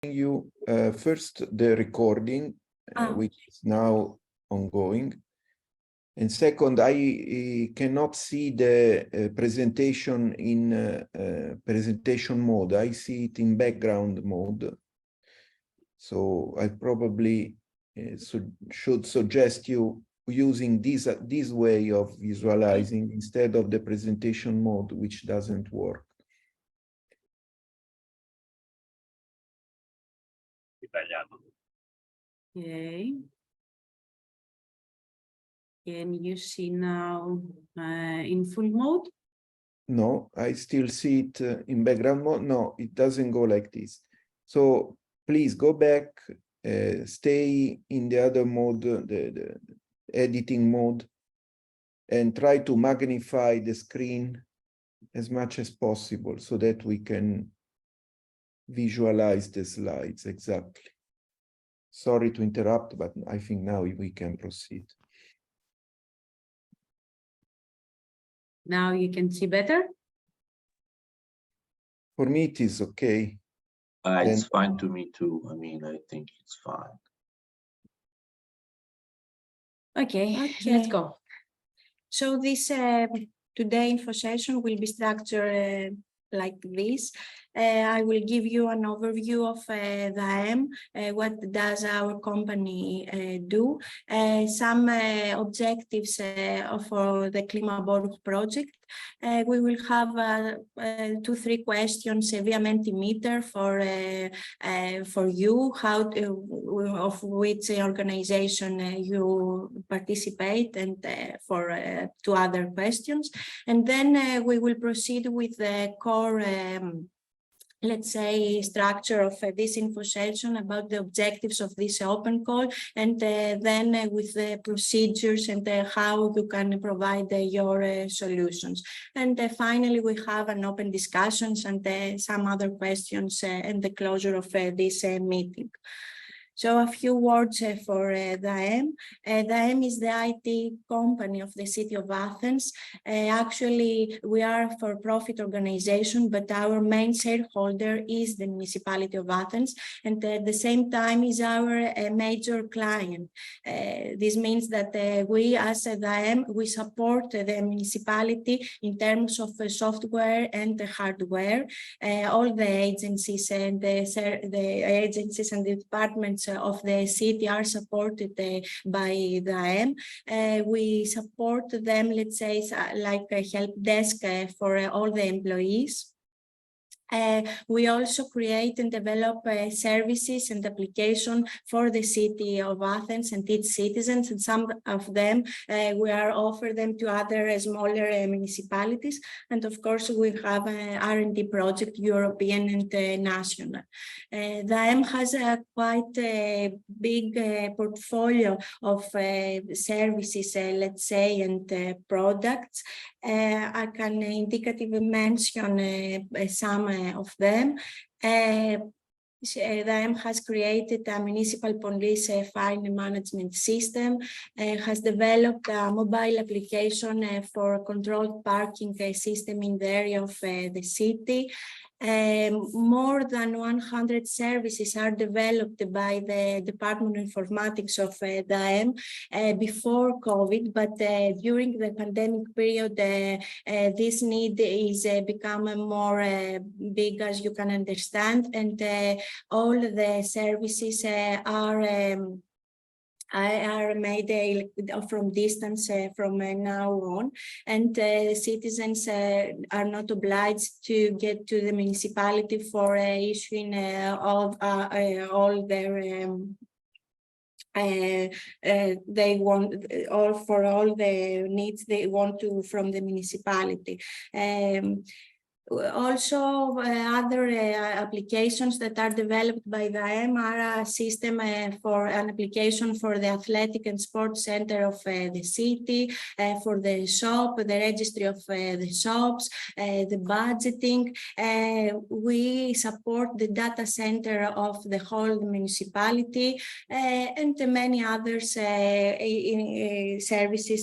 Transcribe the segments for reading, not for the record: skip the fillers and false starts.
you first the recording, which is now ongoing. And second, I cannot see the presentation in presentation mode. I see it in background mode. So I probably should suggest you using this way of visualizing instead of the presentation mode, which doesn't work. Okay. Can you see now in full mode? No, I still see it in background mode. No, it doesn't go like this. So please go back, stay in the other mode, the editing mode, and try to magnify the screen as much as possible so that we can visualize the slides exactly. Sorry to interrupt, but I think now we can proceed. Now you can see better? For me, it is okay. It's fine to me too. I mean, I think it's fine. Okay, let's go. So this today info session will be structured like this. I will give you an overview of the AM, what does our company do, some objectives for the Klimaborg project. We will have 2-3 questions via Mentimeter for you, of which organization you participate, and for 2 other questions. And then we will proceed with the core let's say, structure of this info session about the objectives of this open call, and then with the procedures and how you can provide your solutions. And finally, we have an open discussions and some other questions and the closure of this meeting. So a few words for the AM. The AM is the IT company of the city of Athens. Actually, we are a for-profit organization, but our main shareholder is the municipality of Athens, and at the same time is our major client. This means that we, as the AM, we support the municipality in terms of software and hardware. All the agencies and the departments of the city are supported by the AM. We support them, let's say, like a help desk for all the employees. We also create and develop services and application for the city of Athens and its citizens, and some of them we are offer them to other smaller municipalities. And of course, we have an R&D project, European and national. The AM has a quite big portfolio of services, let's say, and products. I can indicatively mention some of them. The AM has created a municipal police fine management system, has developed a mobile application for controlled parking system in the area of the city. More than 100 services are developed by the Department of Informatics of the AM before COVID, but during the pandemic period, this need is become more big, as you can understand, and all the services are made from distance from now on, and citizens are not obliged to get to the municipality for issuing all their they want, or for all the needs they want to from the municipality. Also, other applications that are developed by the AM are a system for an application for the athletic and sports center of the city, for the shop, the registry of the shops, the budgeting. We support the data center of the whole municipality, and many other services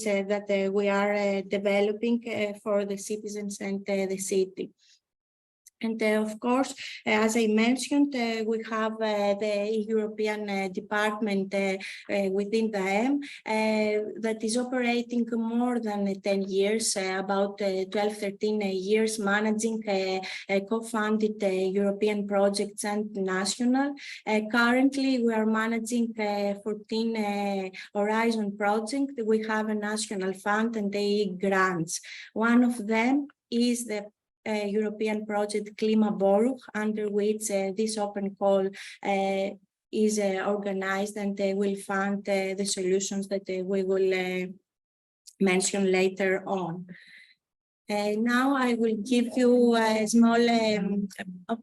that we are developing for the citizens and the city. And of course, as I mentioned, we have the European department within the M that is operating more than 10 years, about 12, 13 years, managing co-funded European projects and national. Currently, we are managing 14 Horizon projects. We have a national fund and 8 grants. One of them is the European project Klimaborg, under which this open call is organized, and they will fund the solutions that we will mention later on. Now I will give you a small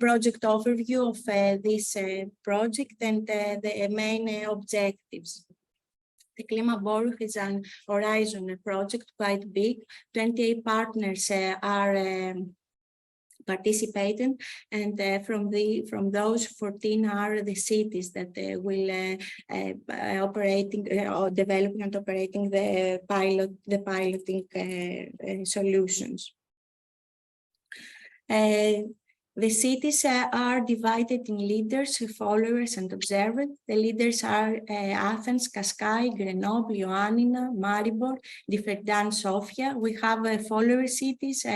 project overview of this project and the main objectives. The Klimaborg is an Horizon project, quite big. 28 partners are participating, and from those 14 are the cities that will operating or developing and operating the piloting solutions. The cities are divided in leaders, followers, and observers. The leaders are Athens, Cascais, Grenoble, Ioannina, Maribor, Differdan, Sofia. We have follower cities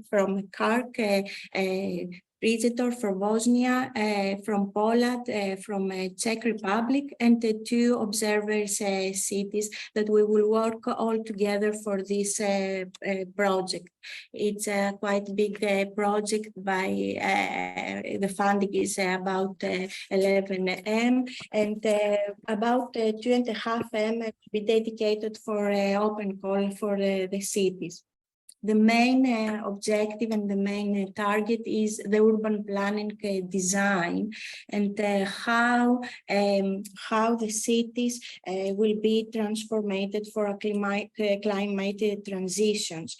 from Kark, Prijedor from Bosnia, from Poland, from Czech Republic, and the 2 observers cities that we will work all together for this project. It's a quite big project. By the funding is about 11 M, and about 2.5 M to be dedicated for open call for the cities. The main objective and the main target is the urban planning design, and how the cities will be transformed for a climate transitions.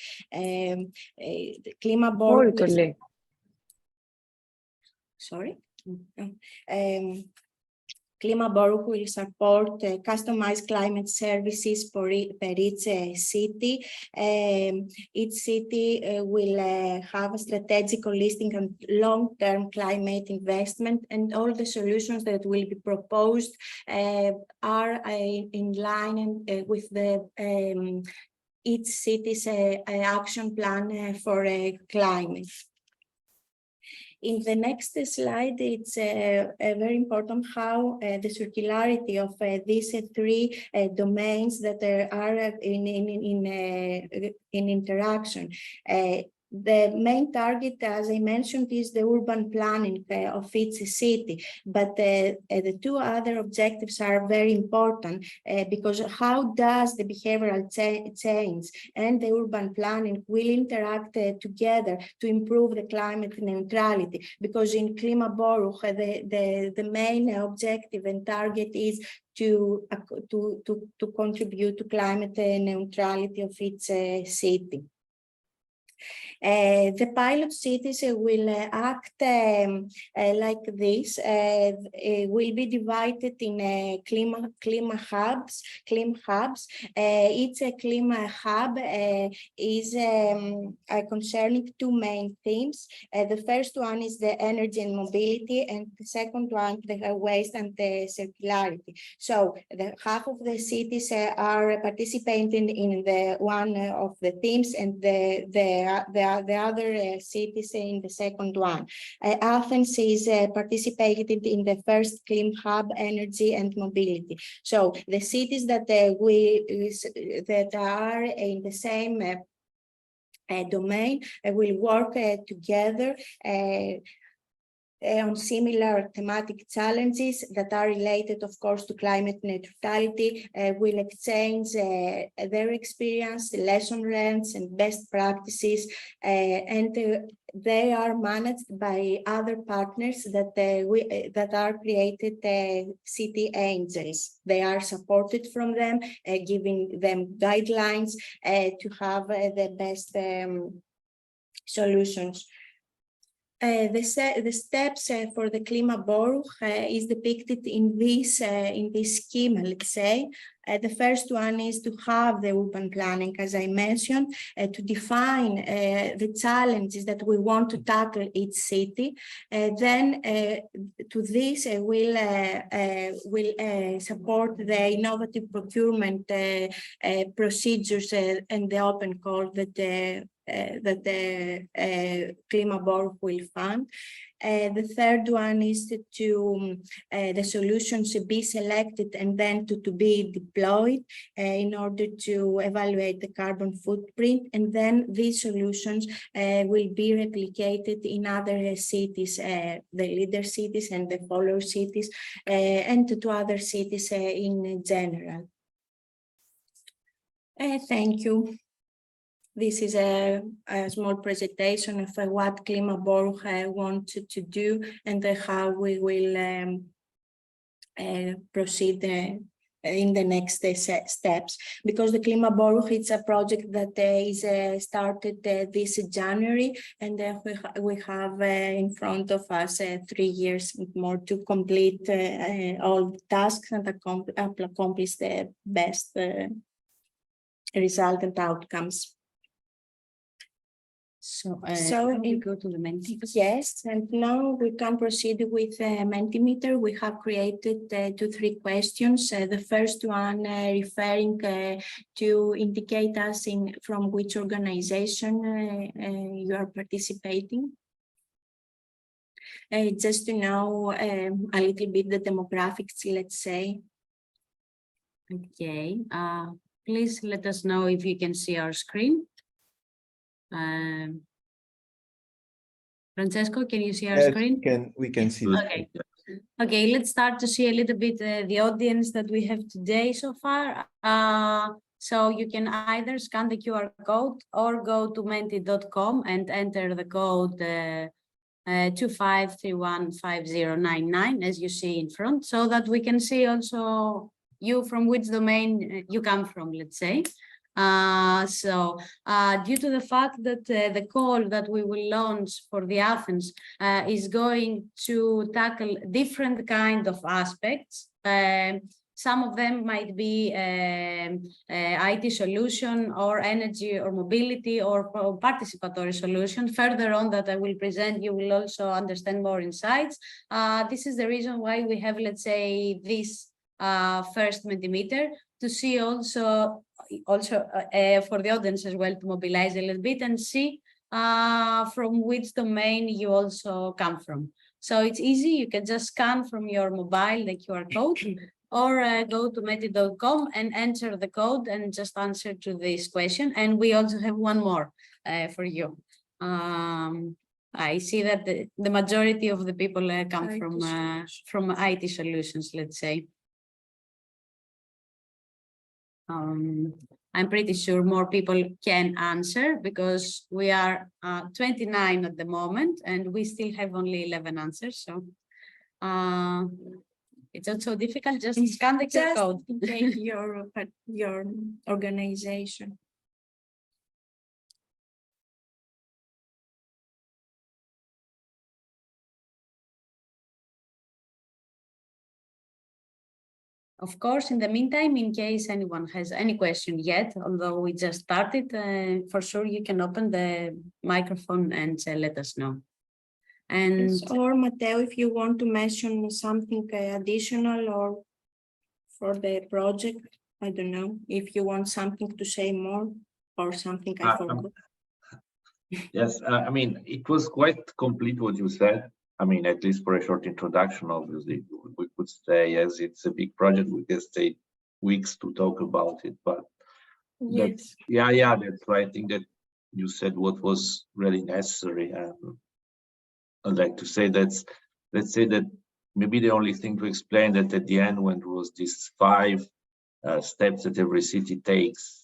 Klimaborg. Sorry. Klimaborg will support customized climate services per each city. Each city will have a strategic, holistic, and long-term climate investment, and all the solutions that will be proposed are in line with the each city's action plan for climate. In the next slide, it's very important how the circularity of these 3 domains that are in interaction. The main target, as I mentioned, is the urban planning of each city, but the 2 other objectives are very important because how does the behavioral change and the urban planning will interact together to improve the climate neutrality? Because in Klimaborg, the main objective and target is to contribute to climate neutrality of each city. The pilot cities will act like this, will be divided in Klima hubs. Each Klima hub is concerning 2 main themes. The first one is the energy and mobility, and the second one, the waste and the circularity. So half of the cities are participating in the one of the themes, and the other cities in the second one. Athens is participating in the first Clean Hub, energy and mobility. So the cities that that are in the same domain will work together on similar thematic challenges that are related, of course, to climate neutrality, will exchange their experience, lesson learned, and best practices, and they are managed by other partners that are created city angels. They are supported from them, giving them guidelines to have the best solutions. The steps for the Klimaborg is depicted in this schema, let's say. The first one is to have the urban planning, as I mentioned, to define the challenges that we want to tackle each city. Then to this will support the innovative procurement procedures and the open call that the Klimaborg will fund. The third one is to the solutions be selected and then to be deployed in order to evaluate the carbon footprint. And then these solutions will be replicated in other cities, the leader cities and the follower cities, and to other cities in general. Thank you. This is a small presentation of what Klimaborg wanted to do and how we will proceed in the next steps. Because the Klimaborg, it's a project that is started this January, and we have in front of us 3 years more to complete all the tasks and accomplish the best result and outcomes. So we go to the Mentimeter. Yes, and now we can proceed with Mentimeter. We have created 2-3 questions. The first one referring to indicate us from which organization you are participating. Just to know a little bit the demographics, let's say. Okay, please let us know if you can see our screen. Francesco, can you see our screen? We can see. Okay. Okay, let's start to see a little bit the audience that we have today so far. So you can either scan the QR code or go to menti.com and enter the code 25315099 as you see in front, so that we can see also you from which domain you come from, let's say. Due to the fact that the call that we will launch for the Athens is going to tackle different kind of aspects, some of them might be IT solution or energy or mobility or participatory solution. Further on that I will present, you will also understand more insights. This is the reason why we have, let's say, this first Mentimeter, to see also for the audience as well, to mobilize a little bit and see from which domain you also come from. So it's easy, you can just scan from your mobile the QR code or go to menti.com and enter the code and just answer to this question. And we also have one more for you. I see that the majority of the people come from IT solutions, let's say. I'm pretty sure more people can answer because we are 29 at the moment and we still have only 11 answers. So it's not so difficult, just scan the QR code. Take your organization. Of course, in the meantime, in case anyone has any question yet, although we just started, for sure you can open the microphone and let us know. And or Matteo, if you want to mention something additional or for the project, I don't know, if you want something to say more or something I forgot. Yes, I mean, it was quite complete what you said. I mean, at least for a short introduction, obviously, we could stay, as it's a big project, we can stay weeks to talk about it. But yes, that's why I think that you said what was really necessary. I'd like to say let's say that maybe the only thing to explain that at the end, when there was these 5 steps that every city takes,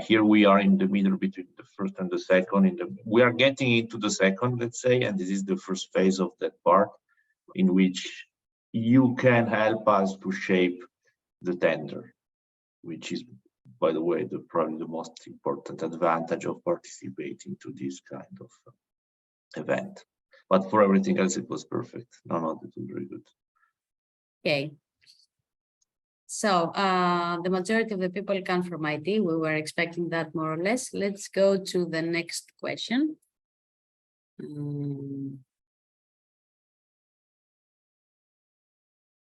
here we are in the middle between the first and the second. We are getting into the second, let's say, and this is the first phase of that part in which you can help us to shape the tender, which is, by the way, probably the most important advantage of participating to this kind of event. but for everything else, it was perfect. No, it was very good. Okay. So the majority of the people come from IT. We were expecting that more or less. Let's go to the next question.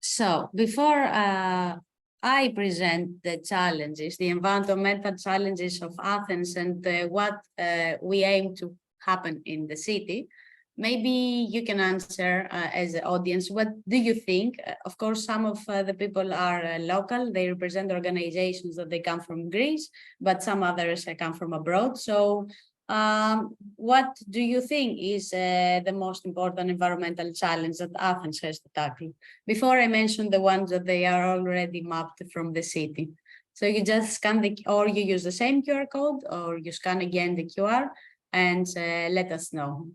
So before I present the challenges, the environmental challenges of Athens and what we aim to happen in the city, maybe you can answer as an audience, what do you think? Of course, some of the people are local, they represent organizations that they come from Greece, but some others come from abroad. So what do you think is the most important environmental challenge that Athens has to tackle? Before I mention the ones that they are already mapped from the city. So you just scan or you use the same QR code, or you scan again the QR and let us know.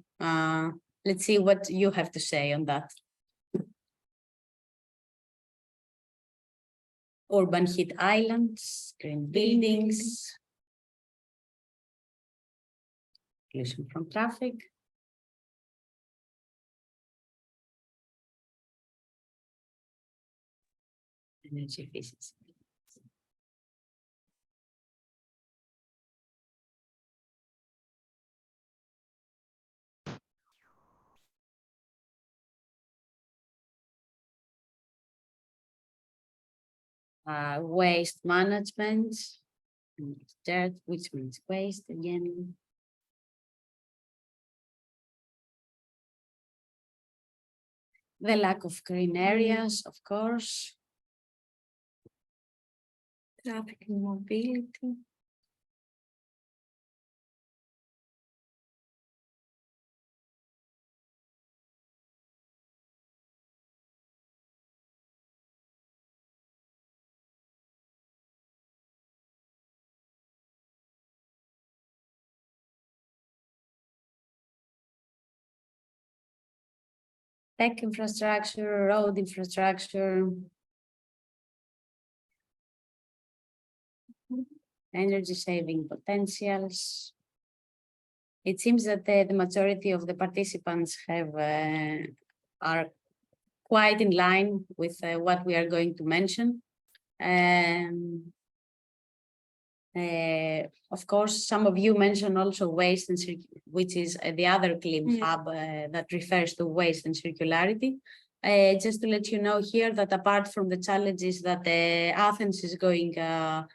Let's see what you have to say on that. Urban heat islands, green buildings, pollution from traffic. Energy efficiency. Waste management, dirt, which means waste again. The lack of green areas, of course. Traffic and mobility. Tech infrastructure, road infrastructure, energy saving potentials. It seems that the majority of the participants have are quite in line with what we are going to mention. Of course, some of you mentioned also waste and which is the other CLIM hub that refers to waste and circularity. Just to let you know here that apart from the challenges that Athens is going to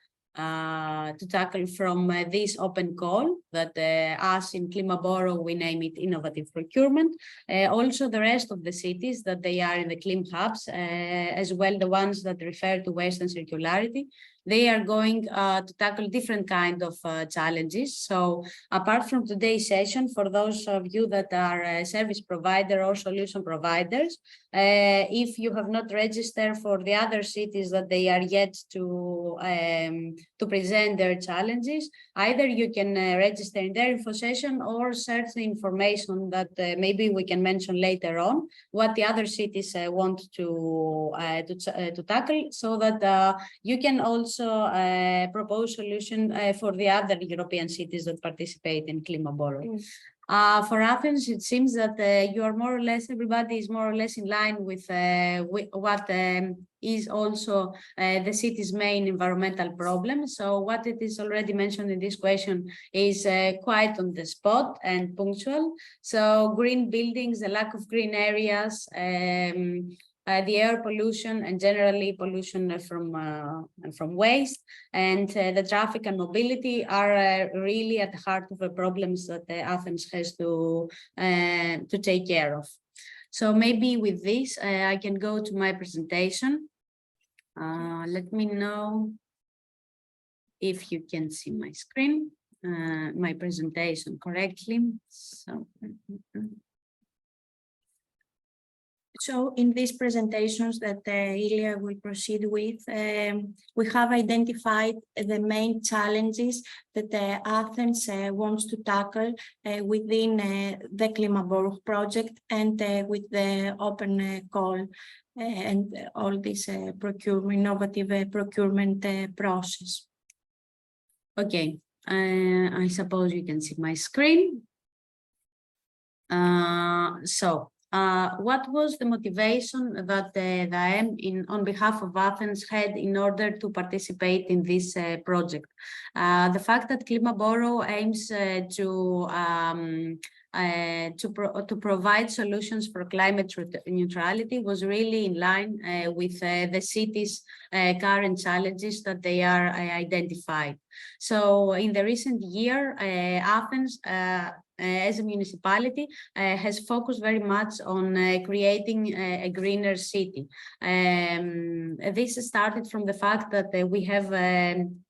tackle from this open call that us in Klimaboro, we name it innovative procurement. Also the rest of the cities that they are in the CLIM hubs, as well the ones that refer to waste and circularity, they are going to tackle different kind of challenges. So apart from today's session, for those of you that are service provider or solution providers, if you have not registered for the other cities that they are yet to present their challenges, either you can register in their info session or search the information that maybe we can mention later on, what the other cities want to tackle, so that you can also propose solution for the other European cities that participate in Klimaboro. For Athens, it seems that you are more or less, everybody is more or less in line with what is also the city's main environmental problem. So what it is already mentioned in this question is quite on the spot and punctual. So green buildings, the lack of green areas, the air pollution and generally pollution from waste, and the traffic and mobility are really at the heart of the problems that Athens has to take care of. So maybe with this, I can go to my presentation. Let me know if you can see my screen, my presentation correctly. So in these presentations that Ilya will proceed with, we have identified the main challenges that Athens wants to tackle within the Klimaboro project and with the open call and all this innovative procurement process. Okay, I suppose you can see my screen. What was the motivation that the AM on behalf of Athens had in order to participate in this project? The fact that Klimaboro aims to provide solutions for climate neutrality was really in line with the city's current challenges that they are identified. So in the recent year, Athens as a municipality has focused very much on creating a greener city. This started from the fact that we have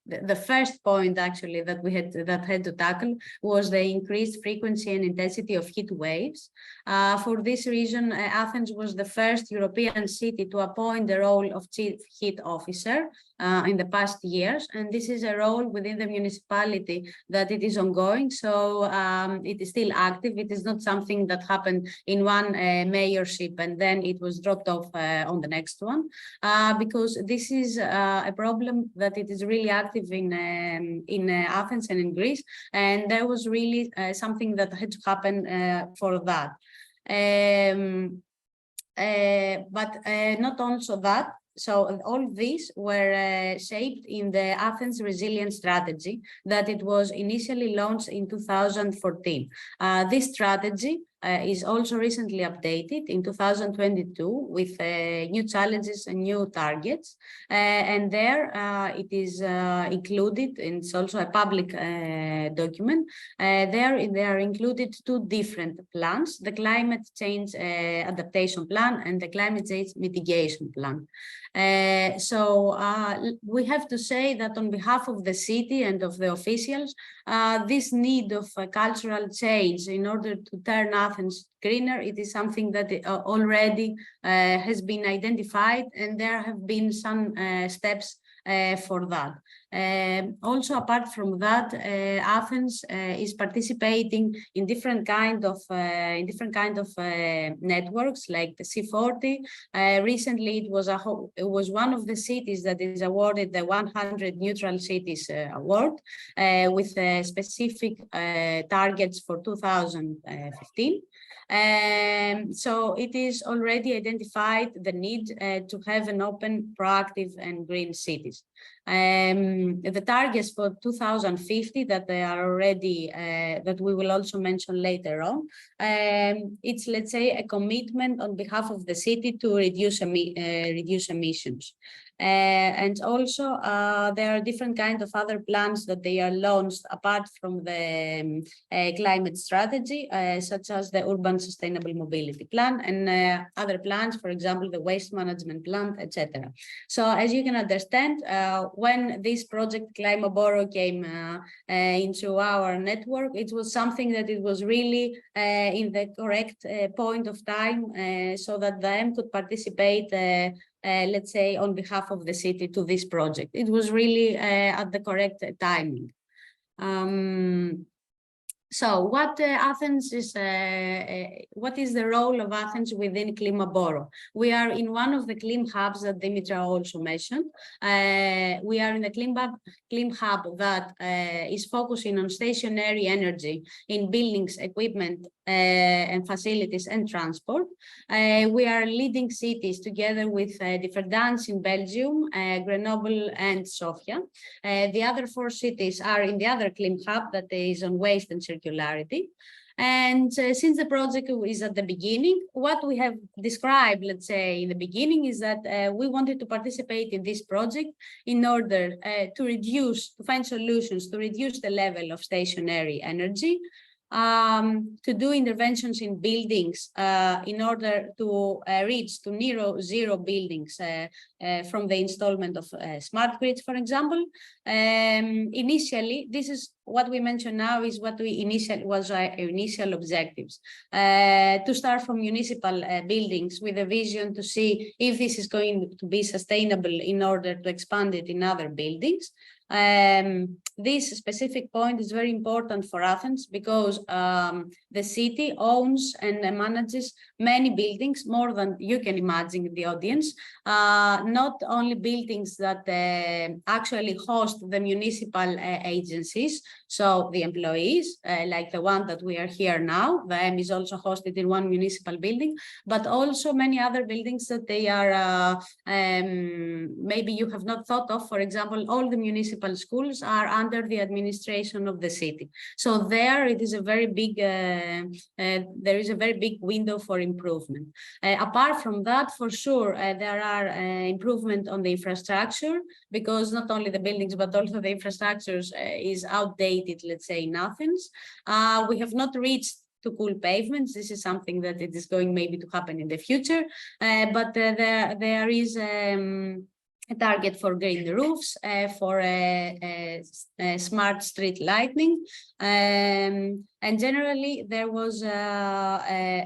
the first point actually that we had to tackle was the increased frequency and intensity of heat waves. For this reason, Athens was the first European city to appoint the role of chief heat officer in the past years, and this is a role within the municipality that it is ongoing, so it is still active. It is not something that happened in one mayorship and then it was dropped off on the next one, because this is a problem that it is really active in Athens and in Greece, and there was really something that had to happen for that. But not also that. So all these were shaped in the Athens Resilience Strategy that it was initially launched in 2014. This strategy is also recently updated in 2022 with new challenges and new targets. And there it is included, and it's also a public document. There are included two different plans, the Climate Change Adaptation Plan and the Climate Change Mitigation Plan. We have to say that on behalf of the city and of the officials, this need of cultural change in order to turn Athens greener, it is something that already has been identified, and there have been some steps for that. Also, apart from that, Athens is participating in different kind of networks like the C40. Recently, it was one of the cities that is awarded the 100 Neutral Cities Award with specific targets for 2015. So it is already identified the need to have an open, proactive, and green cities. The targets for 2050 that they are already that we will also mention later on. It's, let's say, a commitment on behalf of the city to reduce emissions. And also there are different kinds of other plans that they are launched apart from the climate strategy, such as the urban sustainable mobility plan and other plans, for example, the waste management plan, etc. So as you can understand, when this project Klimaboro came into our network, it was something that it was really in the correct point of time, so that the M could participate let's say, on behalf of the city to this project. It was really at the correct timing. So what what is the role of Athens within Klimaboro? We are in one of the Klim hubs that Dimitra also mentioned. We are in the Klim hub that is focusing on stationary energy in buildings, equipment, and facilities and transport. We are leading cities together with Differdange in Belgium, Grenoble and Sofia. The other 4 cities are in the other Klim hub that is on waste and circularity. And since the project is at the beginning, what we have described, let's say, in the beginning is that we wanted to participate in this project in order to find solutions to reduce the level of stationary energy, to do interventions in buildings in order to reach to near zero buildings from the installment of smart grids, for example. Initially, this is what we mention now is what we was our initial objectives, to start from municipal buildings with a vision to see if this is going to be sustainable in order to expand it in other buildings. This specific point is very important for Athens because the city owns and manages many buildings, more than you can imagine in the audience. Not only buildings that actually host the municipal agencies, so the employees, like the one that we are here now, the M is also hosted in one municipal building, but also many other buildings that they are, maybe you have not thought of. For example, all the municipal schools are under the administration of the city. So there it is a very big, there is a very big window for improvement. Apart from that, for sure, there are improvement on the infrastructure, because not only the buildings, but also the infrastructures is outdated, let's say, in Athens. We have not reached to cool pavements. This is something that it is going maybe to happen in the future, but there is a target for green roofs, for smart street lighting, and generally there was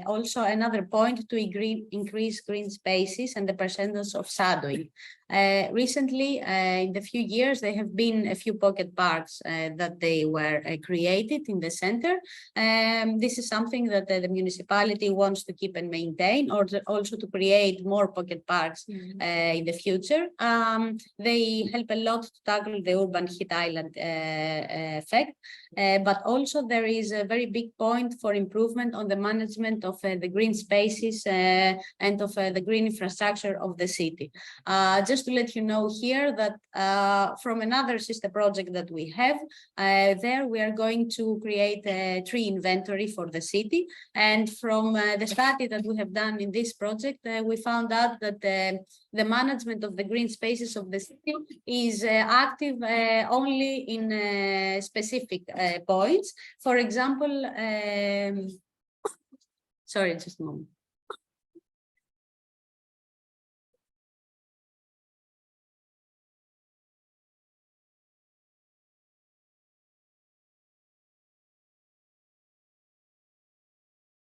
also another point to increase green spaces and the percentage of shadowing. Recently, in the few years, there have been a few pocket parks that they were created in the center. This is something that the municipality wants to keep and maintain, or also to create more pocket parks in the future. They help a lot to tackle the urban heat island effect, but also there is a very big point for improvement on the management of the green spaces and of the green infrastructure of the city. Just to let you know here that from another sister project that we have, there we are going to create a tree inventory for the city. And from the study that we have done in this project, we found out that the management of the green spaces of the city is active only in specific points. For example, sorry, just a moment.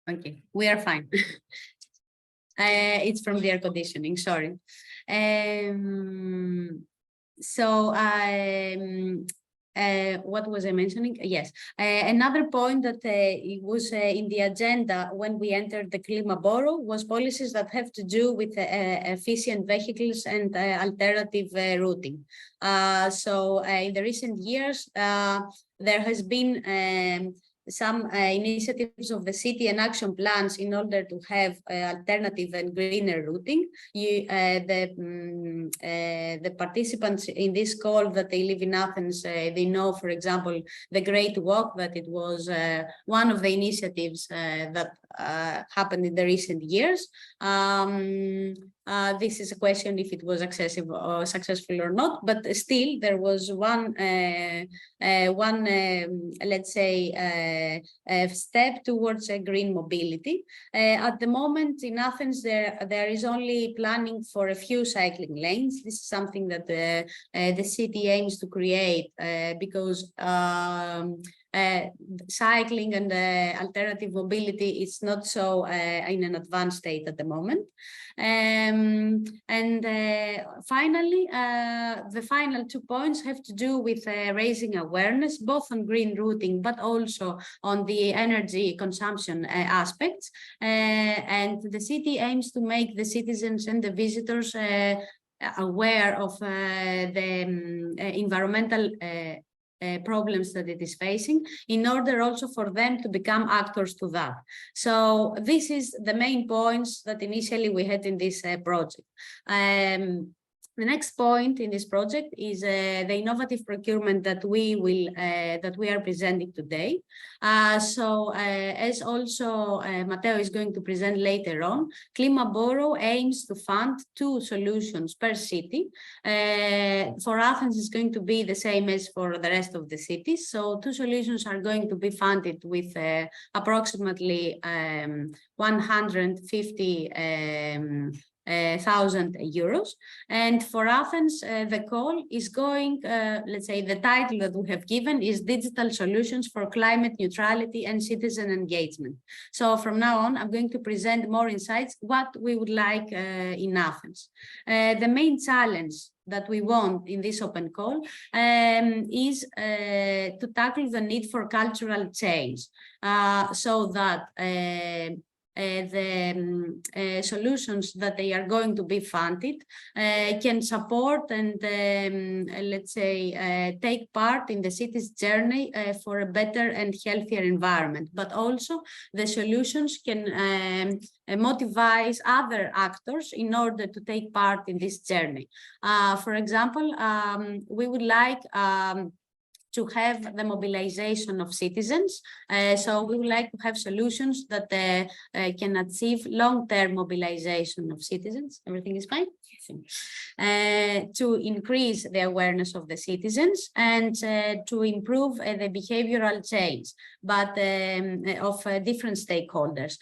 Okay, we are fine. It's from the air conditioning, sorry. What was I mentioning? Yes, another point that it was in the agenda when we entered the Klimaboro was policies that have to do with efficient vehicles and alternative routing. In the recent years, there has been some initiatives of the city and action plans in order to have alternative and greener routing. The participants in this call that they live in Athens, they know, for example, the Great Walk, that it was one of the initiatives that happened in the recent years. This is a question if it was successful or not, but still there was one let's say, step towards a green mobility. At the moment in Athens, there is only planning for a few cycling lanes. This is something that the city aims to create because cycling and alternative mobility is not so in an advanced state at the moment. Finally, the final 2 points have to do with raising awareness, both on green routing, but also on the energy consumption aspects. And the city aims to make the citizens and the visitors aware of the environmental problems that it is facing, in order also for them to become actors to that. So this is the main points that initially we had in this project. The next point in this project is the innovative procurement that we are presenting today. As also Matteo is going to present later on, Klimaboro aims to fund 2 solutions per city. For Athens, it's going to be the same as for the rest of the cities. So 2 solutions are going to be funded with approximately 150,000 euros. And for Athens, the call is going, let's say, the title that we have given is Digital Solutions for Climate Neutrality and Citizen Engagement. So from now on, I'm going to present more insights what we would like in Athens. The main challenge that we want in this open call is to tackle the need for cultural change, so that the solutions that they are going to be funded can support and let's say take part in the city's journey for a better and healthier environment, but also the solutions can motivate other actors in order to take part in this journey. For example, we would like to have the mobilization of citizens. So we would like to have solutions that can achieve long-term mobilization of citizens. Everything is fine? To increase the awareness of the citizens and to improve the behavioral change, but of different stakeholders.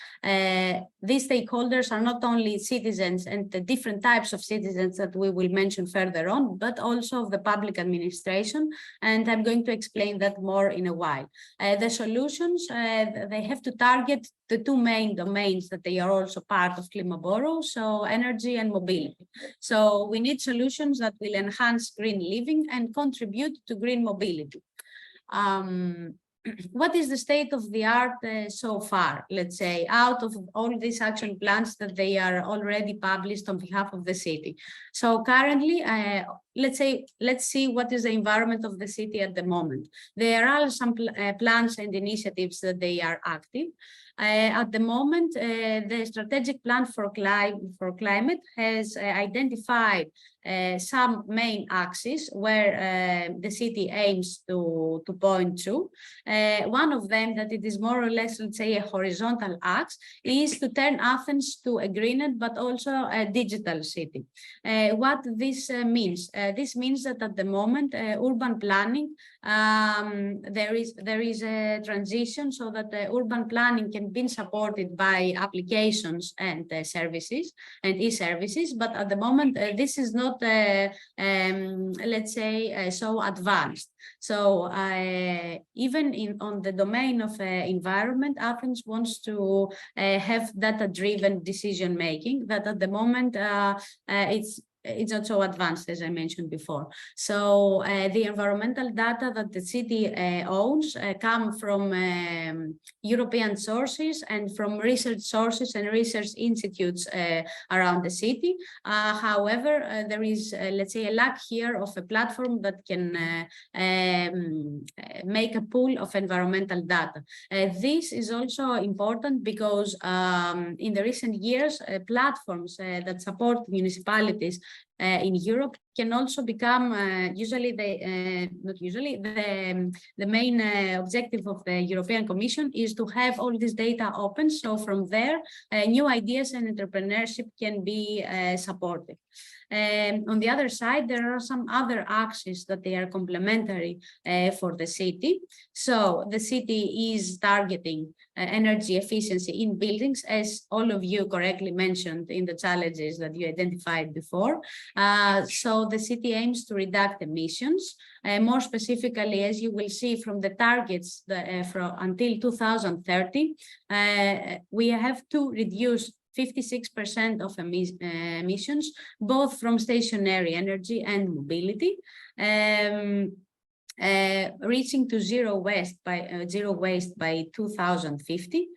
These stakeholders are not only citizens and the different types of citizens that we will mention further on, but also of the public administration. And I'm going to explain that more in a while. The solutions, they have to target the two main domains that they are also part of Klimaboro, so energy and mobility. So we need solutions that will enhance green living and contribute to green mobility. What is the state of the art so far, let's say, out of all these action plans that they are already published on behalf of the city? So currently, let's see what is the environment of the city at the moment. There are some plans and initiatives that they are active. At the moment, the strategic plan for climate has identified some main axes where the city aims to point to. One of them, that it is more or less, let's say, a horizontal axe, is to turn Athens to a greener but also a digital city. What this means? This means that at the moment, urban planning, there is a transition so that the urban planning can be supported by applications and services and e-services, but at the moment this is not let's say so advanced. So even on the domain of environment, Athens wants to have data-driven decision making that at the moment it's not so advanced, as I mentioned before. So the environmental data that the city owns come from European sources and from research sources and research institutes around the city. However, there is, let's say, a lack here of a platform that can make a pool of environmental data. This is also important because in the recent years, platforms that support municipalities in Europe can also become the main objective of the European Commission is to have all this data open. So from there, new ideas and entrepreneurship can be supported. On the other side, there are some other axes that they are complementary for the city. So the city is targeting energy efficiency in buildings, as all of you correctly mentioned in the challenges that you identified before. So the city aims to reduce emissions. More specifically, as you will see from the targets until 2030, we have to reduce 56% of emissions, both from stationary energy and mobility, reaching to zero waste by 2050.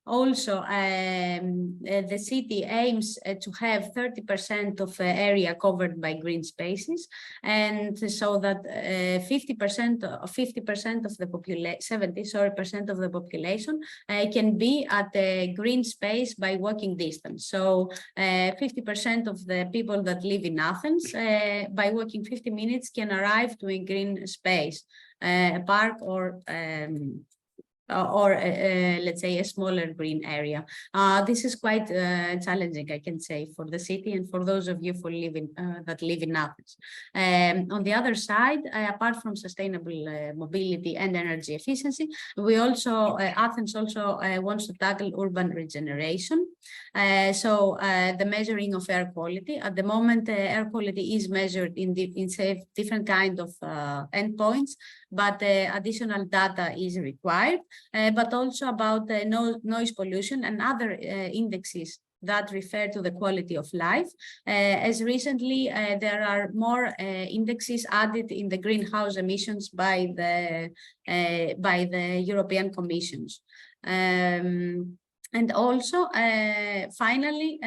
Also, the city aims to have 30% of area covered by green spaces, and so that 50% of the population, 70% of the population can be at a green space by walking distance. So 50% of the people that live in Athens, by walking 50 minutes, can arrive to a green space, a park or let's say a smaller green area. This is quite challenging, I can say, for the city and for those of you that live in Athens. On the other side, apart from sustainable mobility and energy efficiency, we also, Athens also wants to tackle urban regeneration. So the measuring of air quality. At the moment, air quality is measured in different kind of endpoints, but additional data is required. But also about noise pollution and other indexes that refer to the quality of life. As recently, there are more indexes added in the greenhouse emissions by the European Commissions. And also, finally,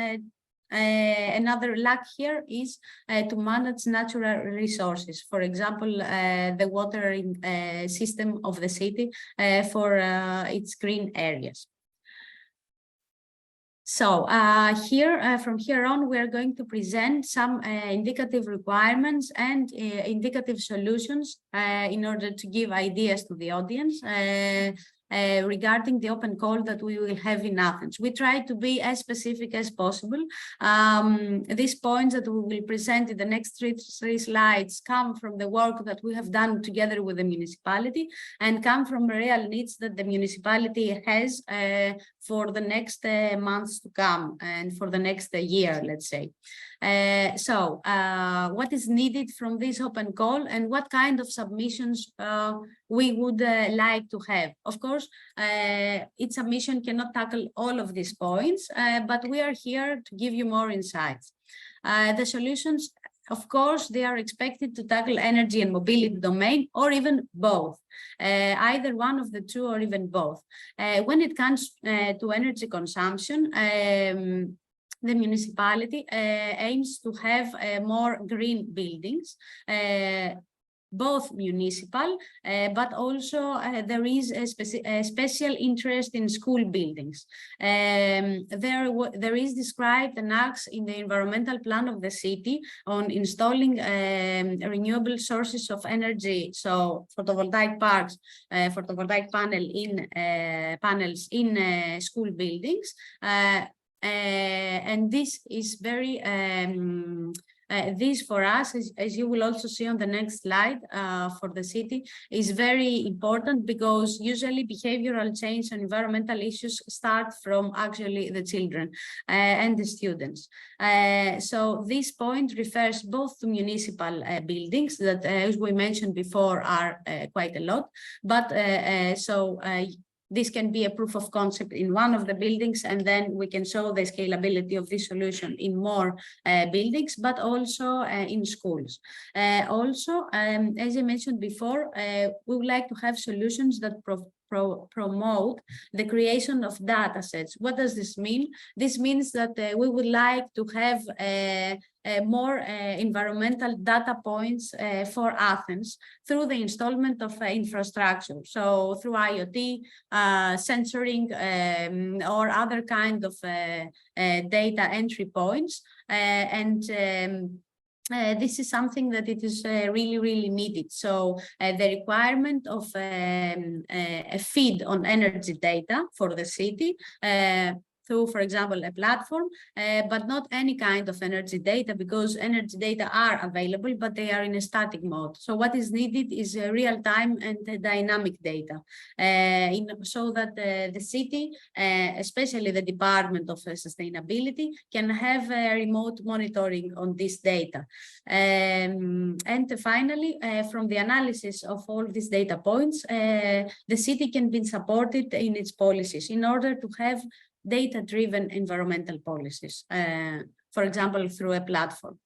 another lack here is to manage natural resources. For example, the watering system of the city for its green areas. So here, from here on, we are going to present some indicative requirements and indicative solutions in order to give ideas to the audience regarding the open call that we will have in Athens. We try to be as specific as possible. These points that we will present in the next three slides come from the work that we have done together with the municipality and come from real needs that the municipality has for the next months to come and for the next year, let's say. So what is needed from this open call and what kind of submissions we would like to have. Of course, each submission cannot tackle all of these points, but we are here to give you more insights. The solutions, of course, they are expected to tackle energy and mobility domain, or even both, either one of the two or even both. When it comes to energy consumption, the municipality aims to have more green buildings, both municipal, but also there is a special interest in school buildings. There is described an axe in the environmental plan of the city on installing renewable sources of energy, so photovoltaic parks, photovoltaic panels in school buildings. And this is very this for us, as you will also see on the next slide for the city, is very important because usually behavioral change and environmental issues start from actually the children and the students. So this point refers both to municipal buildings that, as we mentioned before, are quite a lot, but this can be a proof of concept in one of the buildings, and then we can show the scalability of this solution in more buildings, but also in schools. Also, as I mentioned before, we would like to have solutions that promote the creation of data sets. What does this mean? This means that we would like to have more environmental data points for Athens through the installment of infrastructure. So through IoT, sensoring, or other kind of data entry points. This is something that it is really, really needed. So the requirement of a feed on energy data for the city through, for example, a platform, but not any kind of energy data, because energy data are available, but they are in a static mode. So what is needed is real-time and dynamic data, so that the city, especially the Department of Sustainability, can have remote monitoring on this data. And finally, from the analysis of all these data points, the city can be supported in its policies in order to have data-driven environmental policies, for example, through a platform.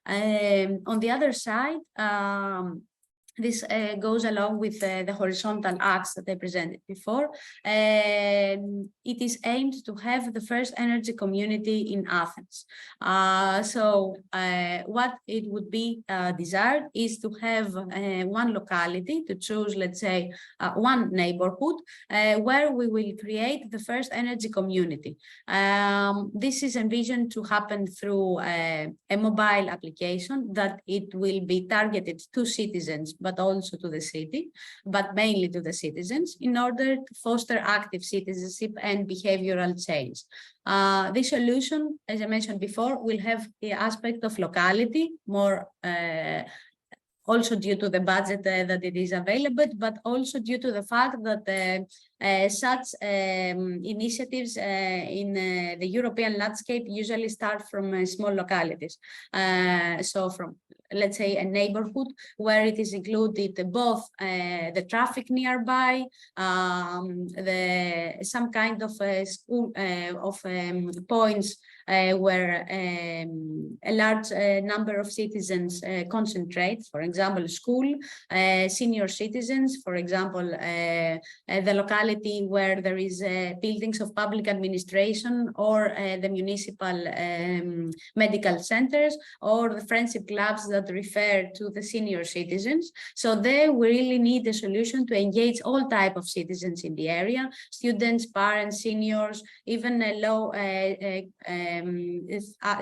On the other side, this goes along with the horizontal axe that I presented before. It is aimed to have the first energy community in Athens. What it would be desired is to have one locality, to choose, let's say, one neighborhood where we will create the first energy community. This is envisioned to happen through a mobile application that it will be targeted to citizens, but also to the city, but mainly to the citizens, in order to foster active citizenship and behavioral change. This solution, as I mentioned before, will have the aspect of locality, more also due to the budget that it is available, but also due to the fact that such initiatives in the European landscape usually start from small localities. So from let's say, a neighborhood where it is included both the traffic nearby, some kind of school points where a large number of citizens concentrate, for example, school, senior citizens, for example, the locality where there is buildings of public administration or the municipal medical centers or the friendship clubs that refer to the senior citizens. So there we really need a solution to engage all type of citizens in the area, students, parents, seniors, even low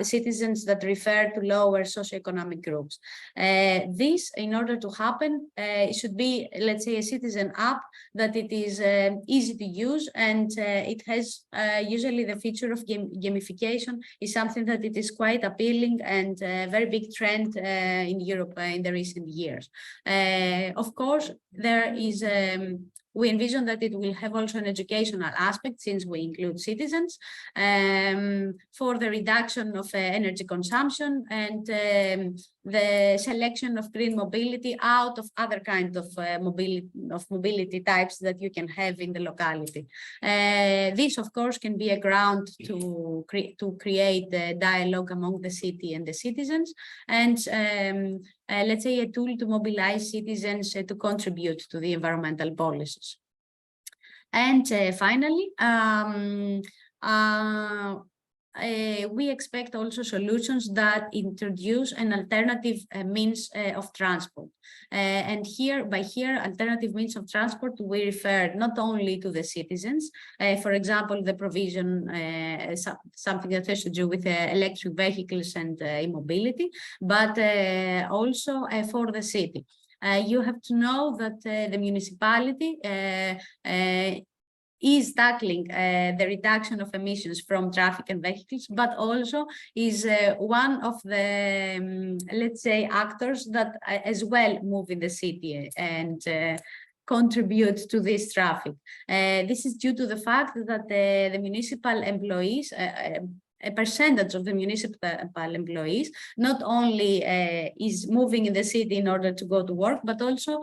citizens that refer to lower socioeconomic groups. This, in order to happen, it should be, let's say, a citizen app that it is easy to use, and it has usually the feature of gamification is something that it is quite appealing and a very big trend in Europe in the recent years. Of course, there is we envision that it will have also an educational aspect, since we include citizens, for the reduction of energy consumption and the selection of green mobility out of other kinds of mobility types that you can have in the locality. This, of course, can be a ground to create a dialogue among the city and the citizens, and let's say a tool to mobilize citizens to contribute to the environmental policies. And finally, we expect also solutions that introduce an alternative means of transport. And by alternative means of transport, we refer not only to the citizens, for example, the provision, something that has to do with electric vehicles and e-mobility, but also for the city. You have to know that the municipality is tackling the reduction of emissions from traffic and vehicles, but also is one of the, let's say, actors that as well move in the city and contribute to this traffic. This is due to the fact that the municipal employees, a percentage of the municipal employees not only is moving in the city in order to go to work, but also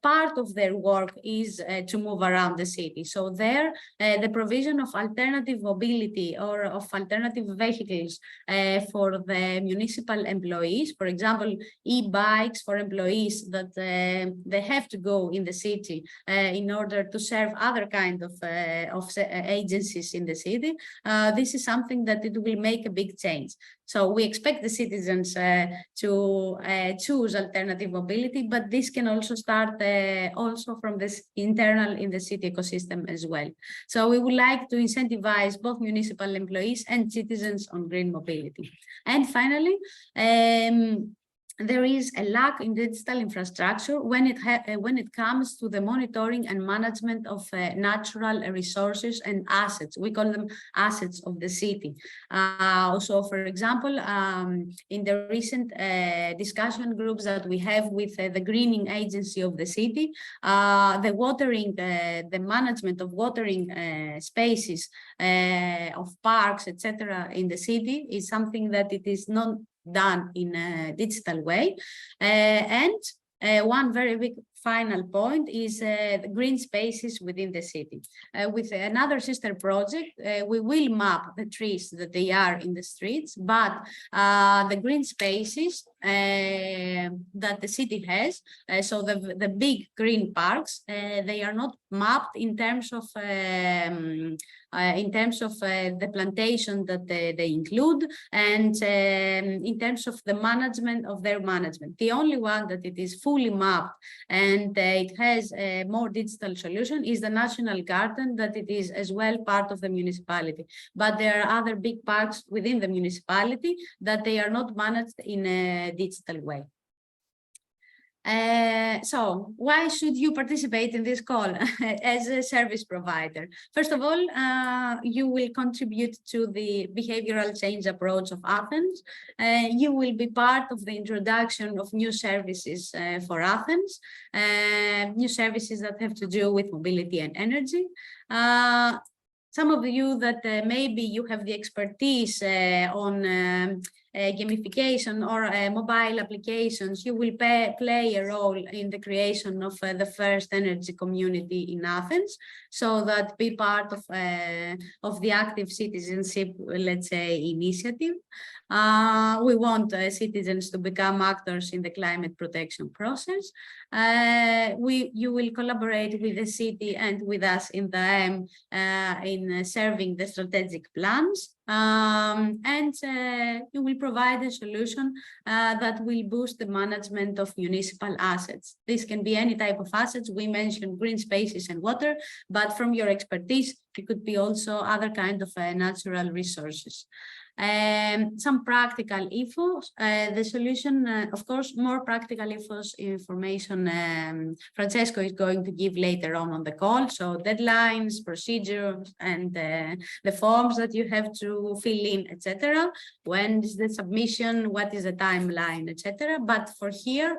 part of their work is to move around the city. So there, the provision of alternative mobility or of alternative vehicles for the municipal employees, for example, e-bikes for employees that they have to go in the city in order to serve other kind of agencies in the city. This is something that it will make a big change. So we expect the citizens to choose alternative mobility, but this can also start also from this internal in the city ecosystem as well. So we would like to incentivize both municipal employees and citizens on green mobility. And finally, there is a lack in digital infrastructure when it comes to the monitoring and management of natural resources and assets. We call them assets of the city. So, for example, in the recent discussion groups that we have with the greening agency of the city, the watering, the management of watering spaces, of parks, etc., in the city is something that it is not done in a digital way. And one very big final point is the green spaces within the city. With another sister project, we will map the trees that they are in the streets, but the green spaces that the city has, so the big green parks, they are not mapped in terms of the plantation that they include, and in terms of the management of their management. The only one that it is fully mapped and it has a more digital solution is the National Garden, that it is as well part of the municipality. But there are other big parks within the municipality that they are not managed in a digital way. So why should you participate in this call as a service provider? First of all, you will contribute to the behavioral change approach of Athens. You will be part of the introduction of new services for Athens, new services that have to do with mobility and energy. Some of you that maybe you have the expertise on gamification or mobile applications, you will play a role in the creation of the first energy community in Athens, so that be part of the active citizenship, let's say, initiative. We want citizens to become actors in the climate protection process. You will collaborate with the city and with us in the AM in serving the strategic plans, and you will provide a solution that will boost the management of municipal assets. This can be any type of assets. We mentioned green spaces and water, but from your expertise, it could be also other kind of natural resources. Some practical info, the solution, of course, more practical information Francesco is going to give later on the call. So deadlines, procedures, and the forms that you have to fill in, etc. When is the submission? What is the timeline, etc. But for here,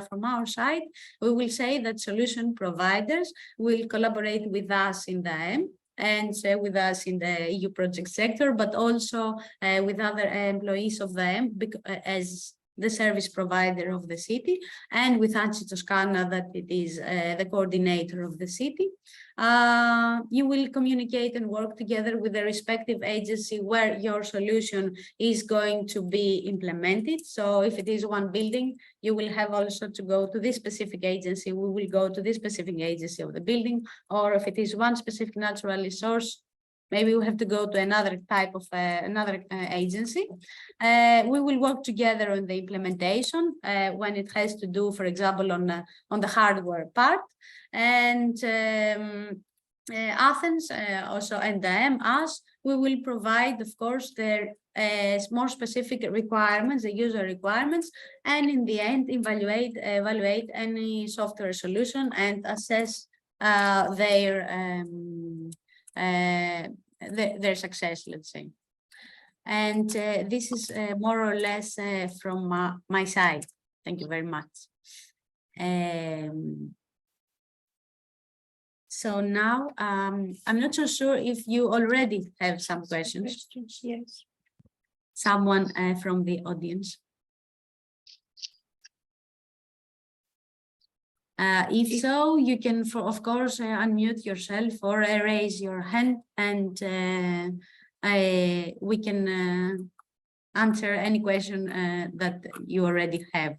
from our side, we will say that solution providers will collaborate with us in the M and with us in the EU project sector, but also with other employees of them as the service provider of the city, and with Anci Toscana, that it is the coordinator of the city. You will communicate and work together with the respective agency where your solution is going to be implemented. So if it is one building, you will have also to go to this specific agency. We will go to this specific agency of the building, or if it is one specific natural resource, maybe we have to go to another type of agency. We will work together on the implementation when it has to do, for example, on the hardware part. And Athens also, and us, we will provide, of course, their more specific requirements, the user requirements, and in the end, evaluate any software solution and assess their success, let's say. And this is more or less from my side. Thank you very much. So now, I'm not so sure if you already have some questions. Yes. Someone from the audience. If so, you can, of course, unmute yourself or raise your hand, and we can answer any question that you already have.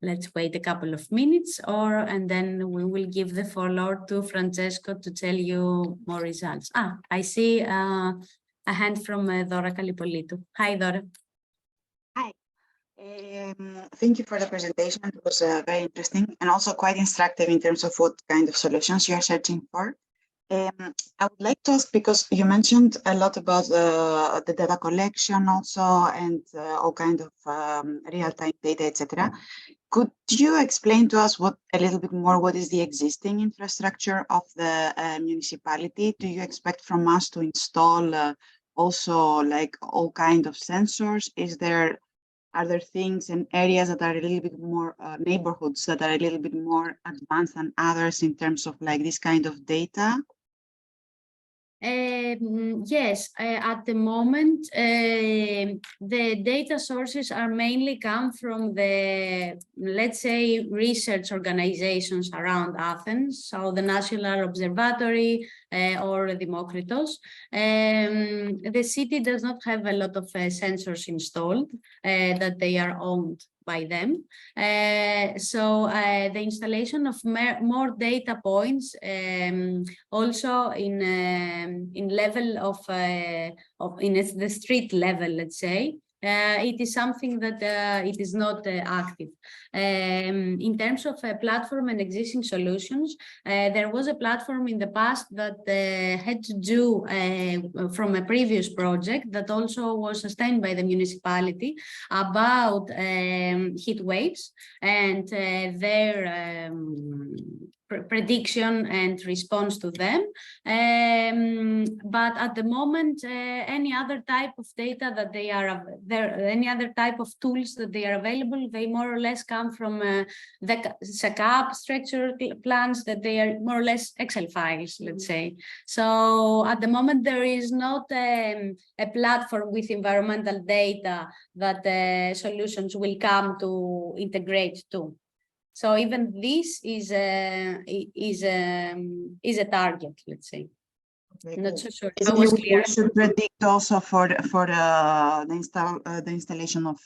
Let's wait a couple of minutes, and then we will give the floor to Francesco to tell you more results. I see a hand from Dora Kalipolitou. Hi, Dora. Hi. Thank you for the presentation. It was very interesting and also quite instructive in terms of what kind of solutions you are searching for. I would like to ask, because you mentioned a lot about the data collection also, and all kind of real-time data, etc. Could you explain to us a little bit more what is the existing infrastructure of the municipality? Do you expect from us to install also like all kind of sensors? Are there things and areas that are a little bit more neighborhoods that are a little bit more advanced than others in terms of like this kind of data? Yes, at the moment, the data sources are mainly come from the, let's say, research organizations around Athens, so the National Observatory or Demokritos. The city does not have a lot of sensors installed that they are owned by them. So the installation of more data points, also in level of in the street level, let's say, it is something that it is not active. In terms of a platform and existing solutions, there was a platform in the past that had to do from a previous project that also was sustained by the municipality about heat waves and their prediction and response to them. But at the moment, any other type of data that they are there, any other type of tools that they are available, they more or less come from the SACAP structure plans, that they are more or less Excel files, let's say. So at the moment, there is not a platform with environmental data that solutions will come to integrate to. So even this is a target, let's say. Okay, Not cool. so sure. Basically, I was we clear. should predict also for the installation of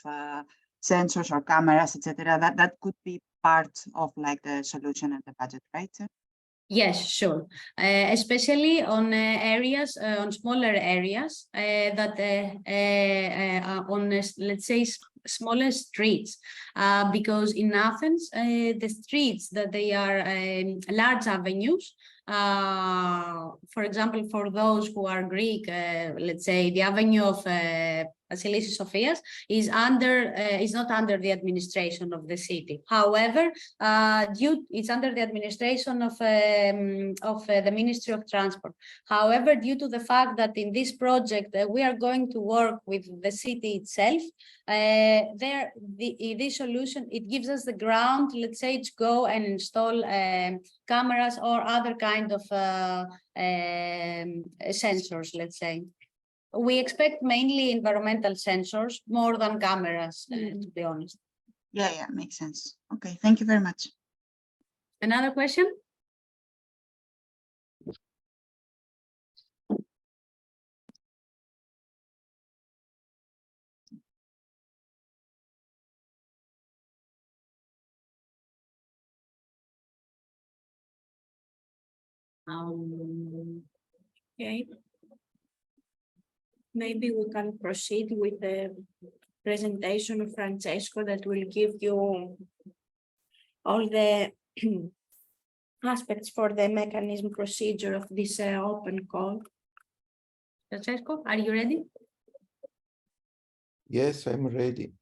sensors or cameras, etc. That could be part of like the solution and the budget, right? Yes, sure. Especially on areas, on smaller areas that on, let's say, smaller streets, because in Athens, the streets that they are large avenues, for example, for those who are Greek, let's say the avenue of Vasilissis Sophias is not under the administration of the city. However, it's under the administration of the Ministry of Transport. However, due to the fact that in this project we are going to work with the city itself, this solution, it gives us the ground, let's say, to go and install cameras or other kind of sensors, let's say. We expect mainly environmental sensors more than cameras, to be honest. Yeah, makes sense. Okay, thank you very much. Another question? Okay. Maybe we can proceed with the presentation of Francesco that will give you all the aspects for the mechanism procedure of this open call. Francesco, are you ready? Yes, I'm ready.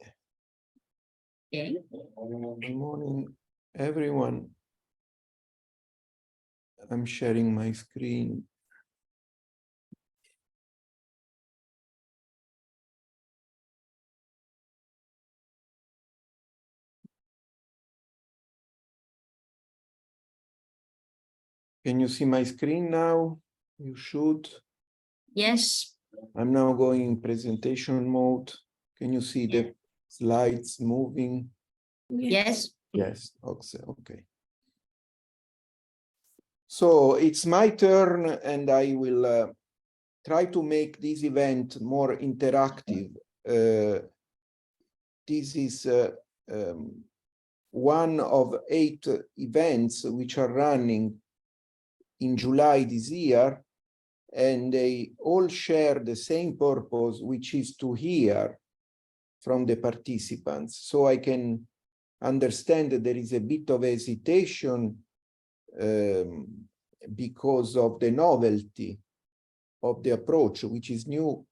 Okay. Good morning, everyone. I'm sharing my screen. Can you see my screen now? You should. Yes. I'm now going in presentation mode. Can you see the slides moving? Yes. Yes, okay. So it's my turn, and I will try to make this event more interactive. This is one of 8 events which are running in July this year, and they all share the same purpose, which is to hear from the participants. So I can understand that there is a bit of hesitation because of the novelty of the approach, which is new.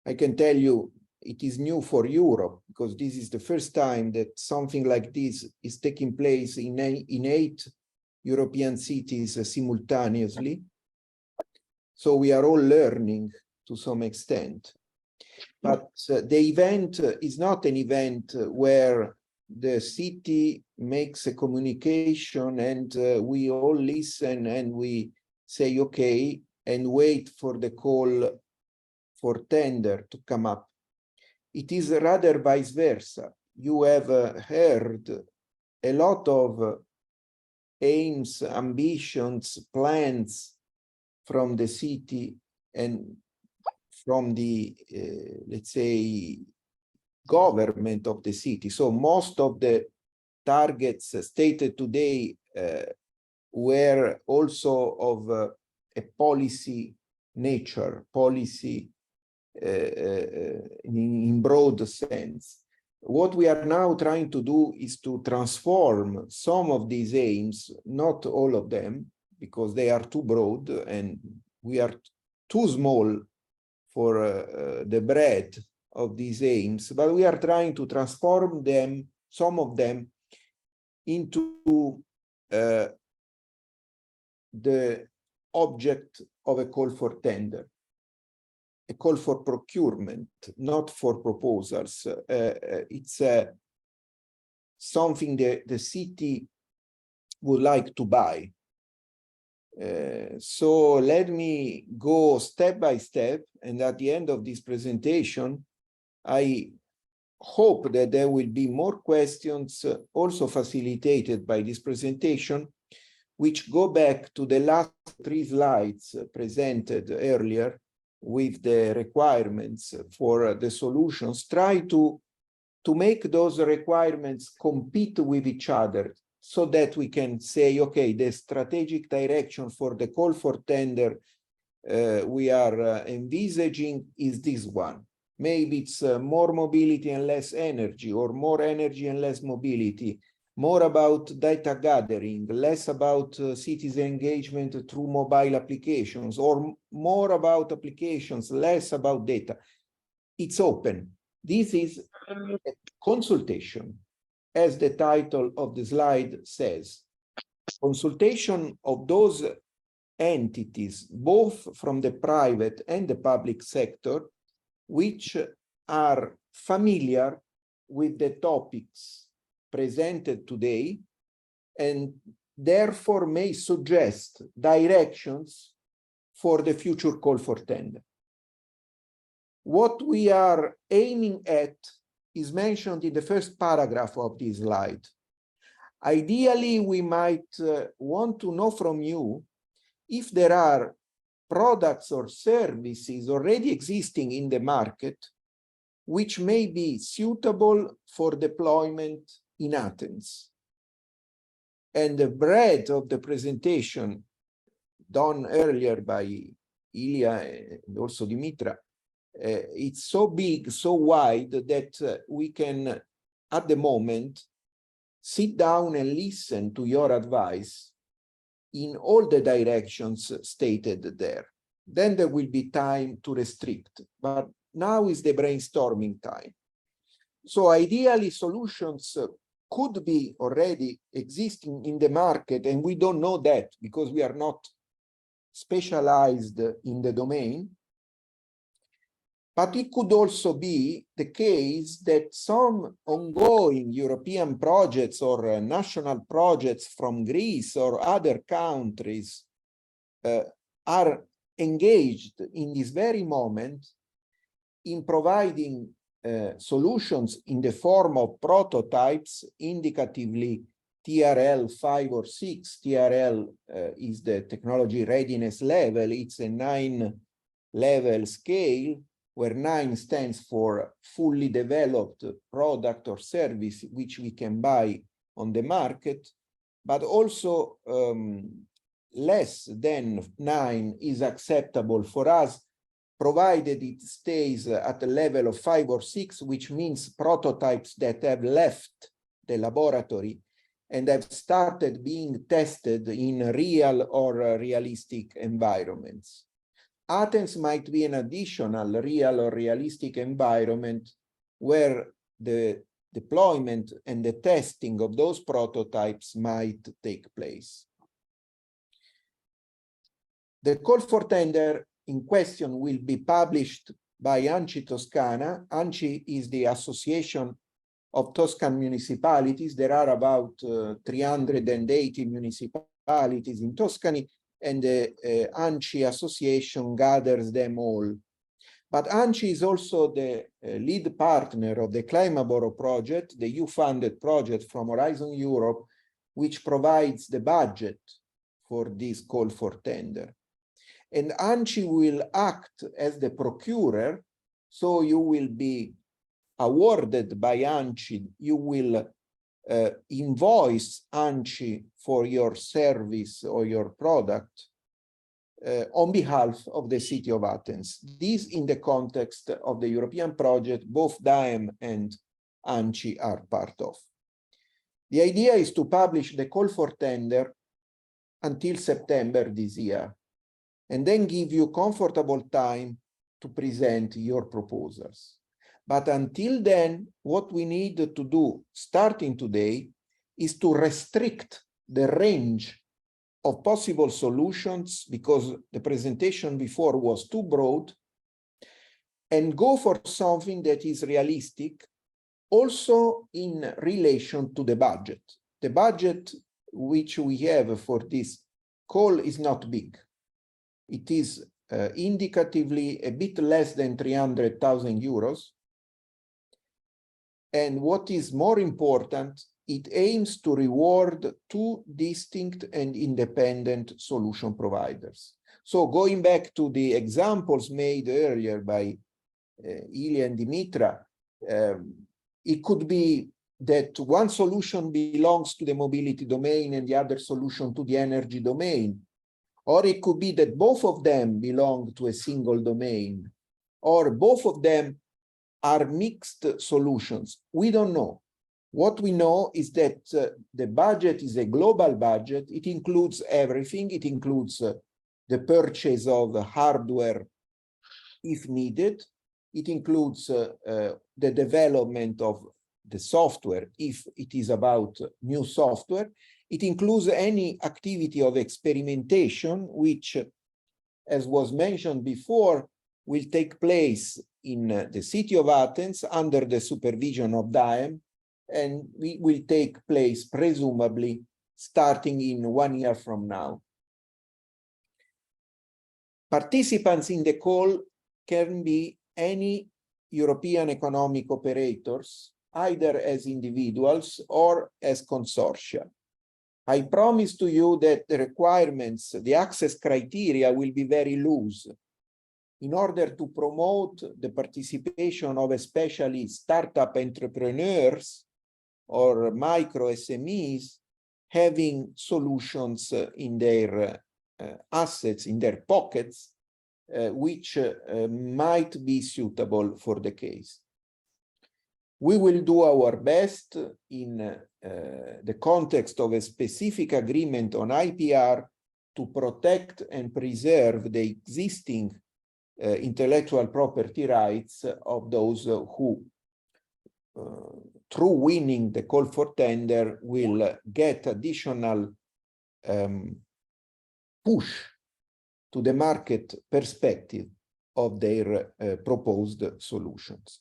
I can tell you it is new for Europe, because this is the first time that something like this is taking place in 8 European cities simultaneously. So we are all learning to some extent. But the event is not an event where the city makes a communication and we all listen and we say, okay, and wait for the call for tender to come up. It is rather vice versa. You have heard a lot of aims, ambitions, plans from the city and from the, let's say, government of the city. So most of the targets stated today were also of a policy nature, policy in broad sense. What we are now trying to do is to transform some of these aims, not all of them, because they are too broad and we are too small for the breadth of these aims, but we are trying to transform them, some of them, into the object of a call for tender, a call for procurement, not for proposals. It's something that the city would like to buy. So let me go step by step, and at the end of this presentation, I hope that there will be more questions also facilitated by this presentation, which go back to the last 3 slides presented earlier with the requirements for the solutions. Try to make those requirements compete with each other, so that we can say, okay, the strategic direction for the call for tender we are envisaging is this one. Maybe it's more mobility and less energy, or more energy and less mobility, more about data gathering, less about citizen engagement through mobile applications, or more about applications, less about data. It's open. This is a consultation, as the title of the slide says. Consultation of those entities, both from the private and the public sector, which are familiar with the topics presented today, and therefore may suggest directions for the future call for tender. What we are aiming at is mentioned in the first paragraph of this slide. Ideally, we might want to know from you if there are products or services already existing in the market which may be suitable for deployment in Athens. And the breadth of the presentation done earlier by Ilya and also Dimitra, it's so big, so wide, that we can, at the moment, sit down and listen to your advice in all the directions stated there. Then there will be time to restrict, but now is the brainstorming time. So ideally, solutions could be already existing in the market, and we don't know that because we are not specialized in the domain. But it could also be the case that some ongoing European projects or national projects from Greece or other countries are engaged in this very moment in providing solutions in the form of prototypes, indicatively TRL 5 or 6. TRL is the technology readiness level. It's a 9-level scale, where 9 stands for fully developed product or service which we can buy on the market, but also less than 9 is acceptable for us, provided it stays at the level of 5 or 6, which means prototypes that have left the laboratory and have started being tested in real or realistic environments. Athens might be an additional real or realistic environment where the deployment and the testing of those prototypes might take place. The call for tender in question will be published by ANCI Toscana. ANCI is the Association of Toscan Municipalities. There are about 380 municipalities in Tuscany, and the ANCI Association gathers them all. But ANCI is also the lead partner of the Climaboro project, the EU-funded project from Horizon Europe, which provides the budget for this call for tender. And ANCI will act as the procurer, so you will be awarded by ANCI, you will invoice ANCI for your service or your product on behalf of the city of Athens. This in the context of the European project, both DAEM and ANCI are part of. The idea is to publish the call for tender until September this year, and then give you comfortable time to present your proposals. But until then, what we need to do, starting today, is to restrict the range of possible solutions, because the presentation before was too broad, and go for something that is realistic, also in relation to the budget. The budget which we have for this call is not big. It is indicatively a bit less than 300,000 euros. And what is more important, it aims to reward two distinct and independent solution providers. So going back to the examples made earlier by Ilya and Dimitra, it could be that one solution belongs to the mobility domain and the other solution to the energy domain. Or it could be that both of them belong to a single domain, or both of them are mixed solutions. We don't know. What we know is that the budget is a global budget. It includes everything. It includes the purchase of hardware if needed. It includes the development of the software if it is about new software. It includes any activity of experimentation, which, as was mentioned before, will take place in the city of Athens under the supervision of DAEM, and we will take place presumably starting in 1 year from now. Participants in the call can be any European economic operators, either as individuals or as consortia. I promise to you that the requirements, the access criteria will be very loose in order to promote the participation of especially startup entrepreneurs or micro SMEs having solutions in their assets, in their pockets, which might be suitable for the case. We will do our best in the context of a specific agreement on IPR to protect and preserve the existing intellectual property rights of those who, through winning the call for tender, will get additional push to the market perspective of their proposed solutions.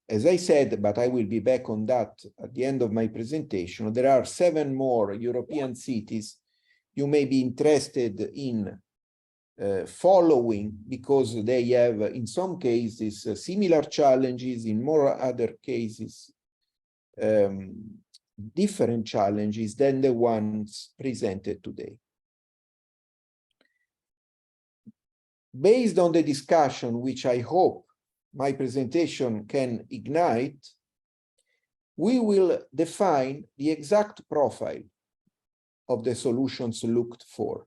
As I said, but I will be back on that at the end of my presentation, there are 7 more European cities you may be interested in following, because they have, in some cases, similar challenges, in more other cases, different challenges than the ones presented today. Based on the discussion, which I hope my presentation can ignite, we will define the exact profile of the solutions looked for,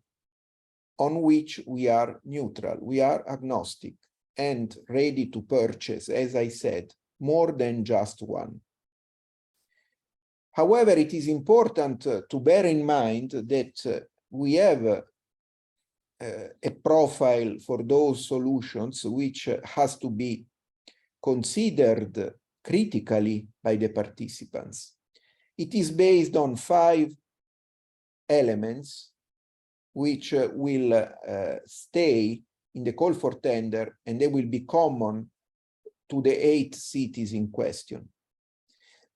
on which we are neutral, we are agnostic, and ready to purchase, as I said, more than just one. However, it is important to bear in mind that we have a profile for those solutions which has to be considered critically by the participants. It is based on 5 elements which will stay in the call for tender, and they will be common to the 8 cities in question.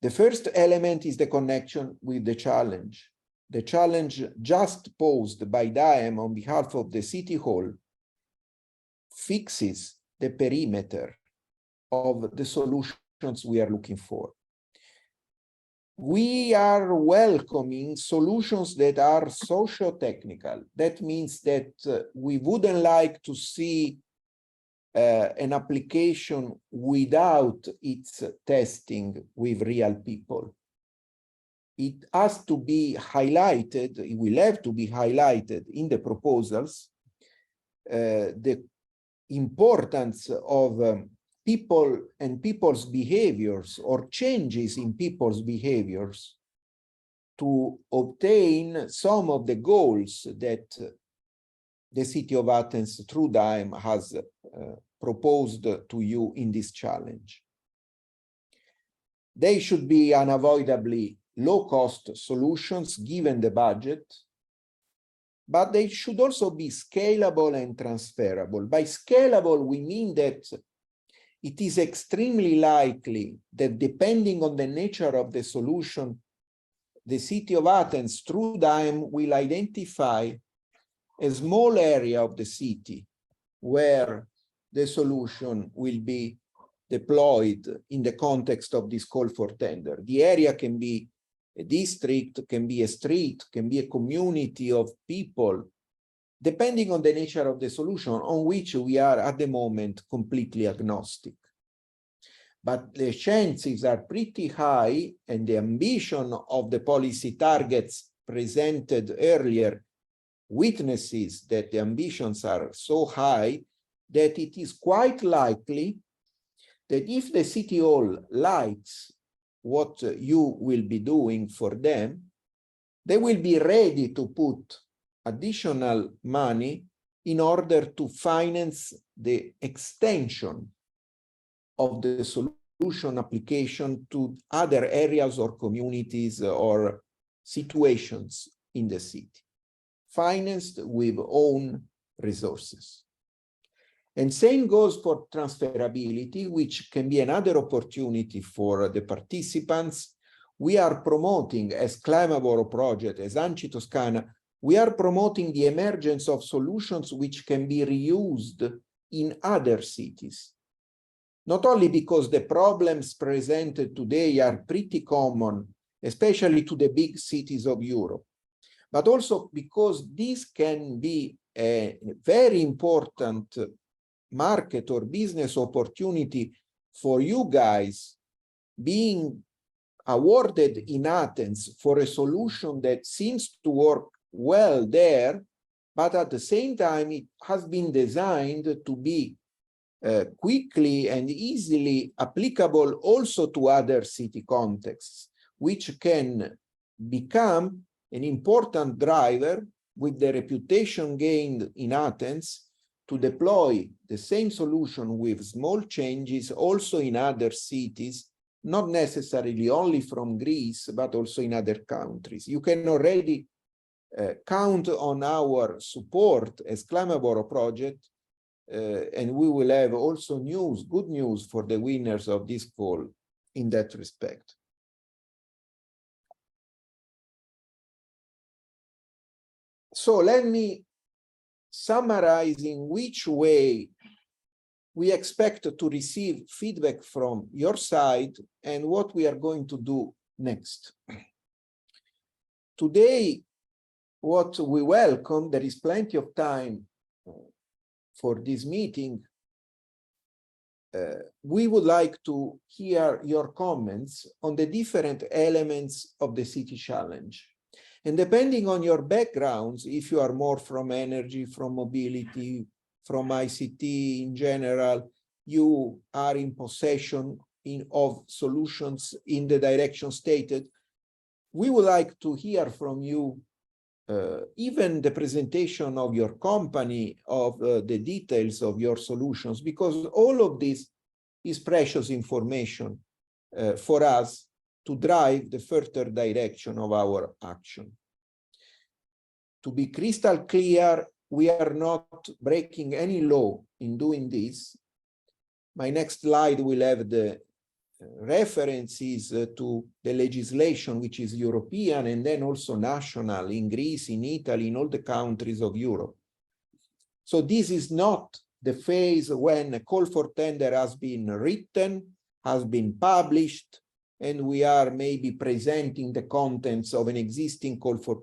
The first element is the connection with the challenge. The challenge just posed by DAEM on behalf of the City Hall fixes the perimeter of the solutions we are looking for. We are welcoming solutions that are socio-technical. That means that we wouldn't like to see an application without its testing with real people. It has to be highlighted, it will have to be highlighted in the proposals, the importance of people and people's behaviors, or changes in people's behaviors, to obtain some of the goals that the City of Athens, through DAEM, has proposed to you in this challenge. They should be unavoidably low-cost solutions given the budget. but they should also be scalable and transferable. By scalable, we mean that it is extremely likely that depending on the nature of the solution, the city of Athens, through time, will identify a small area of the city where the solution will be deployed in the context of this call for tender. The area can be a district, can be a street, can be a community of people, depending on the nature of the solution, on which we are at the moment completely agnostic. But the chances are pretty high, and the ambition of the policy targets presented earlier witnesses that the ambitions are so high that it is quite likely that if the city hall likes what you will be doing for them, they will be ready to put additional money in order to finance the extension of the solution application to other areas or communities or situations in the city, financed with own resources. And same goes for transferability, which can be another opportunity for the participants. We are promoting, as Climaboro project, as ANCI Toscana, we are promoting the emergence of solutions which can be reused in other cities. Not only because the problems presented today are pretty common, especially to the big cities of Europe, but also because this can be a very important market or business opportunity for you guys being awarded in Athens for a solution that seems to work well there, but at the same time it has been designed to be quickly and easily applicable also to other city contexts, which can become an important driver with the reputation gained in Athens to deploy the same solution with small changes also in other cities, not necessarily only from Greece, but also in other countries. You can already count on our support as Climaboro project, and we will have also news, good news for the winners of this call in that respect. So let me summarize in which way we expect to receive feedback from your side and what we are going to do next. Today, what we welcome, there is plenty of time for this meeting. We would like to hear your comments on the different elements of the city challenge. And depending on your backgrounds, if you are more from energy, from mobility, from ICT in general, you are in possession of solutions in the direction stated, we would like to hear from you even the presentation of your company, of the details of your solutions, because all of this is precious information for us to drive the further direction of our action. To be crystal clear, we are not breaking any law in doing this. My next slide will have the references to the legislation, which is European and then also national in Greece, in Italy, in all the countries of Europe. So this is not the phase when a call for tender has been written, has been published, and we are maybe presenting the contents of an existing call for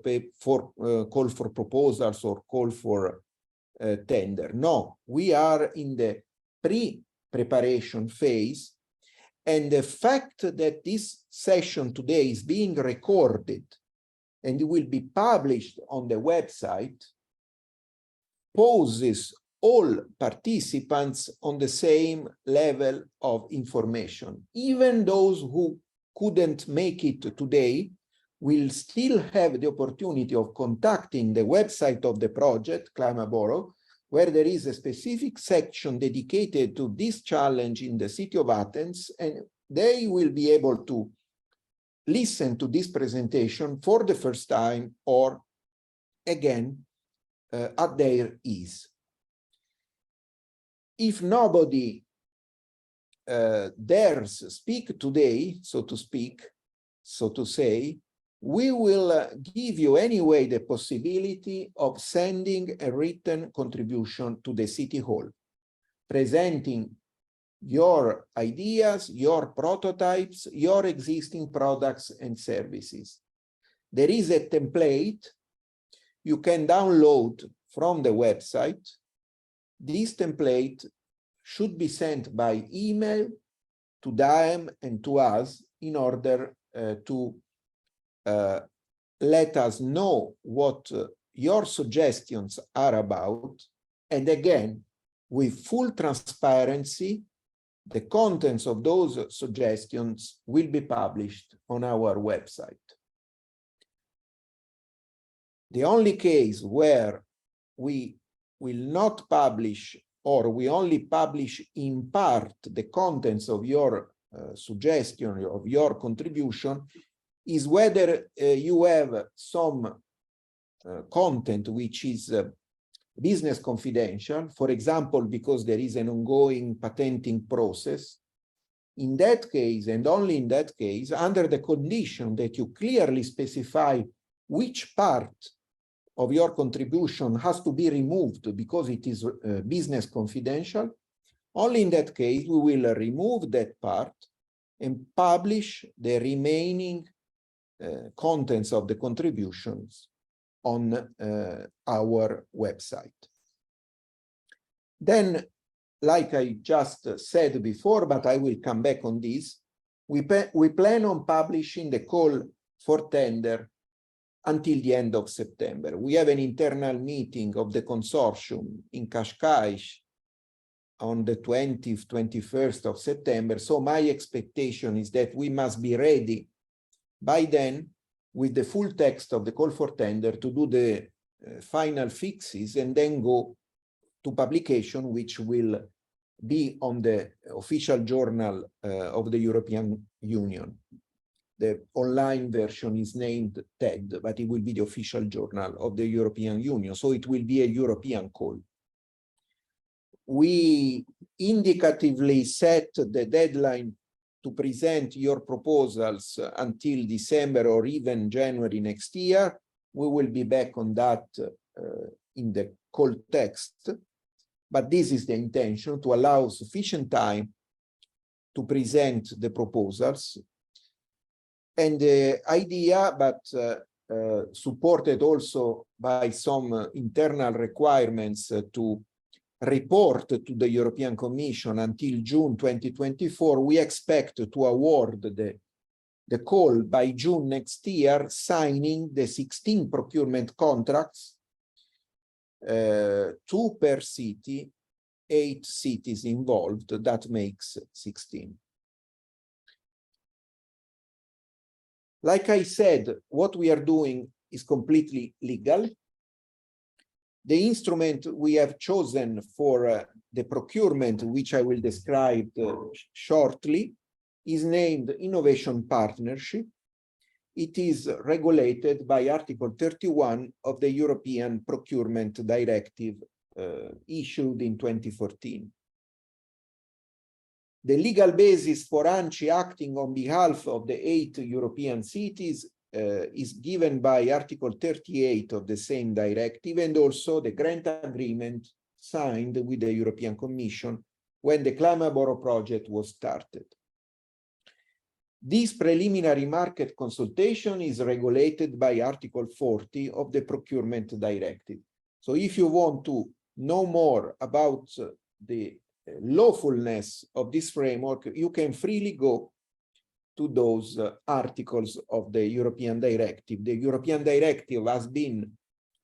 proposals or call for tender. No, we are in the pre-preparation phase, and the fact that this session today is being recorded and it will be published on the website poses all participants on the same level of information. Even those who couldn't make it today will still have the opportunity of contacting the website of the project, Climaboro, where there is a specific section dedicated to this challenge in the city of Athens, and they will be able to listen to this presentation for the first time or again at their ease. If nobody dares speak today, so to speak, so to say, we will give you anyway the possibility of sending a written contribution to the City Hall, presenting your ideas, your prototypes, your existing products and services. There is a template you can download from the website. This template should be sent by email to them and to us in order to let us know what your suggestions are about. And again, with full transparency, the contents of those suggestions will be published on our website. The only case where we will not publish, or we only publish in part the contents of your suggestion, of your contribution, is whether you have some content which is business confidential, for example, because there is an ongoing patenting process. In that case, and only in that case, under the condition that you clearly specify which part of your contribution has to be removed because it is business confidential, only in that case we will remove that part and publish the remaining contents of the contributions on our website. Then, like I just said before, but I will come back on this, we plan on publishing the call for tender until the end of September. We have an internal meeting of the consortium in Cascais on the 20th, 21st of September. So my expectation is that we must be ready by then with the full text of the call for tender to do the final fixes and then go to publication, which will be on the official journal of the European Union. The online version is named TED, but it will be the official journal of the European Union. So it will be a European call. We indicatively set the deadline to present your proposals until December or even January next year. We will be back on that in the call text, but this is the intention, to allow sufficient time to present the proposals. And the idea, but supported also by some internal requirements to report to the European Commission until June 2024, we expect to award the call by June next year, signing the 16 procurement contracts, 2 per city, 8 cities involved, that makes 16. Like I said, what we are doing is completely legal. The instrument we have chosen for the procurement, which I will describe shortly, is named Innovation Partnership. It is regulated by Article 31 of the European Procurement Directive issued in 2014. The legal basis for ANCI acting on behalf of the 8 European cities is given by Article 38 of the same directive, and also the grant agreement signed with the European Commission when the Clamaboro project was started. This preliminary market consultation is regulated by Article 40 of the Procurement Directive. So if you want to know more about the lawfulness of this framework, you can freely go to those articles of the European Directive. The European Directive has been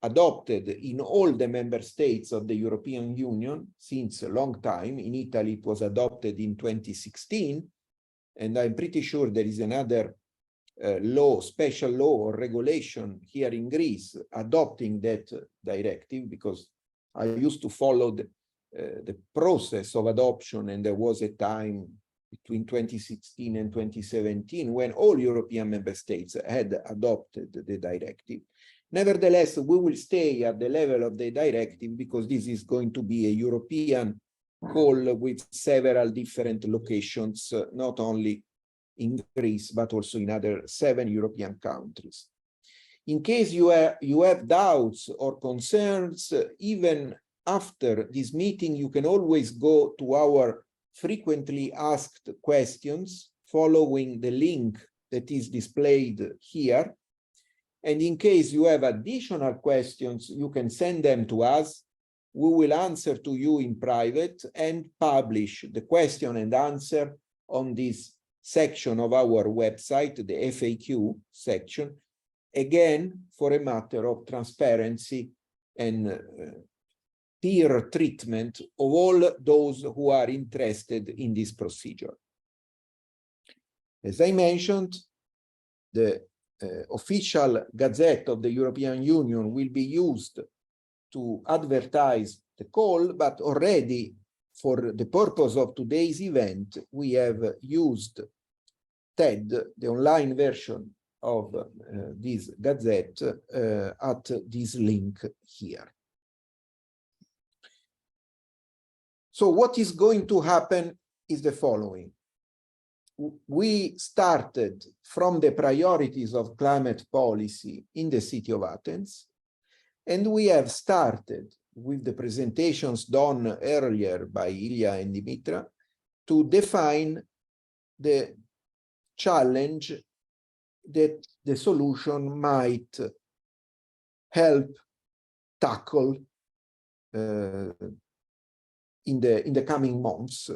adopted in all the member states of the European Union since a long time. In Italy, it was adopted in 2016, and I'm pretty sure there is another law, special law or regulation here in Greece adopting that directive, because I used to follow the process of adoption, and there was a time between 2016 and 2017 when all European member states had adopted the directive. Nevertheless, we will stay at the level of the directive because this is going to be a European call with several different locations, not only in Greece, but also in other 7 European countries. In case you have doubts or concerns, even after this meeting, you can always go to our frequently asked questions following the link that is displayed here. And in case you have additional questions, you can send them to us. We will answer to you in private and publish the question and answer on this section of our website, the FAQ section, again, for a matter of transparency and peer treatment of all those who are interested in this procedure. As I mentioned, the official Gazette of the European Union will be used to advertise the call, but already for the purpose of today's event, we have used TED, the online version of this Gazette, at this link here. So what is going to happen is the following. We started from the priorities of climate policy in the city of Athens, and we have started with the presentations done earlier by Ilya and Dimitra to define the challenge that the solution might help tackle in the coming months.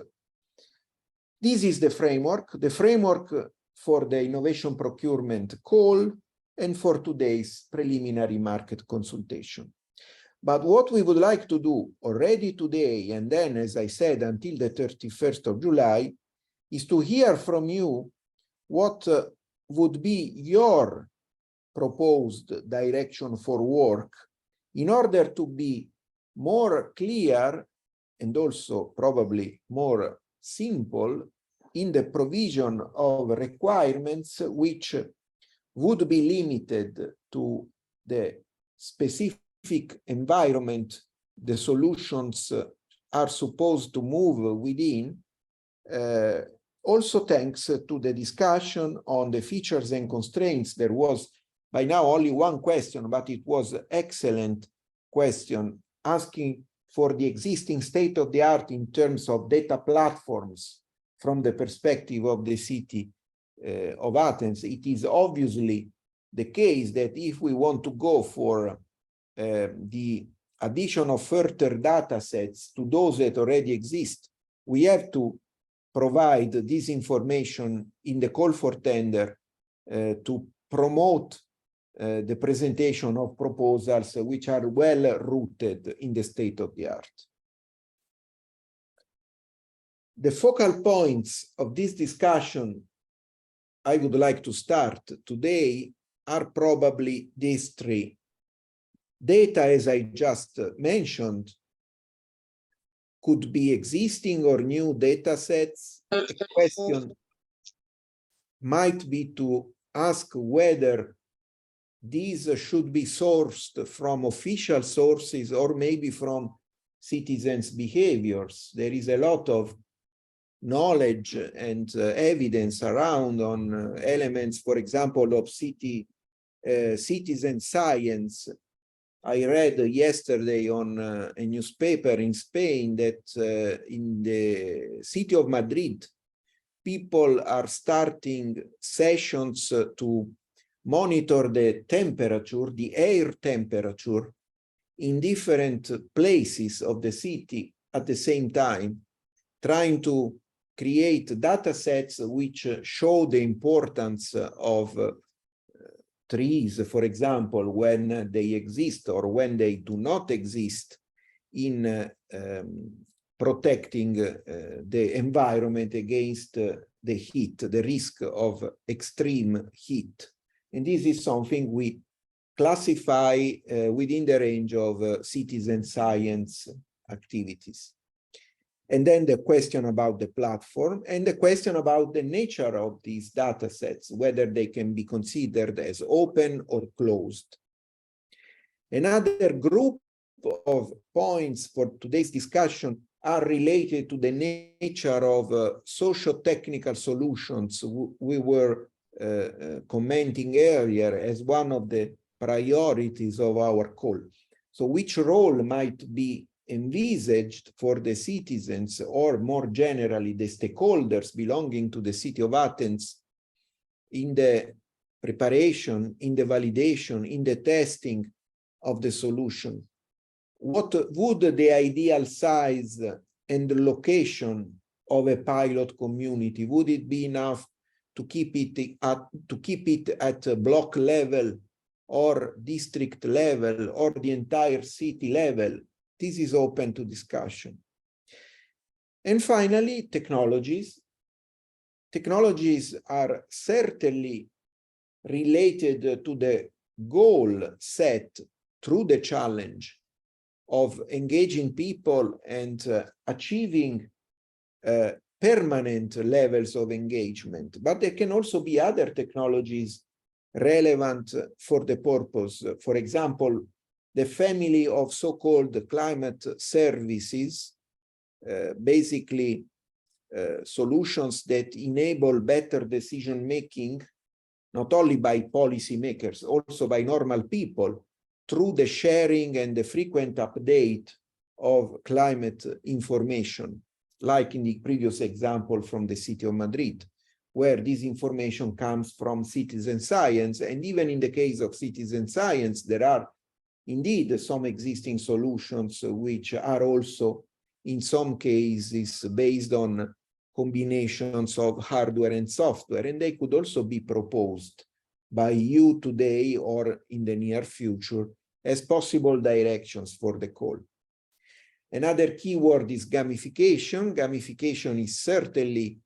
This is the framework for the innovation procurement call and for today's preliminary market consultation. But what we would like to do already today, and then, as I said, until the 31st of July, is to hear from you what would be your proposed direction for work in order to be more clear and also probably more simple in the provision of requirements which would be limited to the specific environment the solutions are supposed to move within, also thanks to the discussion on the features and constraints. There was by now only one question, but it was an excellent question asking for the existing state of the art in terms of data platforms from the perspective of the city of Athens. It is obviously the case that if we want to go for the addition of further data sets to those that already exist, we have to provide this information in the call for tender to promote the presentation of proposals which are well rooted in the state of the art. The focal points of this discussion I would like to start today are probably these three. Data, as I just mentioned, could be existing or new data sets. The question might be to ask whether these should be sourced from official sources or maybe from citizens' behaviors. There is a lot of knowledge and evidence around on elements, for example, of citizen science. I read yesterday on a newspaper in Spain that in the city of Madrid, people are starting sessions to monitor the temperature, the air temperature in different places of the city at the same time, trying to create data sets which show the importance of trees, for example, when they exist or when they do not exist in protecting the environment against the heat, the risk of extreme heat. And this is something we classify within the range of citizen science activities. And then the question about the platform and the question about the nature of these data sets, whether they can be considered as open or closed. Another group of points for today's discussion are related to the nature of socio-technical solutions we were commenting earlier as one of the priorities of our call. So which role might be envisaged for the citizens, or more generally the stakeholders belonging to the city of Athens, in the preparation, in the validation, in the testing of the solution? What would the ideal size and location of a pilot community? Would it be enough to keep it at a block level or district level or the entire city level? This is open to discussion. And finally, technologies. Technologies are certainly related to the goal set through the challenge of engaging people and achieving permanent levels of engagement. But there can also be other technologies relevant for the purpose. For example, the family of so-called climate services, basically solutions that enable better decision-making, not only by policymakers, also by normal people, through the sharing and the frequent update of climate information, like in the previous example from the city of Madrid, where this information comes from citizen science. And even in the case of citizen science, there are indeed some existing solutions which are also in some cases based on combinations of hardware and software, and they could also be proposed by you today or in the near future as possible directions for the call. Another keyword is gamification. Gamification is certainly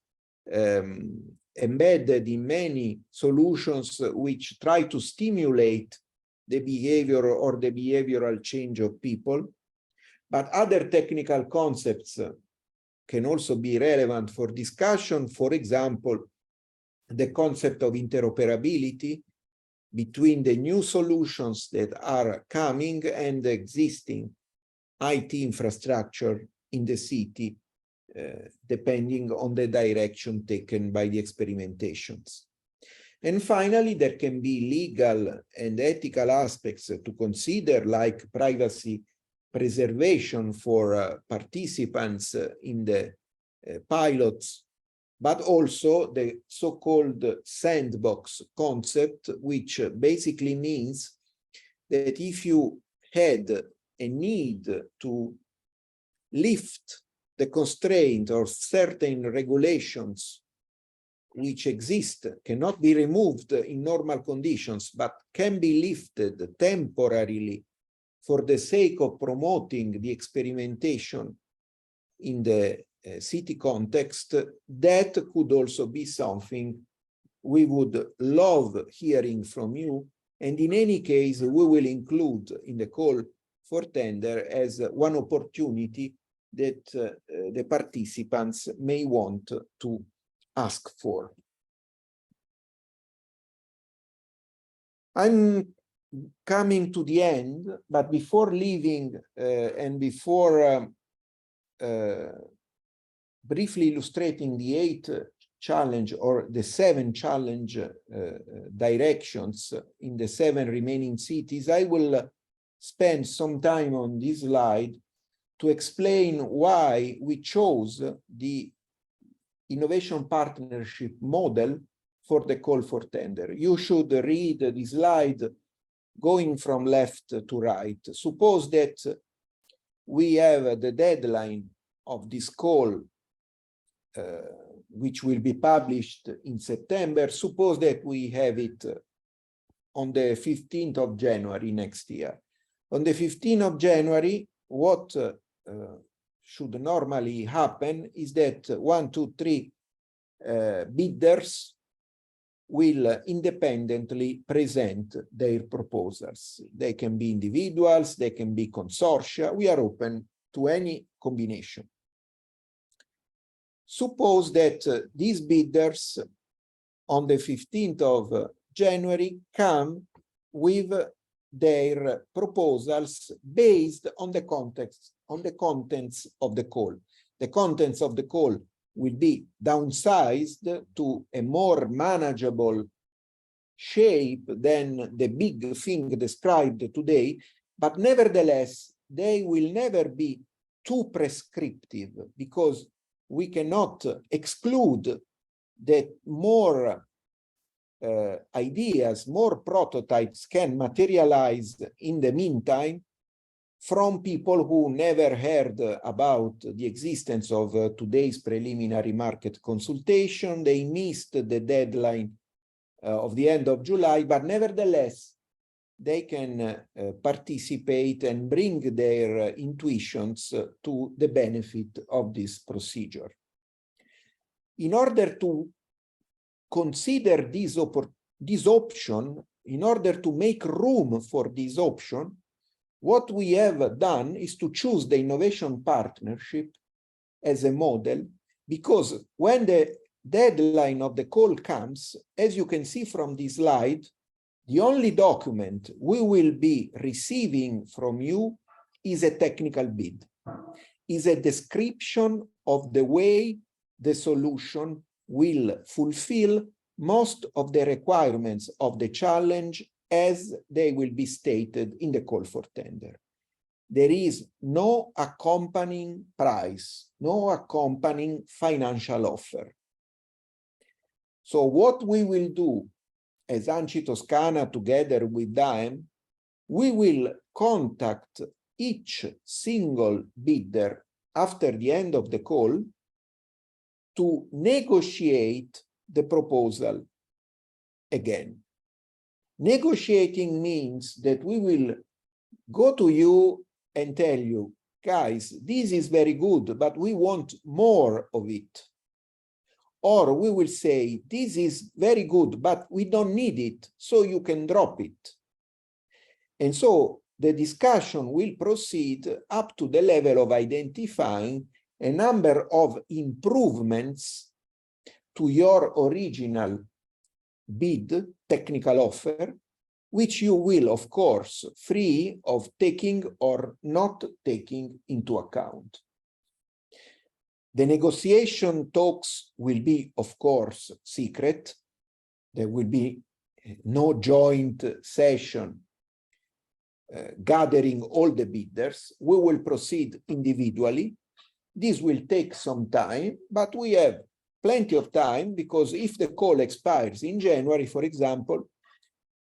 embedded in many solutions which try to stimulate the behavior or the behavioral change of people. But other technical concepts can also be relevant for discussion. For example, the concept of interoperability between the new solutions that are coming and the existing IT infrastructure in the city, depending on the direction taken by the experimentations. And finally, there can be legal and ethical aspects to consider, like privacy preservation for participants in the pilots, but also the so-called sandbox concept, which basically means that if you had a need to lift the constraint or certain regulations which exist, cannot be removed in normal conditions, but can be lifted temporarily for the sake of promoting the experimentation in the city context, that could also be something we would love hearing from you. And in any case, we will include in the call for tender as one opportunity that the participants may want to ask for. I'm coming to the end, but before leaving and before briefly illustrating the 8 challenge or the 7 challenge directions in the 7 remaining cities, I will spend some time on this slide to explain why we chose the innovation partnership model for the call for tender. You should read the slide going from left to right. Suppose that we have the deadline of this call, which will be published in September. Suppose that we have it on the 15th of January next year. On the 15th of January, what should normally happen is that 1, 2, 3 bidders will independently present their proposals. They can be individuals, they can be consortia. We are open to any combination. Suppose that these bidders on the 15th of January come with their proposals based on the context, on the contents of the call. The contents of the call will be downsized to a more manageable shape than the big thing described today, but nevertheless, they will never be too prescriptive, because we cannot exclude that more ideas, more prototypes can materialize in the meantime from people who never heard about the existence of today's preliminary market consultation. They missed the deadline of the end of July, but nevertheless, they can participate and bring their intuitions to the benefit of this procedure. In order to consider this option, in order to make room for this option, what we have done is to choose the innovation partnership as a model, because when the deadline of the call comes, as you can see from this slide, the only document we will be receiving from you is a technical bid, is a description of the way the solution will fulfill most of the requirements of the challenge as they will be stated in the call for tender. There is no accompanying price, no accompanying financial offer. So what we will do as ANCI Toscana together with DAEM, we will contact each single bidder after the end of the call to negotiate the proposal again. Negotiating means that we will go to you and tell you, guys, this is very good, but we want more of it. Or we will say, this is very good, but we don't need it, so you can drop it. And so the discussion will proceed up to the level of identifying a number of improvements to your original bid, technical offer, which you will, of course, free of taking or not taking into account. The negotiation talks will be, of course, secret. There will be no joint session gathering all the bidders. We will proceed individually. This will take some time, but we have plenty of time, because if the call expires in January, for example,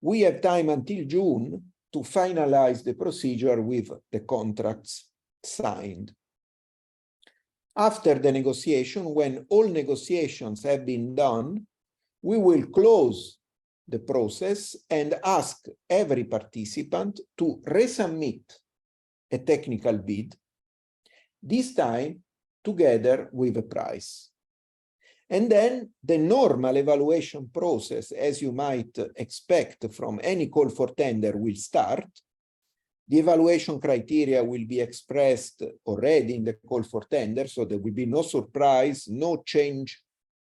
we have time until June to finalize the procedure with the contracts signed. After the negotiation, when all negotiations have been done, we will close the process and ask every participant to resubmit a technical bid, this time together with a price. And then the normal evaluation process, as you might expect from any call for tender, will start. The evaluation criteria will be expressed already in the call for tender, so there will be no surprise, no change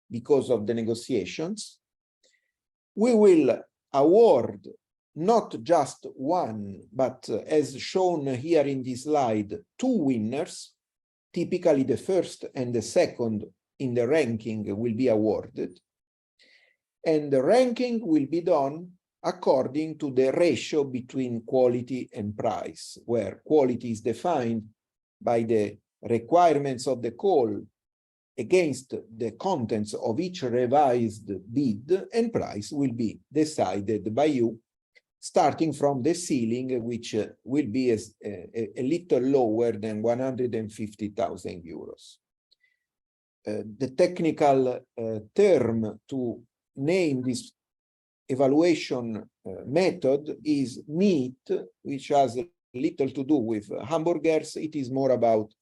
because of the negotiations. We will award not just one, but as shown here in this slide, two winners. Typically the first and the second in the ranking will be awarded. And the ranking will be done according to the ratio between quality and price, where quality is defined by the requirements of the call against the contents of each revised bid, and price will be decided by you, starting from the ceiling, which will be a little lower than 150,000 euros. The technical term to name this evaluation method is meat, which has little to do with hamburgers. It is more about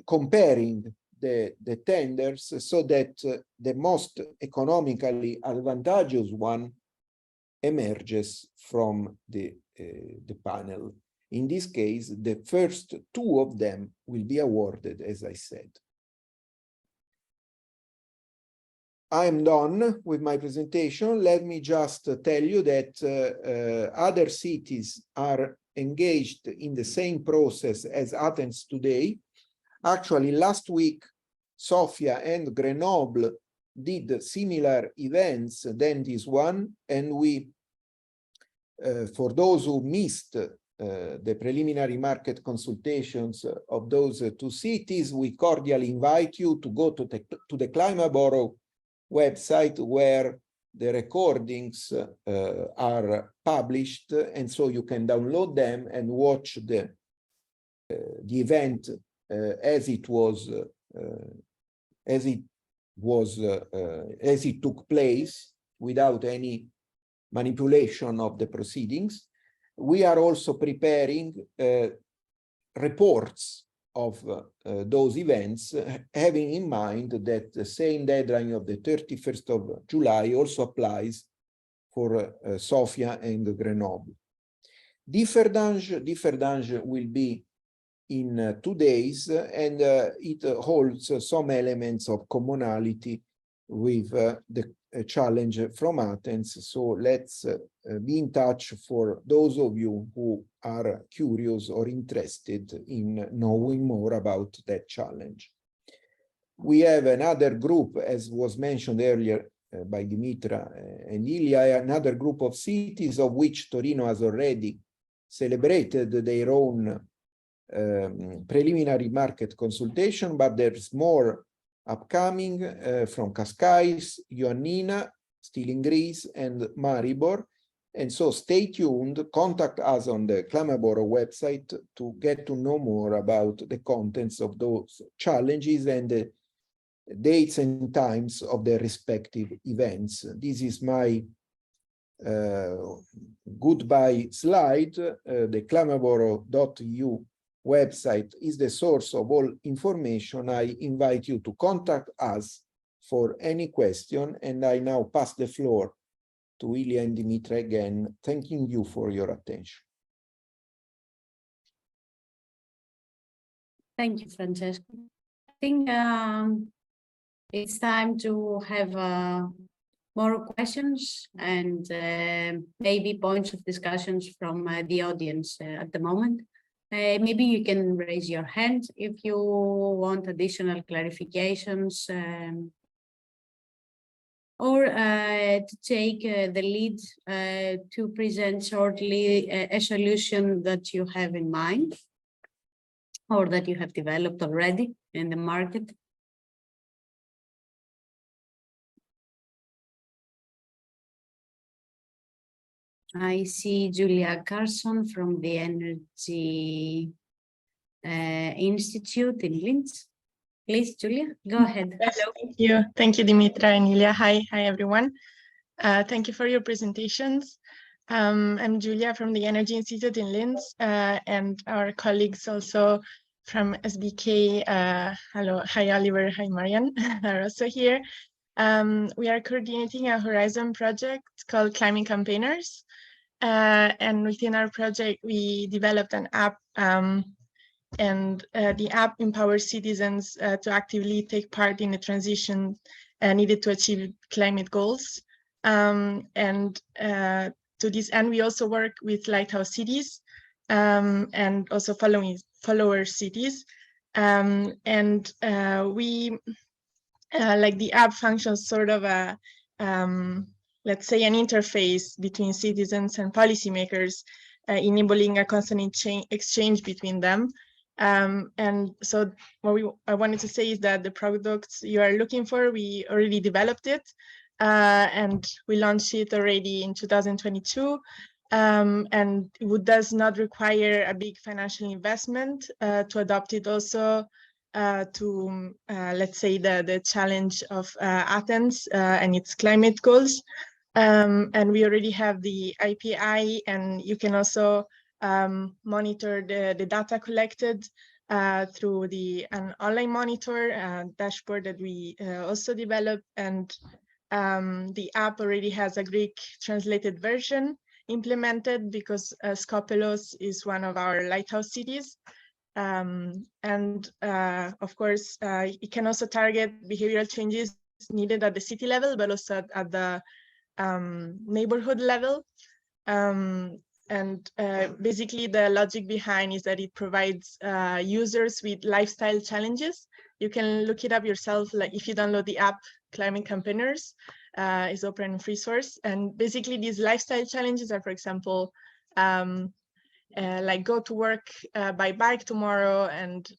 comparing the tenders so that the most economically advantageous one emerges from the panel. In this case, the first two of them will be awarded, as I said. I'm done with my presentation. Let me just tell you that other cities are engaged in the same process as Athens today. Actually, last week, Sofia and Grenoble did similar events than this one, and we, for those who missed the preliminary market consultations of those two cities, we cordially invite you to go to the Climate Borough website, where the recordings are published, and so you can download them and watch the event as it took place, without any manipulation of the proceedings. We are also preparing reports of those events, having in mind that the same deadline of the 31st of July also applies for Sofia and Grenoble. Differdange will be in 2 days, and it holds some elements of commonality with the challenge from Athens. So let's be in touch for those of you who are curious or interested in knowing more about that challenge. We have another group, as was mentioned earlier by Dimitra and Ilya, another group of cities, of which Torino has already celebrated their own preliminary market consultation, but there's more upcoming from Cascais, Ioannina, still in Greece, and Maribor. And so stay tuned, contact us on the Climate Borough website to get to know more about the contents of those challenges and the dates and times of their respective events. This is my goodbye slide. The climateborough.eu website is the source of all information. I invite you to contact us for any question, and I now pass the floor to Ilya and Dimitra again, thanking you for your attention. Thank you, Francesco. I think it's time to have more questions and maybe points of discussions from the audience at the moment. Maybe you can raise your hand if you want additional clarifications, or to take the lead to present shortly a solution that you have in mind or that you have developed already in the market. I see Julia Carson from the Energy Institute in Linz. Please, Julia, go ahead. Hello. Thank you. Thank you, Dimitra and Ilya. Hi, everyone. Thank you for your presentations. I'm Julia from the Energy Institute in Linz, and our colleagues also from SBK. Hello, hi, Oliver, hi, Marian, are also here. We are coordinating a Horizon project called Climate Campaigners. And within our project, we developed an app, and the app empowers citizens to actively take part in the transition needed to achieve climate goals. And to this end, we also work with lighthouse cities and also follower cities. And we, like the app functions sort of a, let's say, an interface between citizens and policymakers, enabling a constant exchange between them. And so what I wanted to say is that the products you are looking for, we already developed it, and we launched it already in 2022. And it does not require a big financial investment to adopt it also to, let's say, the challenge of Athens and its climate goals. And we already have the API, and you can also monitor the data collected through an online monitor dashboard that we also developed. And the app already has a Greek translated version implemented because Skopelos is one of our lighthouse cities. And of course, it can also target behavioral changes is needed at the city level, but also at the neighborhood level. Basically, the logic behind is that it provides users with lifestyle challenges. You can look it up yourself, like if you download the app Climate Campaigners, is open and free source. And basically these lifestyle challenges are, for example, like go to work by bike tomorrow. And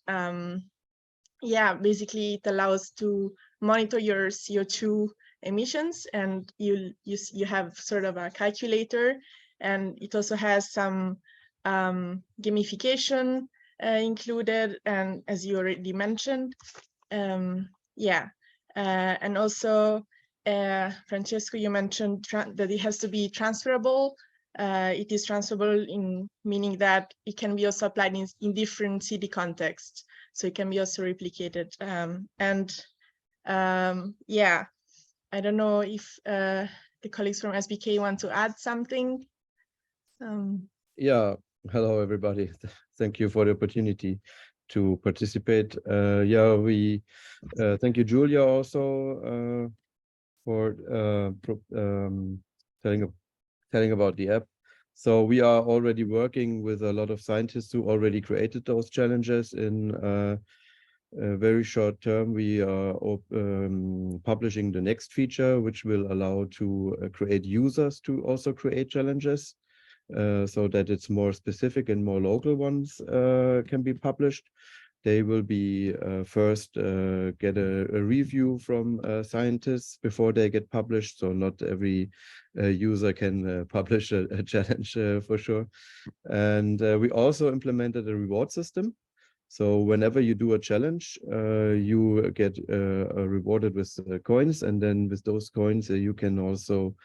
yeah, basically it allows to monitor your CO2 emissions, and you have sort of a calculator. And it also has some gamification included, and as you already mentioned, yeah. And also, Francesco, you mentioned that it has to be transferable. It is transferable in meaning that it can be also applied in different city contexts. So it can be also replicated. Yeah, I don't know if the colleagues from SBK want to add something. Yeah, hello everybody. Thank you for the opportunity to participate. Yeah, we thank you, Julia, also for telling about the app. So we are already working with a lot of scientists who already created those challenges in a very short term. We are publishing the next feature, which will allow to create users to also create challenges. So that it's more specific and more local ones can be published. They will be first get a review from scientists before they get published. So not every user can publish a challenge for sure. And we also implemented a reward system. So whenever you do a challenge, you get rewarded with coins, and then with those coins, you can also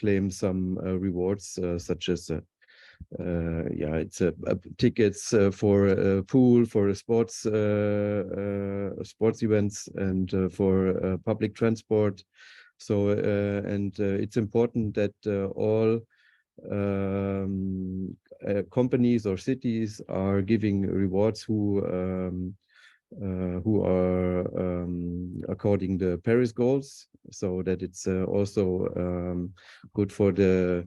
claim some rewards, such as yeah, it's tickets for a pool, for sports events, and for public transport. So and it's important that all companies or cities are giving rewards who are according the Paris goals, so that it's also good for the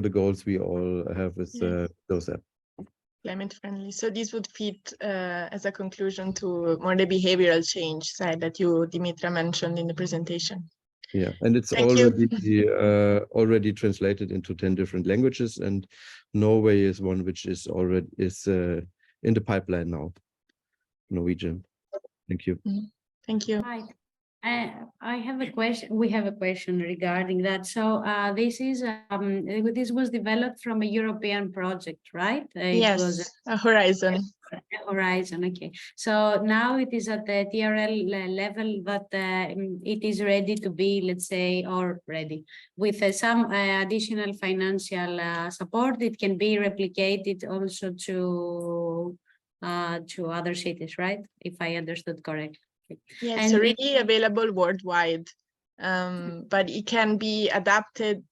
goals we all have with those apps. Climate friendly. So this would fit as a conclusion to more the behavioral change side that you, Dimitra, mentioned in the presentation. Yeah, and it's already translated into 10 different languages, and Norway is one which is already in the pipeline now. Norwegian. Thank you. Thank you. Hi. I have a question. We have a question regarding that. So this was developed from a European project, right? Yes, It was a Horizon. Horizon. Okay. So now it is at the TRL level, but it is ready to be, let's say, or ready with some additional financial support. It can be replicated also to other cities, right? If I understood correctly. Yeah, it's already available worldwide, but it can be adapted.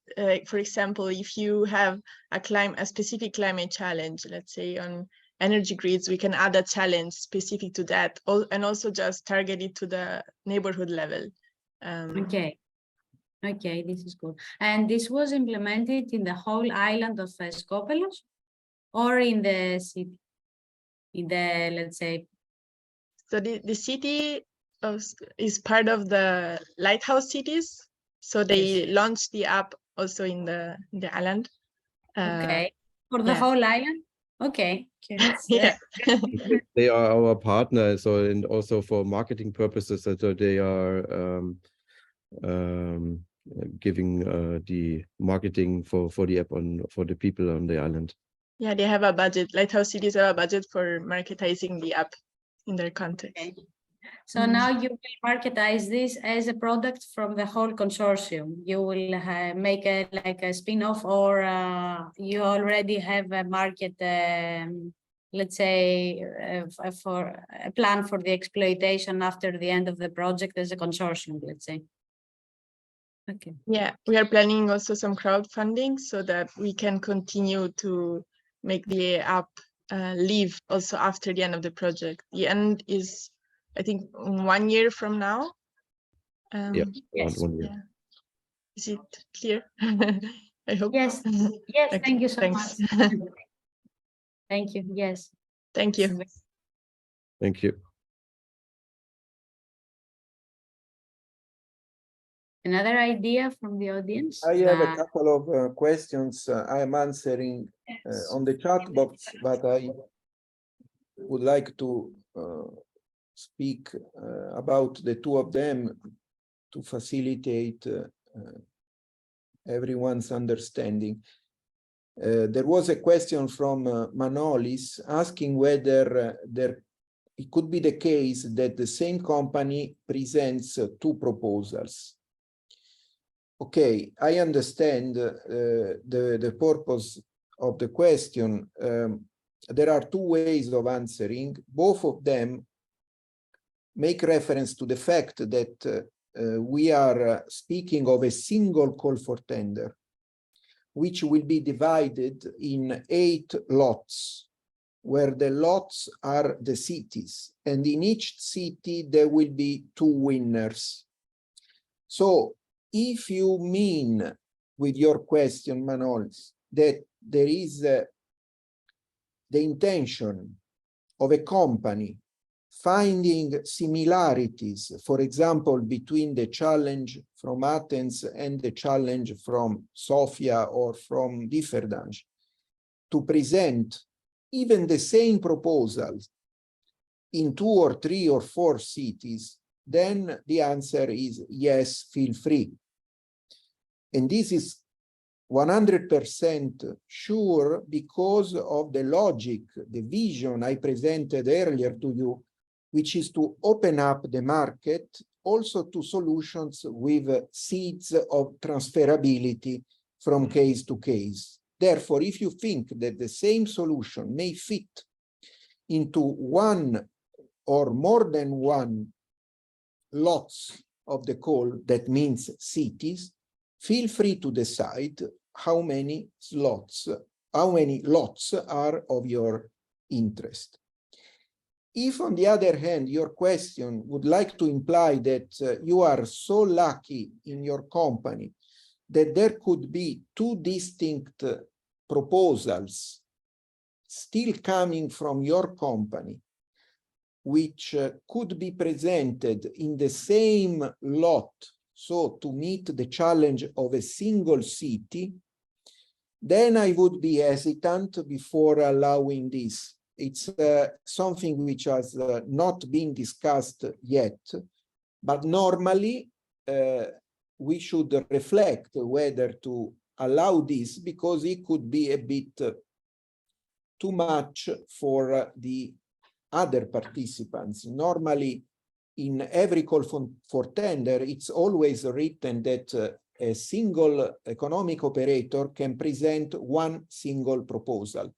For example, if you have a specific climate challenge, let's say on energy grids, we can add a challenge specific to that, and also just target it to the neighborhood level. Okay, this is good. And this was implemented in the whole island of Skopelos, or in the city, in the, let's say. So the city is part of the lighthouse cities. So they launched the app also in the island. Okay, for the whole island. Okay. Yeah. They are our partner, so, and also for marketing purposes, so they are giving the marketing for the app for the people on the island. Yeah, they have a budget. Lighthouse cities have a budget for marketizing the app in their context. Okay. So now you will marketize this as a product from the whole consortium. You will make like a spin-off, or you already have a market, let's say, for a plan for the exploitation after the end of the project as a consortium, let's say. Okay. Yeah, we are planning also some crowdfunding so that we can continue to make the app live also after the end of the project. The end is, I think, 1 year from now. Yeah, around 1 year. Yeah. Is it clear? I hope. Yes, yes, Okay, thank you so thanks. much. Thank you, yes. Thank you. Thank you. Another idea from the audience? I have a couple of questions I am answering on the chat box, but I would like to speak about the two of them to facilitate everyone's understanding. There was a question from Manolis asking whether it could be the case that the same company presents two proposals. Okay, I understand the purpose of the question. There are two ways of answering. Both of them make reference to the fact that we are speaking of a single call for tender, which will be divided in 8 lots, where the lots are the cities, and in each city there will be 2 winners. So if you mean with your question, Manolis, that there is the intention of a company finding similarities, for example, between the challenge from Athens and the challenge from Sofia or from Differdange, to present even the same proposals in 2 or 3 or 4 cities, then the answer is yes, feel free. And this is 100% sure because of the logic, the vision I presented earlier to you, which is to open up the market also to solutions with seeds of transferability from case to case. Therefore, if you think that the same solution may fit into 1 or more than 1 lots of the call, that means cities, feel free to decide how many lots are of your interest. If, on the other hand, your question would like to imply that you are so lucky in your company that there could be 2 distinct proposals still coming from your company, which could be presented in the same lot, so to meet the challenge of a single city, then I would be hesitant before allowing this. It's something which has not been discussed yet, but normally we should reflect whether to allow this, because it could be a bit too much for the other participants. Normally, in every call for tender, it's always written that a single economic operator can present 1 single proposal.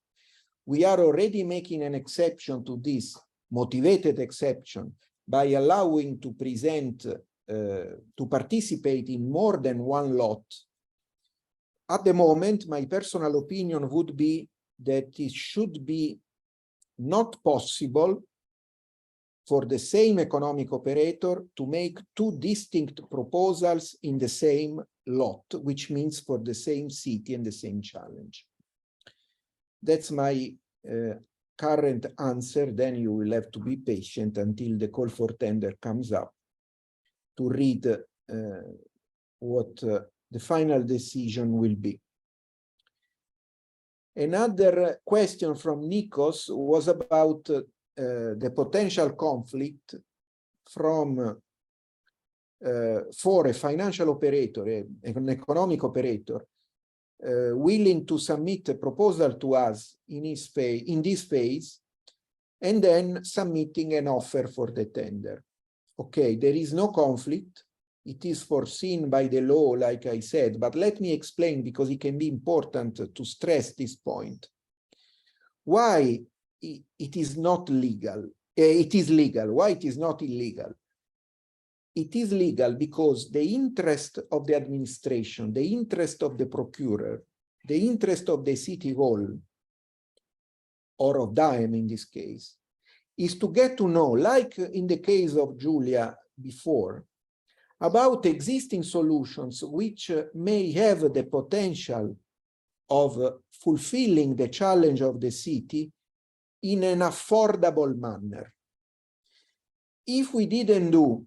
We are already making an exception to this, motivated exception, by allowing to present, to participate in more than 1 lot. At the moment, my personal opinion would be that it should be not possible for the same economic operator to make 2 distinct proposals in the same lot, which means for the same city and the same challenge. That's my current answer. Then you will have to be patient until the call for tender comes up to read what the final decision will be. Another question from Nikos was about the potential conflict from for a financial operator, an economic operator, willing to submit a proposal to us in this phase, and then submitting an offer for the tender. Okay, there is no conflict. It is foreseen by the law, like I said, but let me explain, because it can be important to stress this point. Why it is not legal? It is legal. Why it is not illegal? It is legal because the interest of the administration, the interest of the procurer, the interest of the city hall, or of DAEM in this case, is to get to know, like in the case of Julia before, about existing solutions which may have the potential of fulfilling the challenge of the city in an affordable manner. If we didn't do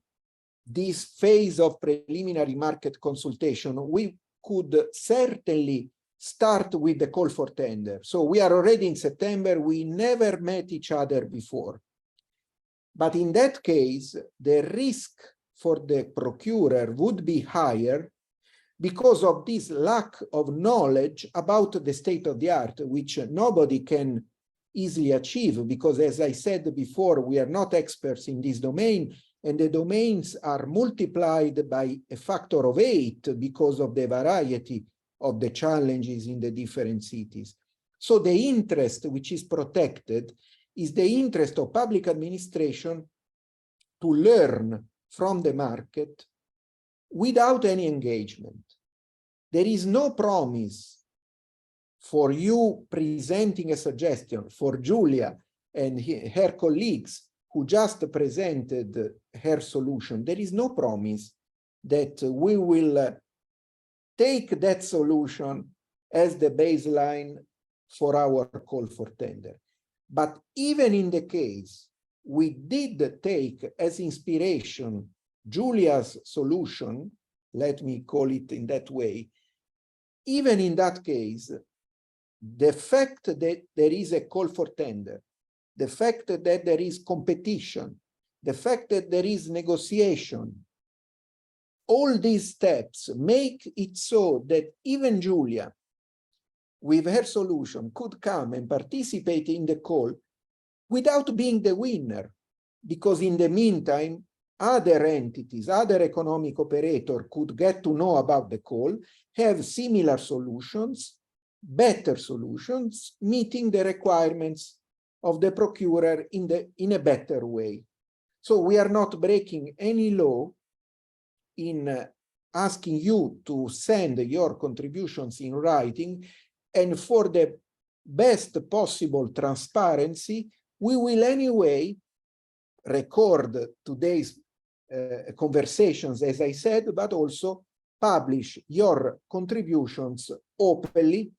this phase of preliminary market consultation, we could certainly start with the call for tender. So we are already in September, we never met each other before. But in that case, the risk for the procurer would be higher because of this lack of knowledge about the state of the art, which nobody can easily achieve, because as I said before, we are not experts in this domain, and the domains are multiplied by a factor of 8 because of the variety of the challenges in the different cities. So the interest which is protected is the interest of public administration to learn from the market without any engagement. There is no promise for you presenting a suggestion, for Julia and her colleagues who just presented her solution. There is no promise that we will take that solution as the baseline for our call for tender. But even in the case we did take as inspiration Julia's solution, let me call it in that way, even in that case, the fact that there is a call for tender, the fact that there is competition, the fact that there is negotiation, all these steps make it so that even Julia, with her solution, could come and participate in the call without being the winner, because in the meantime, other entities, other economic operators could get to know about the call, have similar solutions, better solutions, meeting the requirements of the procurer in a better way. So we are not breaking any law in asking you to send your contributions in writing, and for the best possible transparency, we will anyway record today's conversations, as I said, but also publish your contributions openly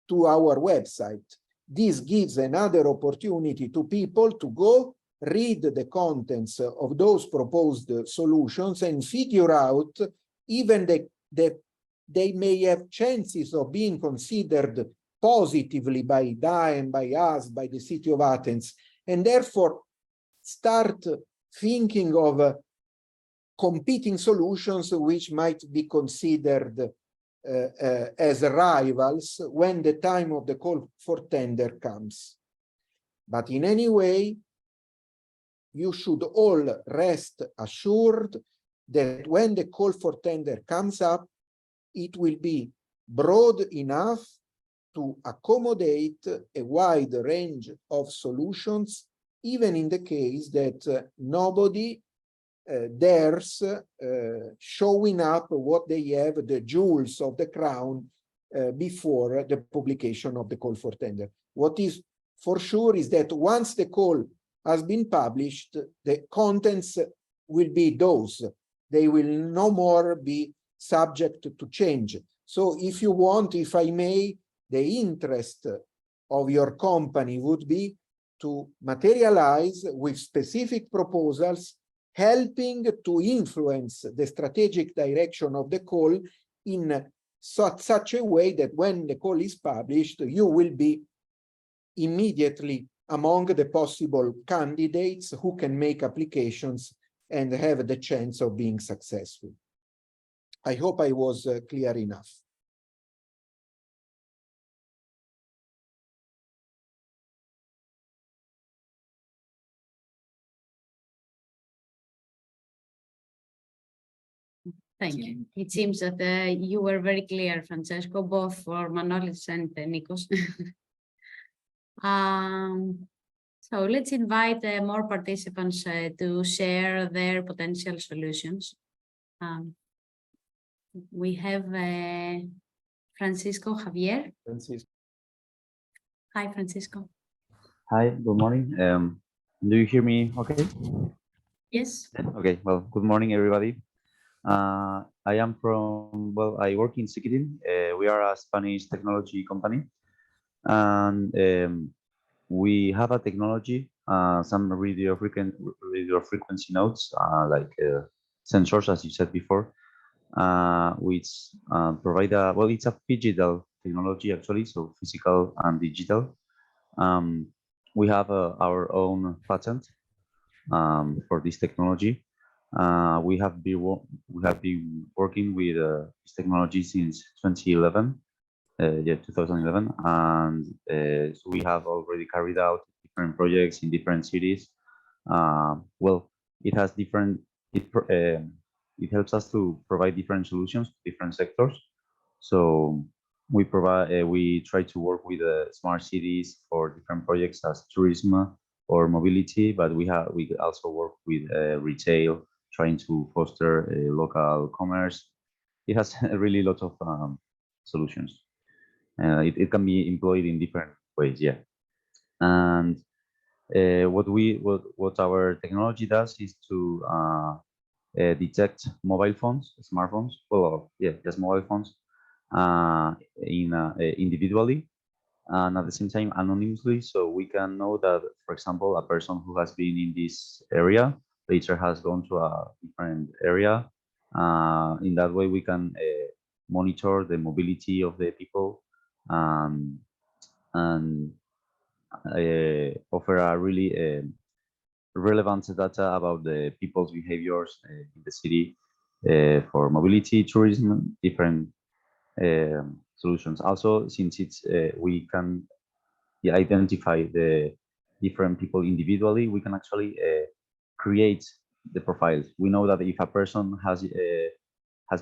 to our website. This gives another opportunity to people to go read the contents of those proposed solutions and figure out even that they may have chances of being considered positively by DA and by us, by the city of Athens, and therefore start thinking of competing solutions which might be considered as rivals when the time of the call for tender comes. But in any way, you should all rest assured that when the call for tender comes up, it will be broad enough to accommodate a wide range of solutions, even in the case that nobody dares showing up what they have, the jewels of the crown, before the publication of the call for tender. What is for sure is that once the call has been published, the contents will be those. They will no more be subject to change. So if you want, if I may, the interest of your company would be to materialize with specific proposals, helping to influence the strategic direction of the call in such a way that when the call is published, you will be immediately among the possible candidates who can make applications and have the chance of being successful. I hope I was clear enough. Thank you. It seems that you were very clear, Francesco, both for Manolis and Nikos. So let's invite more participants to share their potential solutions. We have Francisco Javier. Francisco. Hi, Francisco. Hi, good morning. Do you hear me okay? Yes. Okay, well, good morning, everybody. I am from, well, I work in Sikitin. We are a Spanish technology company, and we have a technology, some radio frequency nodes, like sensors, as you said before, which provide a, well, it's a digital technology actually, so physical and digital. We have our own patent for this technology. We have been working with this technology since 2011. 2011, and so we have already carried out different projects in different cities. Well, it has different. It helps us to provide different solutions to different sectors. So we provide. We try to work with smart cities for different projects as tourism or mobility, but we also work with retail, trying to foster local commerce. It has really a lot of solutions. It can be employed in different ways, yeah. And what our technology does is to detect mobile phones, smartphones, well, yeah, just mobile phones, individually, and at the same time anonymously, so we can know that, for example, a person who has been in this area later has gone to a different area. In that way, we can monitor the mobility of the people, and offer a really relevant data about the people's behaviors in the city for mobility, tourism, different solutions. Also, since it's we can identify the different people individually, we can actually create the profiles. We know that if a person has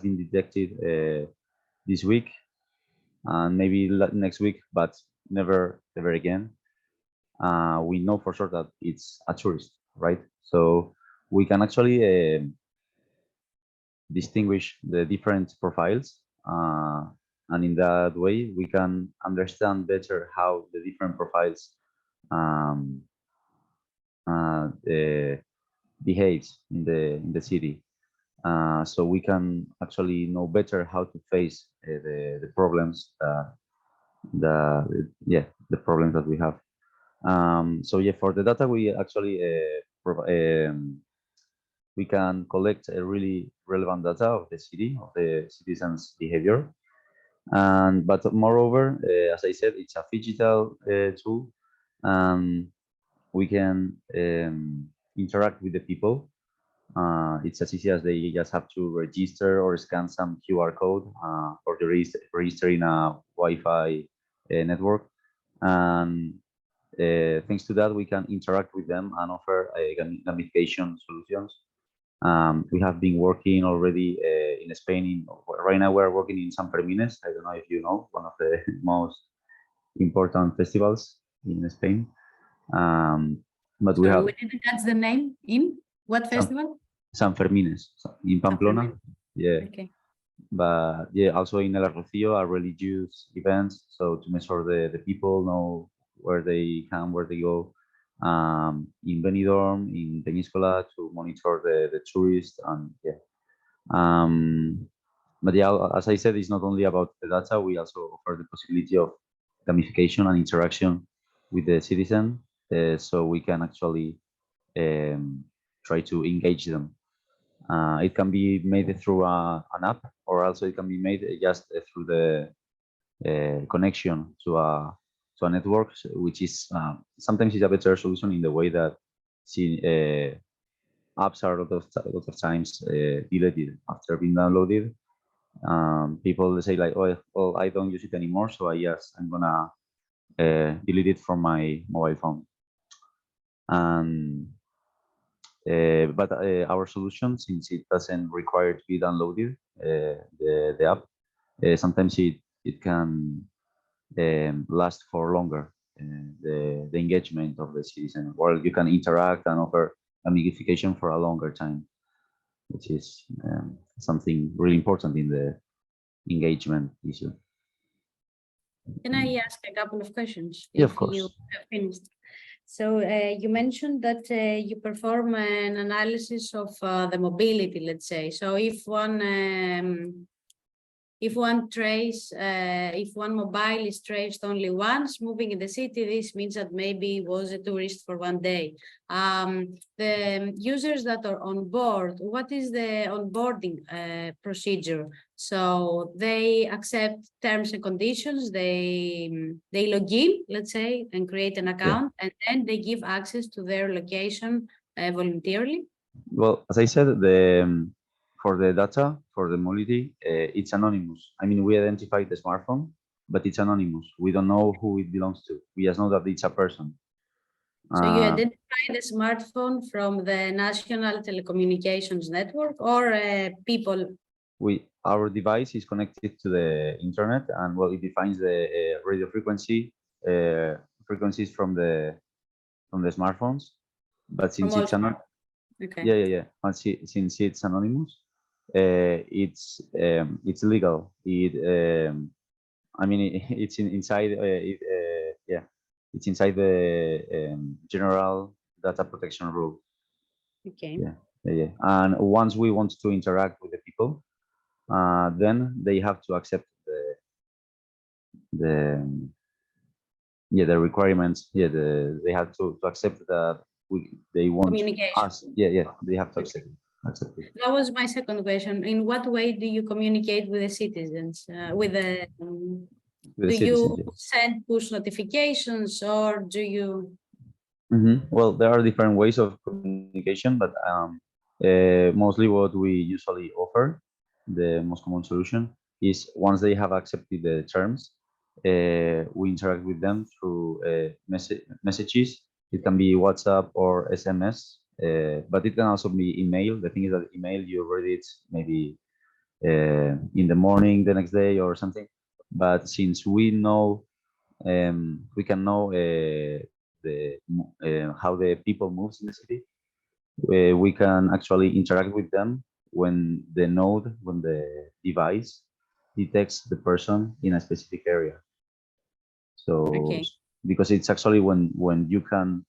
been detected this week, and maybe next week, but never ever again, we know for sure that it's a tourist, right? So we can actually distinguish the different profiles, and in that way we can understand better how the different profiles behaves in the city. So we can actually know better how to face the problems, the problems that we have. So yeah, for the data, we actually we can collect a really relevant data of the city, of the citizens' behavior. And but moreover, as I said, it's a digital tool. We can interact with the people. It's as easy as they just have to register or scan some QR code or the register in a Wi-Fi network. And thanks to that, we can interact with them and offer gamification solutions. We have been working already in Spain. Right now, we're working in San Fermines. I don't know if you know, one of the most important festivals in Spain. But we didn't catch the name. In what festival? San Fermines in Pamplona. Yeah. Okay. But yeah, also in El Rocío, are religious events. So to make sure the people know where they come, where they go. In Benidorm, in Peñíscola, to monitor the tourists, and yeah. But yeah, as I said, it's not only about the data. We also offer the possibility of gamification and interaction with the citizen, so we can actually try to engage them. It can be made through an app, or also it can be made just through the connection to a network, which is sometimes is a better solution in the way that apps are a lot of times deleted after being downloaded. People say like, oh, well, I don't use it anymore, so I'm gonna delete it from my mobile phone. And but our solution, since it doesn't require to be downloaded, the app, sometimes it can last for longer. The engagement of the citizen, or you can interact and offer gamification for a longer time, which is something really important in the engagement issue. Can I ask a couple of questions? Yeah, of course. You have finished. So you mentioned that you perform an analysis of the mobility, let's say. So if one mobile is traced only once, moving in the city, this means that maybe it was a tourist for 1 day. The users that are on board, what is the onboarding procedure? So they accept terms and conditions, they log in, let's say, and create an account, and then they give access to their location voluntarily? Well, as I said, for the data, for the mobility, it's anonymous. I mean, we identify the smartphone, but it's anonymous. We don't know who it belongs to. We just know that it's a person. So you identify the smartphone from the National Telecommunications Network or people? Our device is connected to the internet, and well, it defines the radio frequencies from the smartphones. But since it's anonymous, okay. And since it's anonymous, it's legal. I mean, it's inside. It's inside the general data protection rule. Okay. Yeah. And once we want to interact with the people, then they have to accept the requirements. They have to accept that they want us. They have to accept it. That was my second question. In what way do you communicate with the citizens? Do you send push notifications, or do you? Well, there are different ways of communication, but mostly what we usually offer, the most common solution, is once they have accepted the terms, we interact with them through messages. It can be WhatsApp or SMS, but it can also be email. The thing is that email, you read it maybe in the morning, the next day or something. But since we know, we can know how the people moves in the city, we can actually interact with them when the device detects the person in a specific area. So, because it's actually when you can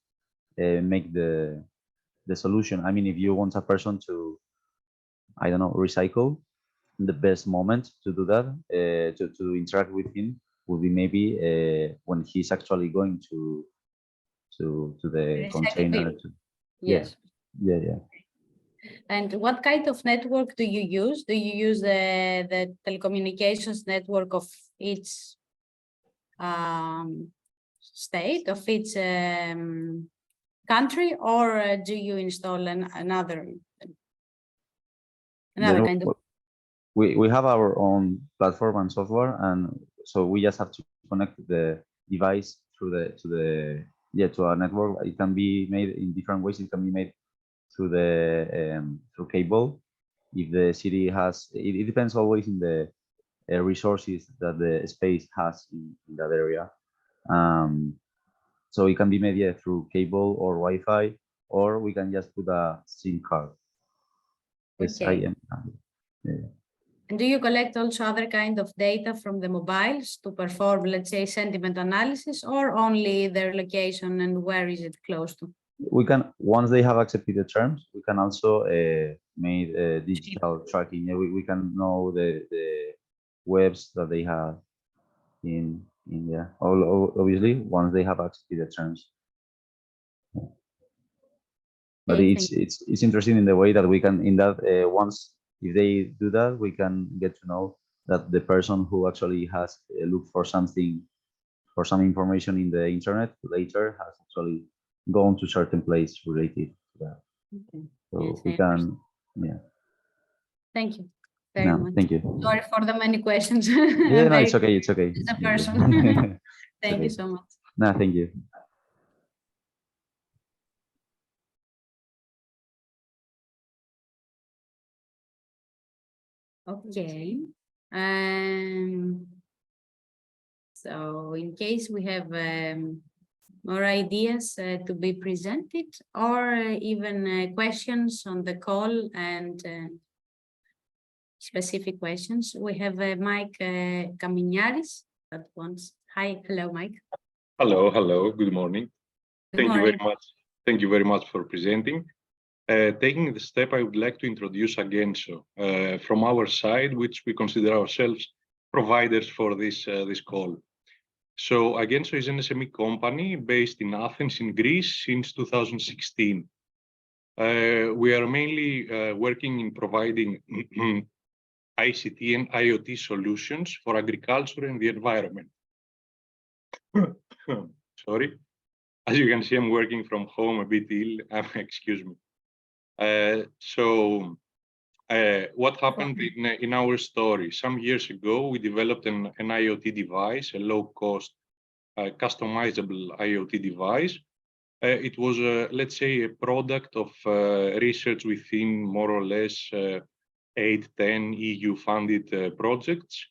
make the solution. I mean, if you want a person to, I don't know, recycle, the best moment to do that, to interact with him, would be maybe when he's actually going to the container. Yes. Yeah. And what kind of network do you use? Do you use the telecommunications network of each state, of each country, or do you install another kind of? We have our own platform and software, and so we just have to connect the device to our network. It can be made in different ways. It can be made through cable. If the city has, it depends always in the resources that the space has in that area. So it can be made through cable or Wi-Fi, or we can just put a SIM card. Okay. And do you collect also other kind of data from the mobiles to perform, let's say, sentiment analysis, or only their location and where is it close to? We can, once they have accepted the terms, we can also make digital tracking. We can know the webs that they have in obviously once they have accepted the terms. But it's interesting in the way that we can, in that once if they do that, we can get to know that the person who actually has looked for something, for some information in the internet later, has actually gone to certain place related to that. So we can, Thank you very much. Thank you. Sorry for the many questions. Yeah, no, it's okay. It's okay. As a person. Thank you so much. No, thank you. Okay. So in case we have more ideas to be presented, or even questions on the call and specific questions, we have Mike Kaminiaris that wants. Hi, hello, Mike. Hello, good morning. Thank you very much. Thank you very much for presenting. Taking the step, I would like to introduce Agenso from our side, which we consider ourselves providers for this call. So Agenso is an SME company based in Athens in Greece since 2016. We are mainly working in providing ICT and IoT solutions for agriculture and the environment. Sorry. As you can see, I'm working from home a bit ill, excuse me. What happened in our story? Some years ago, we developed an IoT device, a low-cost, customizable IoT device. It was, let's say, a product of research within more or less 8-10 EU-funded projects.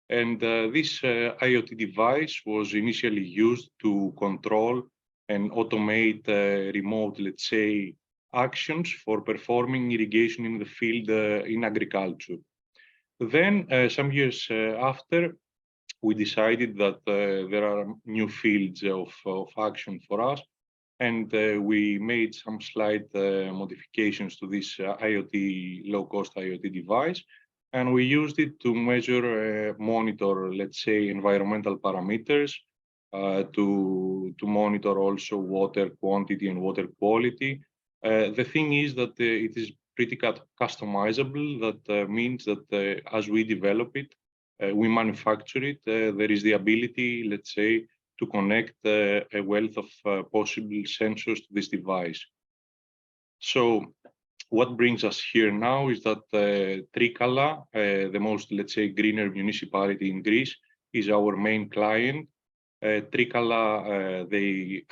And this IoT device was initially used to control and automate remote, let's say, actions for performing irrigation in the field in agriculture. Then, some years after, we decided that there are new fields of action for us, and we made some slight modifications to this low-cost IoT device, and we used it to measure, monitor, let's say, environmental parameters, to monitor also water quantity and water quality. The thing is that it is pretty customizable. That means that as we develop it, we manufacture it, there is the ability, let's say, to connect a wealth of possible sensors to this device. So what brings us here now is that Trikala, the most, let's say, greener municipality in Greece, is our main client. Trikala, they,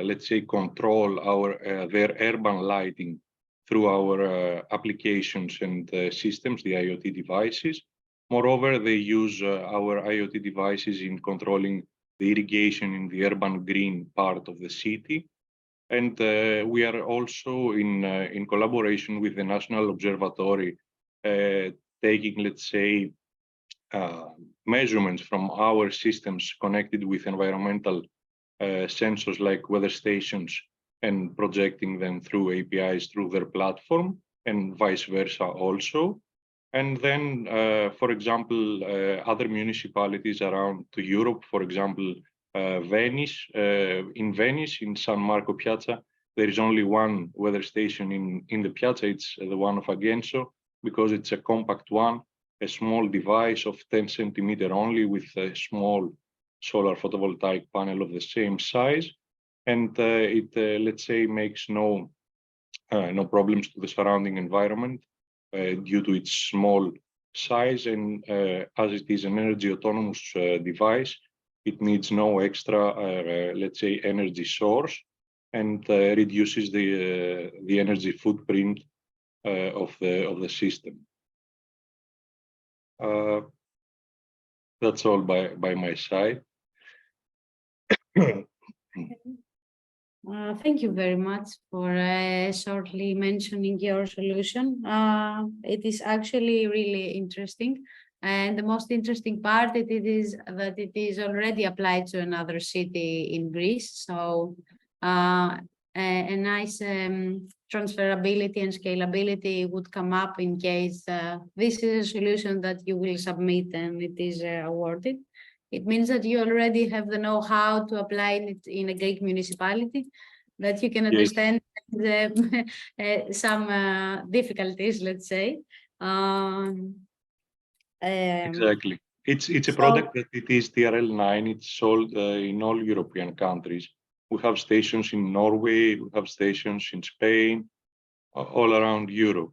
let's say, control their urban lighting through our applications and systems, the IoT devices. Moreover, they use our IoT devices in controlling the irrigation in the urban green part of the city. And we are also in collaboration with the National Observatory, taking, let's say, measurements from our systems connected with environmental sensors like weather stations and projecting them through APIs through their platform, and vice versa also. And then, for example, other municipalities around Europe, for example, Venice, in San Marco Piazza, there is only one weather station in the piazza. It's the one of Agenso, because it's a compact one, a small device of 10 centimeters only, with a small solar photovoltaic panel of the same size. And it, let's say, makes no problems to the surrounding environment due to its small size. And as it is an energy autonomous device, it needs no extra, let's say, energy source, and reduces the energy footprint of the system. That's all by my side. Thank you very much for shortly mentioning your solution. It is actually really interesting. And the most interesting part it is that it is already applied to another city in Greece. So a nice transferability and scalability would come up in case this is a solution that you will submit and it is awarded. It means that you already have the know-how to apply it in a Greek municipality, that you can understand some difficulties, let's say. Exactly. It's a product that it is TRL 9. It's sold in all European countries. We have stations in Norway, we have stations in Spain, all around Europe.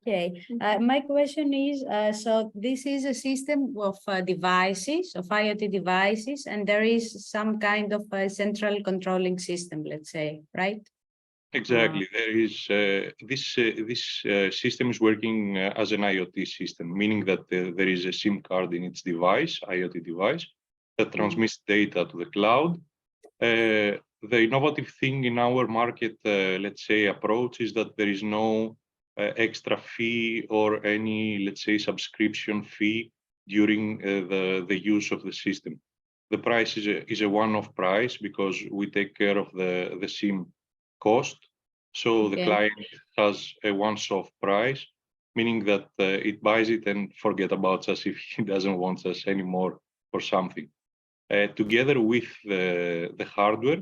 Okay, my question is, so this is a system of devices, of IoT devices, and there is some kind of a central controlling system, let's say, right? Exactly. There is this system is working as an IoT system, meaning that there is a SIM card in its device, IoT device, that transmits data to the cloud. The innovative thing in our market, let's say, approach is that there is no extra fee or any, let's say, subscription fee during the use of the system. The price is a one-off price because we take care of the SIM cost. So the client has a once-off price, meaning that it buys it and forget about us if he doesn't want us anymore for something. Together with the hardware,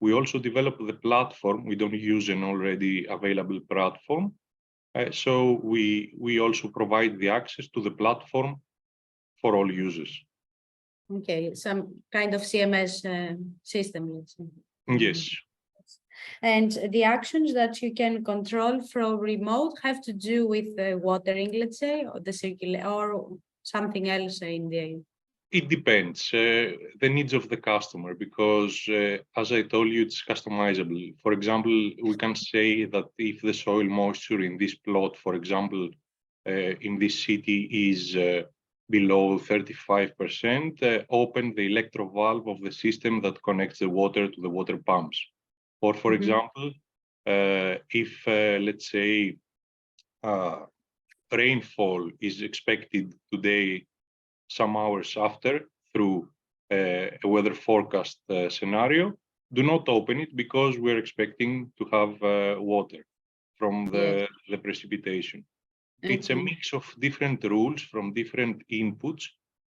we also develop the platform. We don't use an already available platform. So we also provide the access to the platform for all users. Okay, some kind of CMS system, let's say. Yes. And the actions that you can control from remote have to do with the watering, let's say, or the circulation, or something else in the... It depends, the needs of the customer, because as I told you, it's customizable. For example, we can say that if the soil moisture in this plot, for example, in this city is below 35%, open the electro valve of the system that connects the water to the water pumps. Or for example, if let's say rainfall is expected today, some hours after, through a weather forecast scenario, do not open it because we're expecting to have water from the precipitation. It's a mix of different rules from different inputs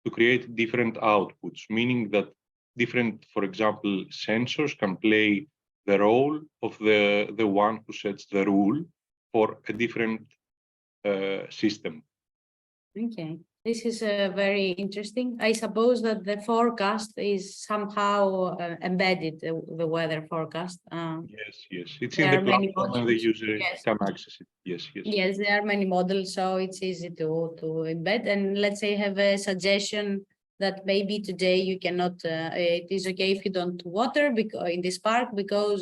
to create different outputs, meaning that different, for example, sensors can play the role of the one who sets the rule for a different system. Okay, this is very interesting. I suppose that the forecast is somehow embedded, the weather forecast. Yes. It's in the platform and the user can access it. Yes. There are many models, so it's easy to embed. And let's say have a suggestion that maybe today you cannot, it is okay if you don't water in this park because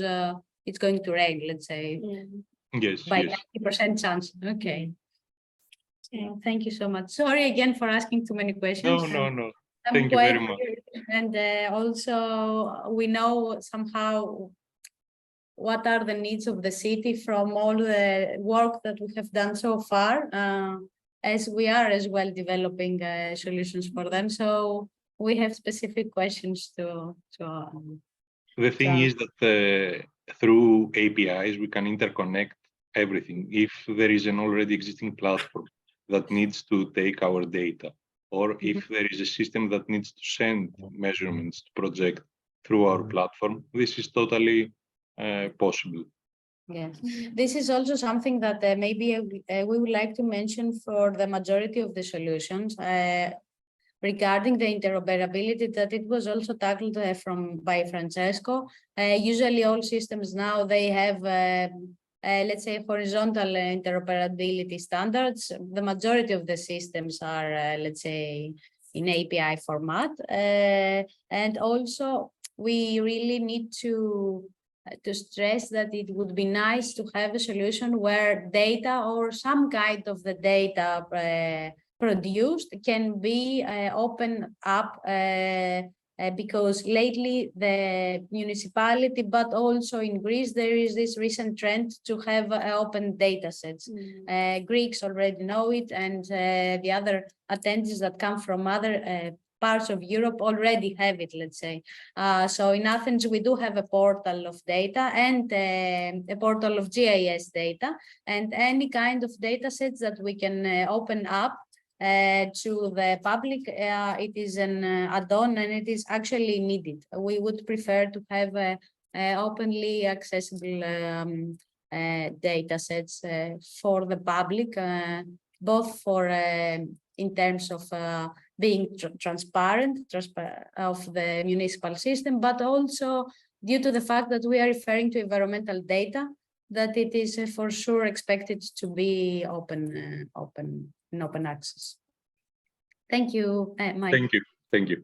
it's going to rain, let's say. Yes. By 90% chance. Okay. Thank you so much. Sorry again for asking too many questions. No. Thank you very much. And also we know somehow what are the needs of the city from all the work that we have done so far, as we are as well developing solutions for them. So we have specific questions to the thing is that through APIs, we can interconnect everything. If there is an already existing platform that needs to take our data, or if there is a system that needs to send measurements to project through our platform, this is totally possible. Yes, this is also something that maybe we would like to mention for the majority of the solutions regarding the interoperability, that it was also tackled by Francesco. Usually all systems now, they have let's say horizontal interoperability standards. The majority of the systems are, let's say, in API format. And also we really need to stress that it would be nice to have a solution where data or some kind of the data produced can be open up because lately the municipality, but also in Greece, there is this recent trend to have open data sets. Greeks already know it, and the other attendees that come from other parts of Europe already have it, let's say. So in Athens, we do have a portal of data and a portal of GIS data, and any kind of data sets that we can open up to the public, it is an add-on and it is actually needed. We would prefer to have openly accessible data sets for the public, both for in terms of being transparent of the municipal system, but also due to the fact that we are referring to environmental data, that it is for sure expected to be open access. Thank you, Mike. Thank you.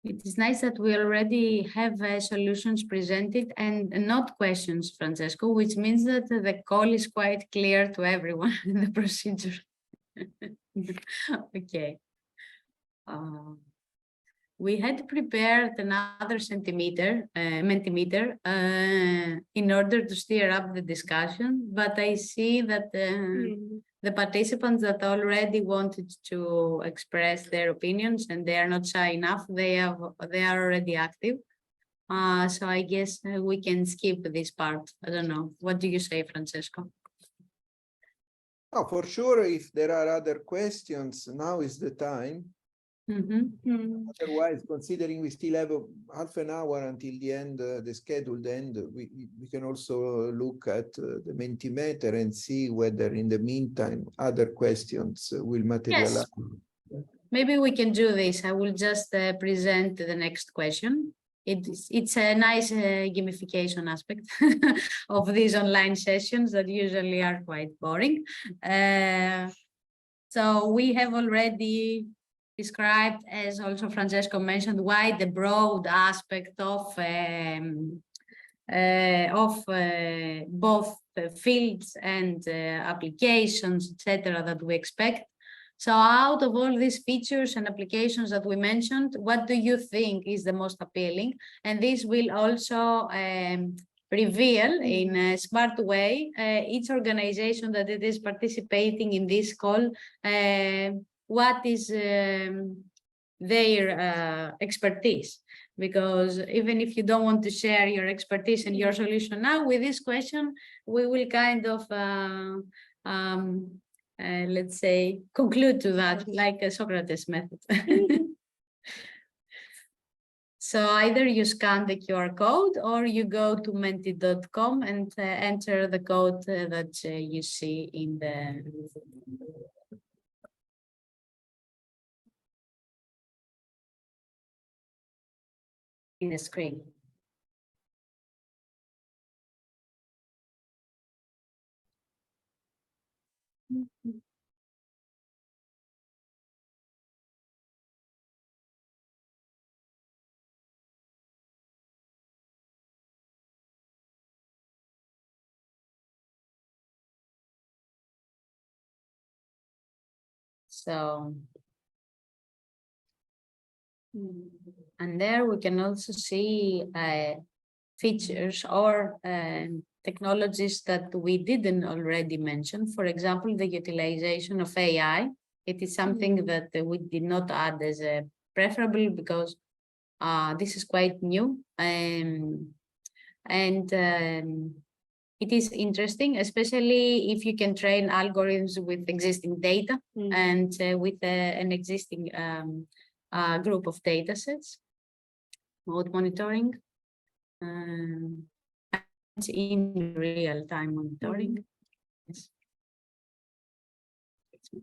It is nice that we already have solutions presented and not questions, Francesco, which means that the call is quite clear to everyone in the procedure. Okay. we had prepared another Mentimeter in order to steer up the discussion, but I see that the participants that already wanted to express their opinions and they are not shy enough, they are already active. So I guess we can skip this part. I don't know. What do you say, Francesco? Oh, for sure, if there are other questions, now is the time. Otherwise, considering we still have half an hour until the end, the scheduled end, we can also look at the Mentimeter and see whether in the meantime other questions will materialize. Yes. Maybe we can do this. I will just present the next question. It's a nice gamification aspect of these online sessions that usually are quite boring. So we have already described, as also Francesco mentioned, why the broad aspect of both fields and applications, etc., that we expect. So out of all these features and applications that we mentioned, what do you think is the most appealing? And this will also reveal in a smart way each organization that it is participating in this call, what is their expertise. Because even if you don't want to share your expertise and your solution now, with this question, we will kind of let's say, conclude to that, like a Socrates method. So either you scan the QR code or you go to menti.com and enter the code that you see in the screen. So, and there we can also see features or technologies that we didn't already mention. For example, the utilization of AI. It is something that we did not add as a preferable because this is quite new. It is interesting, especially if you can train algorithms with existing data and with an existing group of data sets. Mode monitoring. In real-time monitoring. Yes.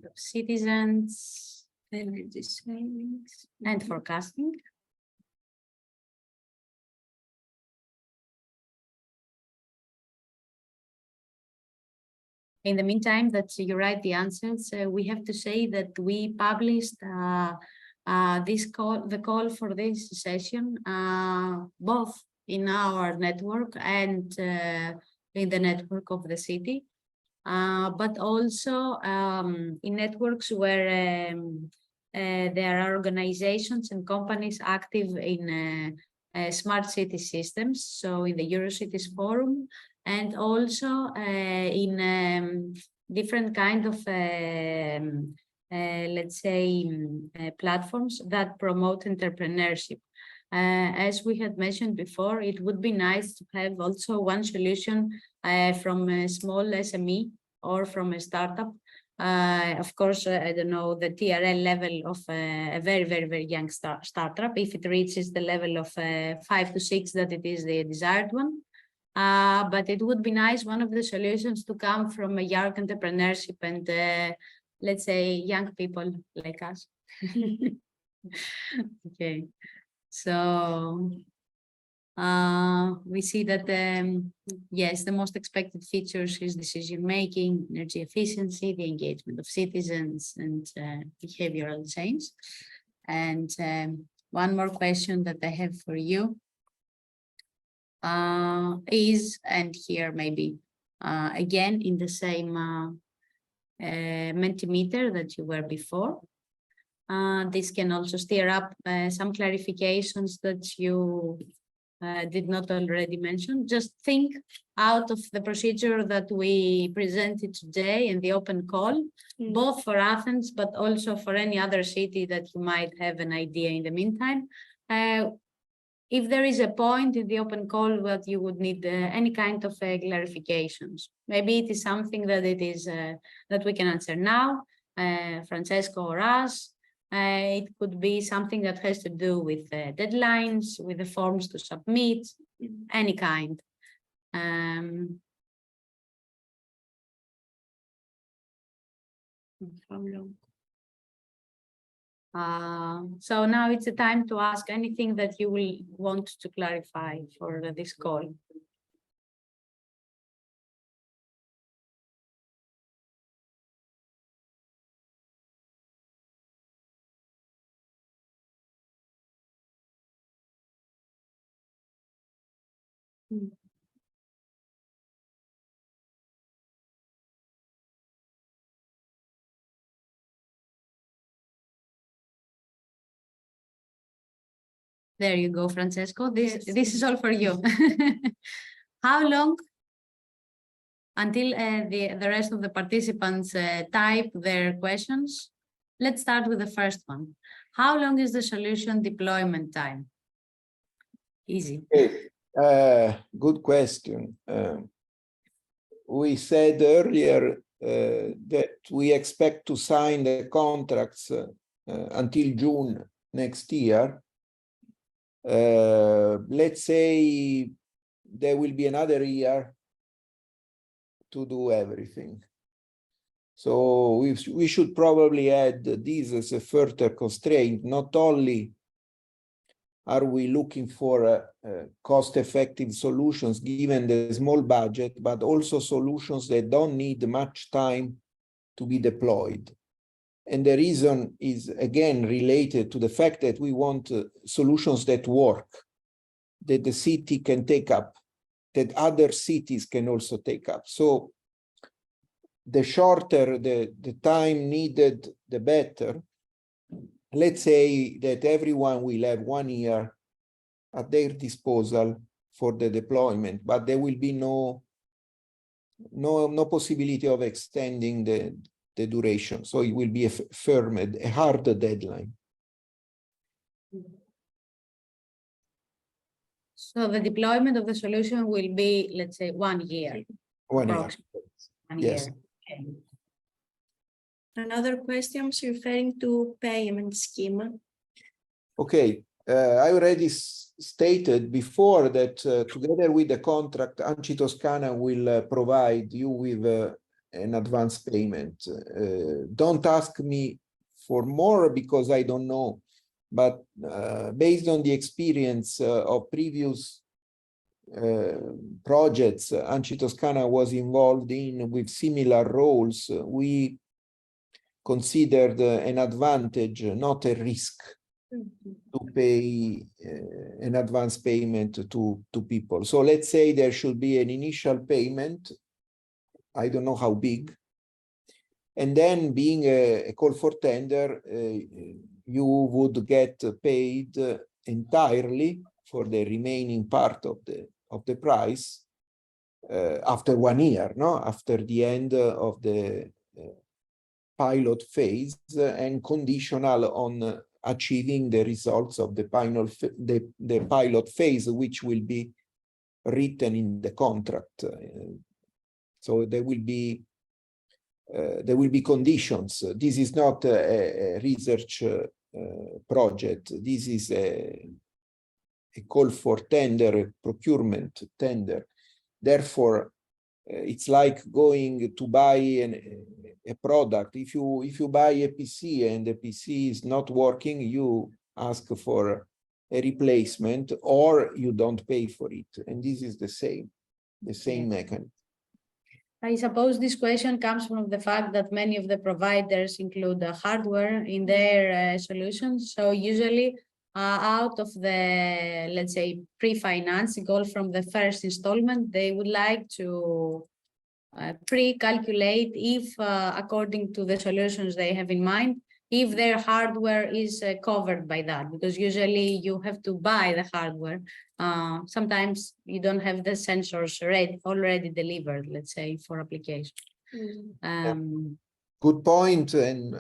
Of citizens, energy savings, and forecasting. In the meantime, that you write the answers, we have to say that we published the call for this session, both in our network and in the network of the city, but also in networks where there are organizations and companies active in smart city systems, so in the Eurocities Forum, and also in different kind of, let's say, platforms that promote entrepreneurship. As we had mentioned before, it would be nice to have also one solution from a small SME or from a startup. Of course, I don't know the TRL level of a very, very, very young startup, if it reaches the level of 5 to 6, that it is the desired one. But it would be nice, one of the solutions to come from a young entrepreneurship and let's say young people like us. Okay, so we see that yes, the most expected features is decision making, energy efficiency, the engagement of citizens, and behavioral change. And one more question that I have for you is, and here maybe again in the same Mentimeter that you were before, This can also stir up some clarifications that you did not already mention. Just think out of the procedure that we presented today in the open call, both for Athens, but also for any other city that you might have an idea in the meantime. If there is a point in the open call that you would need any kind of clarifications, maybe it is something that it is that we can answer now, Francesco or us. It could be something that has to do with deadlines, with the forms to submit, any kind. So now it's a time to ask anything that you will want to clarify for this call. There you go, Francesco. This is all for you. How long until the rest of the participants type their questions? Let's start with the first one. How long is the solution deployment time? Easy. Good question. We said earlier that we expect to sign the contracts until June next year. Let's say there will be another year to do everything. So we should probably add this as a further constraint. Not only are we looking for cost-effective solutions given the small budget, but also solutions that don't need much time to be deployed. And the reason is, again, related to the fact that we want solutions that work, that the city can take up, that other cities can also take up. So the shorter the time needed, the better. Let's say that everyone will have 1 year at their disposal for the deployment, but there will be no possibility of extending the duration. So it will be a hard deadline. So the deployment of the solution will be, let's say, 1 year. 1 year. 1 Yes. year. Okay. Another question is referring to payment scheme. Okay, I already stated before that together with the contract, ANCI Toscana will provide you with an advance payment. Don't ask me for more because I don't know, but based on the experience of previous projects ANCI Toscana was involved in with similar roles, we considered an advantage, not a risk, to pay an advance payment to people. So let's say there should be an initial payment, I don't know how big, and then being a call for tender, you would get paid entirely for the remaining part of the price after 1 year, no? After the end of the pilot phase and conditional on achieving the results of the pilot phase, which will be written in the contract. So there will be conditions. This is not a research project. This is a call for tender, a procurement tender. Therefore, it's like going to buy a product. If you buy a PC and the PC is not working, you ask for a replacement or you don't pay for it. And this is the same mechanism. I suppose this question comes from the fact that many of the providers include the hardware in their solutions. So usually out of the, let's say, pre-financing goal from the first installment, they would like to pre-calculate if, according to the solutions they have in mind, if their hardware is covered by that, because usually you have to buy the hardware. Sometimes you don't have the sensors already delivered, let's say, for application. Good point, and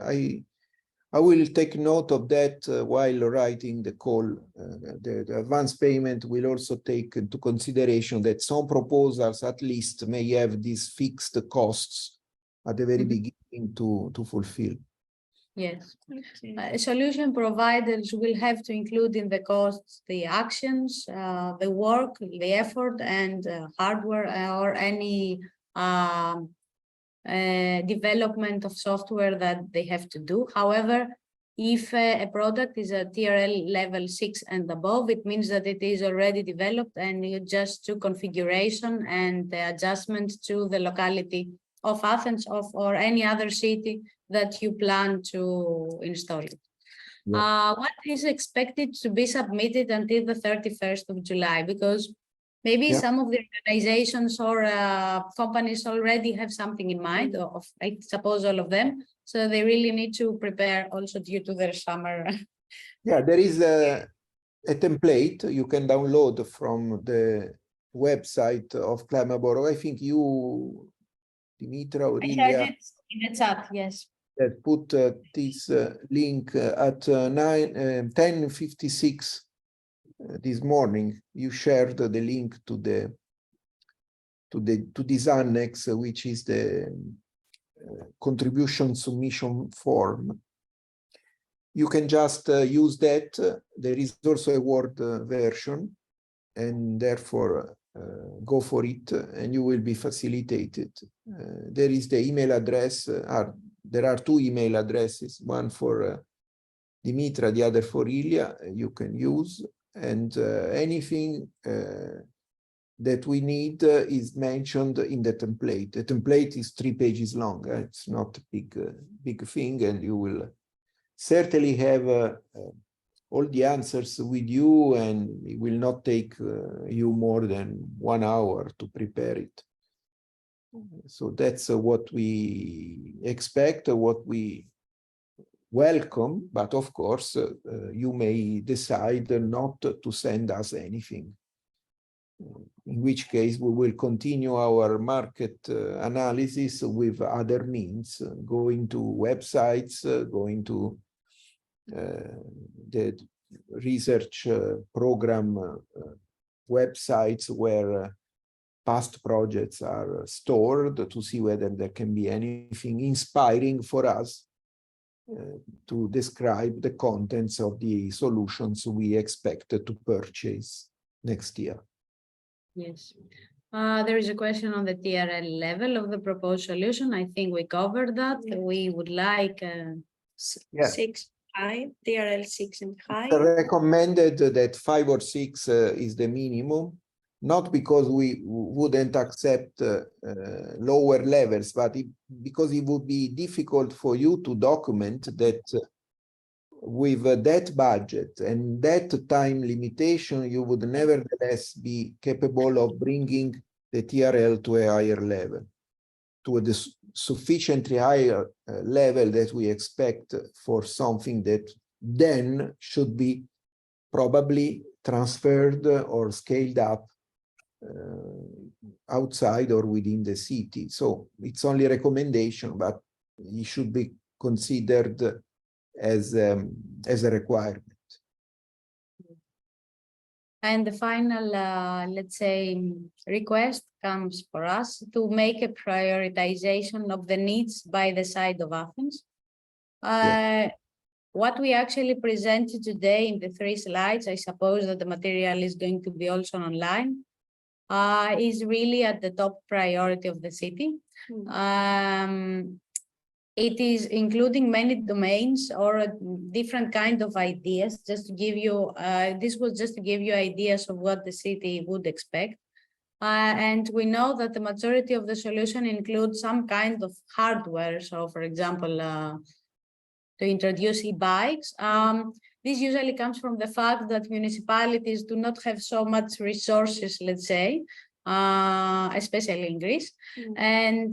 I will take note of that while writing the call. The advance payment will also take into consideration that some proposals at least may have these fixed costs at the very beginning to fulfill. Yes. Okay. Solution providers will have to include in the costs the actions, the work, the effort, and hardware or any development of software that they have to do. However, if a product is a TRL level 6 and above, it means that it is already developed and you just do configuration and the adjustment to the locality of Athens or any other city that you plan to install it. Yeah. What is expected to be submitted until the 31st of July? Because maybe some of the organizations or companies already have something in mind, of I suppose all of them. So they really need to prepare also due to their summer. Yeah, there is a template you can download from the website of Climaboro. I think you, Dimitra, I Aurelia, had it in the chat, yes. that put this link at 10:56 this morning. You shared the link to this annex, which is the contribution submission form. You can just use that. There is also a Word version, and therefore go for it, and you will be facilitated. There is the email address. There are two email addresses, one for Dimitra, the other for Ilya. You can use, and anything that we need is mentioned in the template. The template is 3 pages long. It's not a big thing, and you will certainly have all the answers with you, and it will not take you more than 1 hour to prepare it. So that's what we expect, what we welcome, but of course, you may decide not to send us anything. In which case, we will continue our market analysis with other means, going to websites, going to the research program websites where past projects are stored to see whether there can be anything inspiring for us to describe the contents of the solutions we expect to purchase next year. Yes. There is a question on the TRL level of the proposed solution. I think we covered that. We would like 6 high, TRL 6 and high. Recommended that 5 or 6 is the minimum, not because we wouldn't accept lower levels, but because it would be difficult for you to document that with that budget and that time limitation, you would nevertheless be capable of bringing the TRL to a higher level, to a sufficiently higher level that we expect for something that then should be probably transferred or scaled up outside or within the city. So it's only a recommendation, but it should be considered as a requirement. And the final, let's say, request comes for us to make a prioritization of the needs by the side of Athens. What we actually presented today in the 3 slides, I suppose that the material is going to be also online, is really at the top priority of the city. It is including many domains or different kind of ideas, just to give you, this was just to give you ideas of what the city would expect. And we know that the majority of the solution includes some kind of hardware. So for example, to introduce e-bikes, this usually comes from the fact that municipalities do not have so much resources, let's say, especially in Greece. And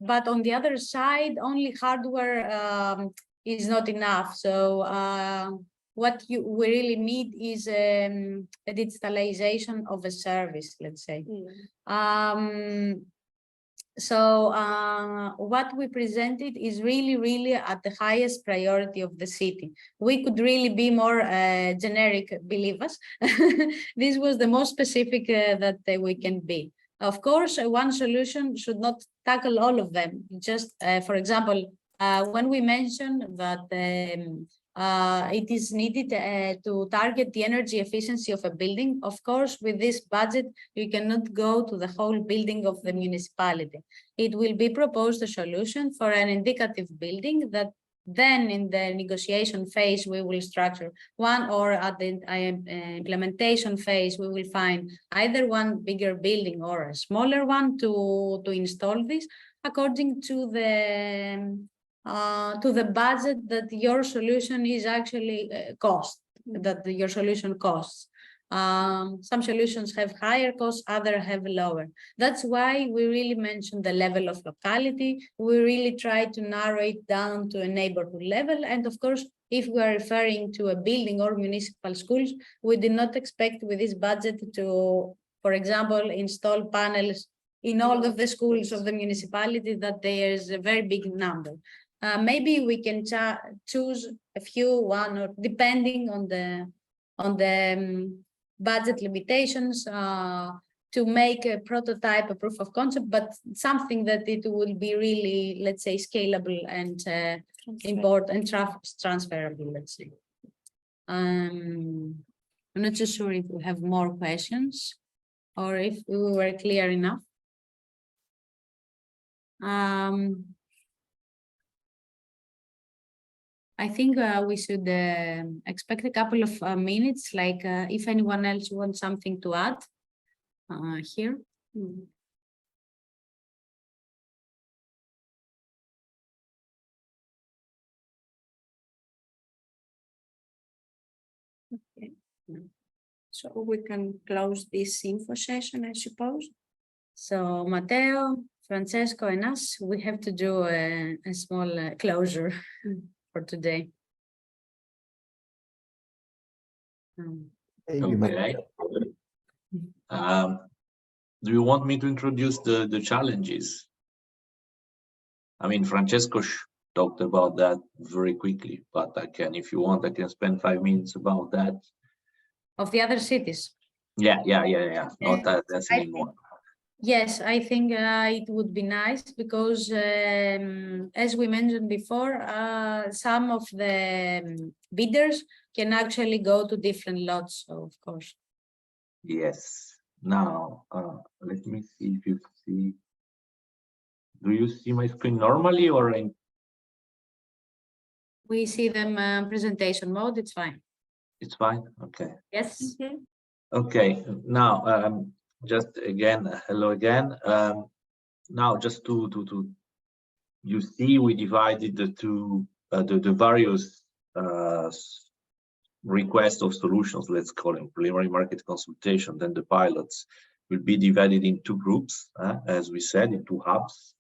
but on the other side, only hardware is not enough. So what we really need is a digitalization of a service, let's say. So what we presented is really at the highest priority of the city. We could really be more generic, believe us. This was the most specific that we can be. Of course, one solution should not tackle all of them. Just, for example, when we mentioned that it is needed to target the energy efficiency of a building, of course, with this budget, you cannot go to the whole building of the municipality. It will be proposed a solution for an indicative building that then in the negotiation phase, we will structure one, or at the implementation phase, we will find either one bigger building or a smaller one to install this according to the budget that your solution is actually your solution costs. Some solutions have higher costs, others have lower. That's why we really mentioned the level of locality. We really try to narrow it down to a neighborhood level. And of course, if we are referring to a building or municipal schools, we did not expect with this budget to, for example, install panels in all of the schools of the municipality, that there is a very big number. Maybe we can choose a few, one, or depending on the budget limitations, to make a prototype, a proof of concept, but something that it will be really, let's say, scalable and important and transferable, let's say. I'm not so sure if we have more questions or if we were clear enough. I think we should expect a couple of minutes, like if anyone else wants something to add here. Okay. So we can close this info session, I suppose. So Matteo, Francesco, and us, we have to do a small closure for today. Okay. Do you want me to introduce the challenges? I mean, Francesco talked about that very quickly, but I can, if you want, I can spend 5 minutes about that. Of the other cities? Yeah. Not that's anymore. Yes, I think it would be nice because, as we mentioned before, some of the bidders can actually go to different lots, so of course. Yes. Now, let me see if you see. Do you see my screen normally or in? We see them presentation mode, it's fine. It's fine, okay. Yes. Okay, now, just again, hello again. Now, just to you see, we divided the various requests of solutions, let's call them preliminary market consultation, then the pilots will be divided in 2 groups, as we said, in 2 hubs.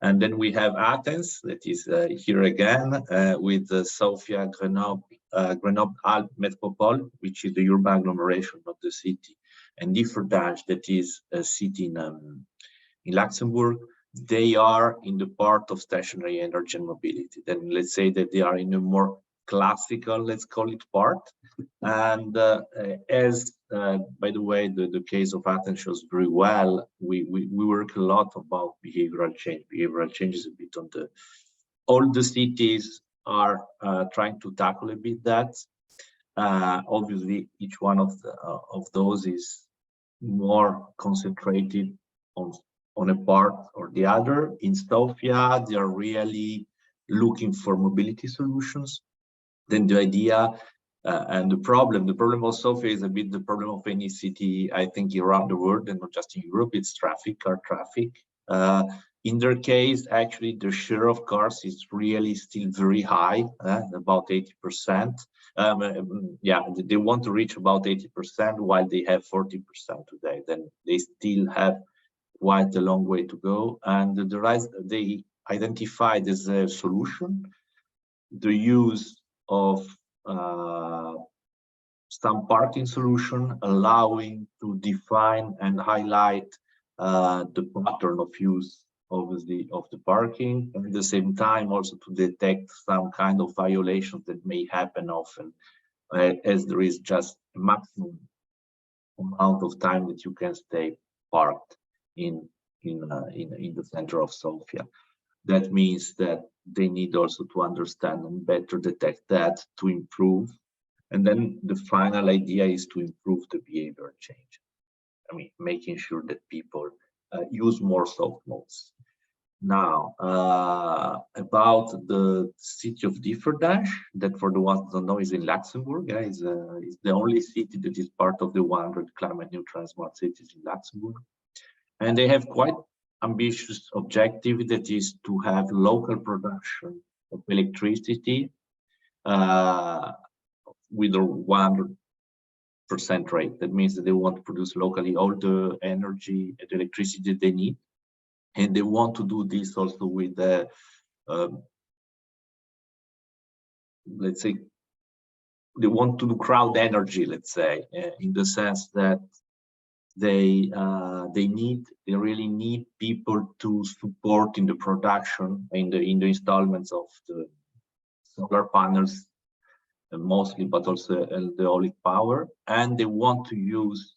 And then we have Athens, that is here again, with Sofia, Grenoble-Alpes Métropole, which is the urban agglomeration of the city, and Differdange, that is a city in Luxembourg. They are in the part of stationary energy and mobility. Then let's say that they are in a more classical, let's call it, part. And as by the way, the case of Athens shows very well, we work a lot about behavioral change. Behavioral change is a bit on all the cities are trying to tackle a bit that. Obviously, each one of those is more concentrated on a part or the other. In Sofia, they are really looking for mobility solutions. Then the idea and the problem of Sofia is a bit the problem of any city, I think, around the world and not just in Europe. It's traffic, car traffic. In their case, actually, the share of cars is really still very high, about 80%. Yeah, they want to reach about 80% while they have 40% today. Then they still have quite a long way to go. And the rest, they identified as a solution the use of some parking solution, allowing to define and highlight the pattern of use of the parking, and at the same time also to detect some kind of violations that may happen often, as there is just a maximum amount of time that you can stay parked in the center of Sofia. That means that they need also to understand and better detect that to improve. And then the final idea is to improve the behavior change. I mean, making sure that people use more soft modes. Now, about the city of Differdash, that for the ones who don't know is in Luxembourg. Is the only city that is part of the 100 climate neutral smart cities in Luxembourg. And they have quite ambitious objective, that is to have local production of electricity with a 100% rate. That means that they want to produce locally all the energy and electricity that they need. And they want to do this also with the, let's say, they want to do crowd energy, let's say, in the sense that they really need people to support in the production, in the installments of the solar panels, mostly, but also the eolic power. And they want to use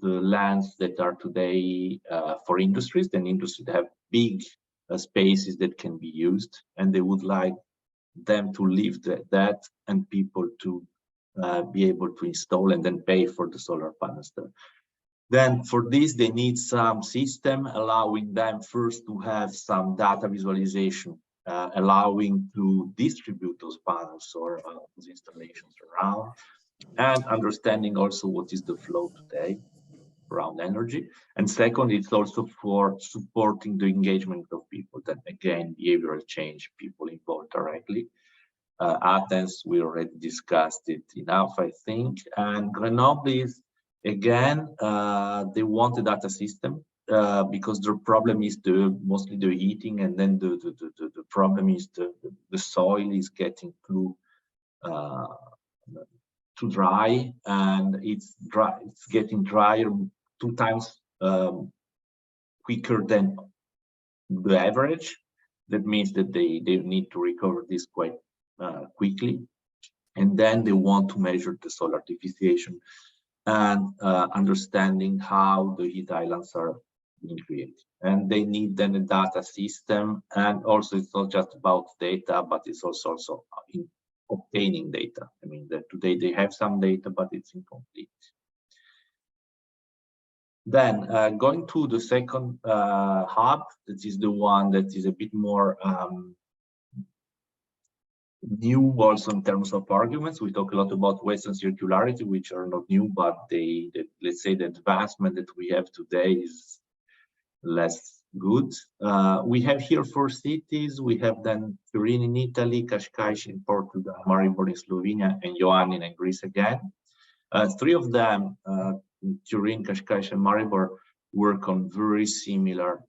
the lands that are today for industries. Then industries have big spaces that can be used, and they would like them to leave that and people to be able to install and then pay for the solar panels there. Then for this, they need some system allowing them first to have some data visualization, allowing to distribute those panels or those installations around, and understanding also what is the flow today around energy. And second, it's also for supporting the engagement of people. That again, behavioral change, people involved directly. Athens, we already discussed it enough, I think. And Grenoble is, again, they want a data system because the problem is mostly the heating, and then the problem is the soil is getting too dry, and it's getting drier 2 times quicker than the average. That means that they need to recover this quite quickly. And then they want to measure the solar deficiency and understanding how the heat islands are being created. And they need then a data system. And also it's not just about data, but it's also in obtaining data. I mean, that today they have some data, but it's incomplete. Then going to the second hub, that is the one that is a bit more new also in terms of arguments. We talk a lot about waste and circularity, which are not new, but let's say the advancement that we have today is less good. We have here 4 cities. We have then Turin in Italy, Cascais in Portugal, Maribor in Slovenia, and Ioannina in Greece again. 3 of them, Turin, Cascais, and Maribor, work on very similar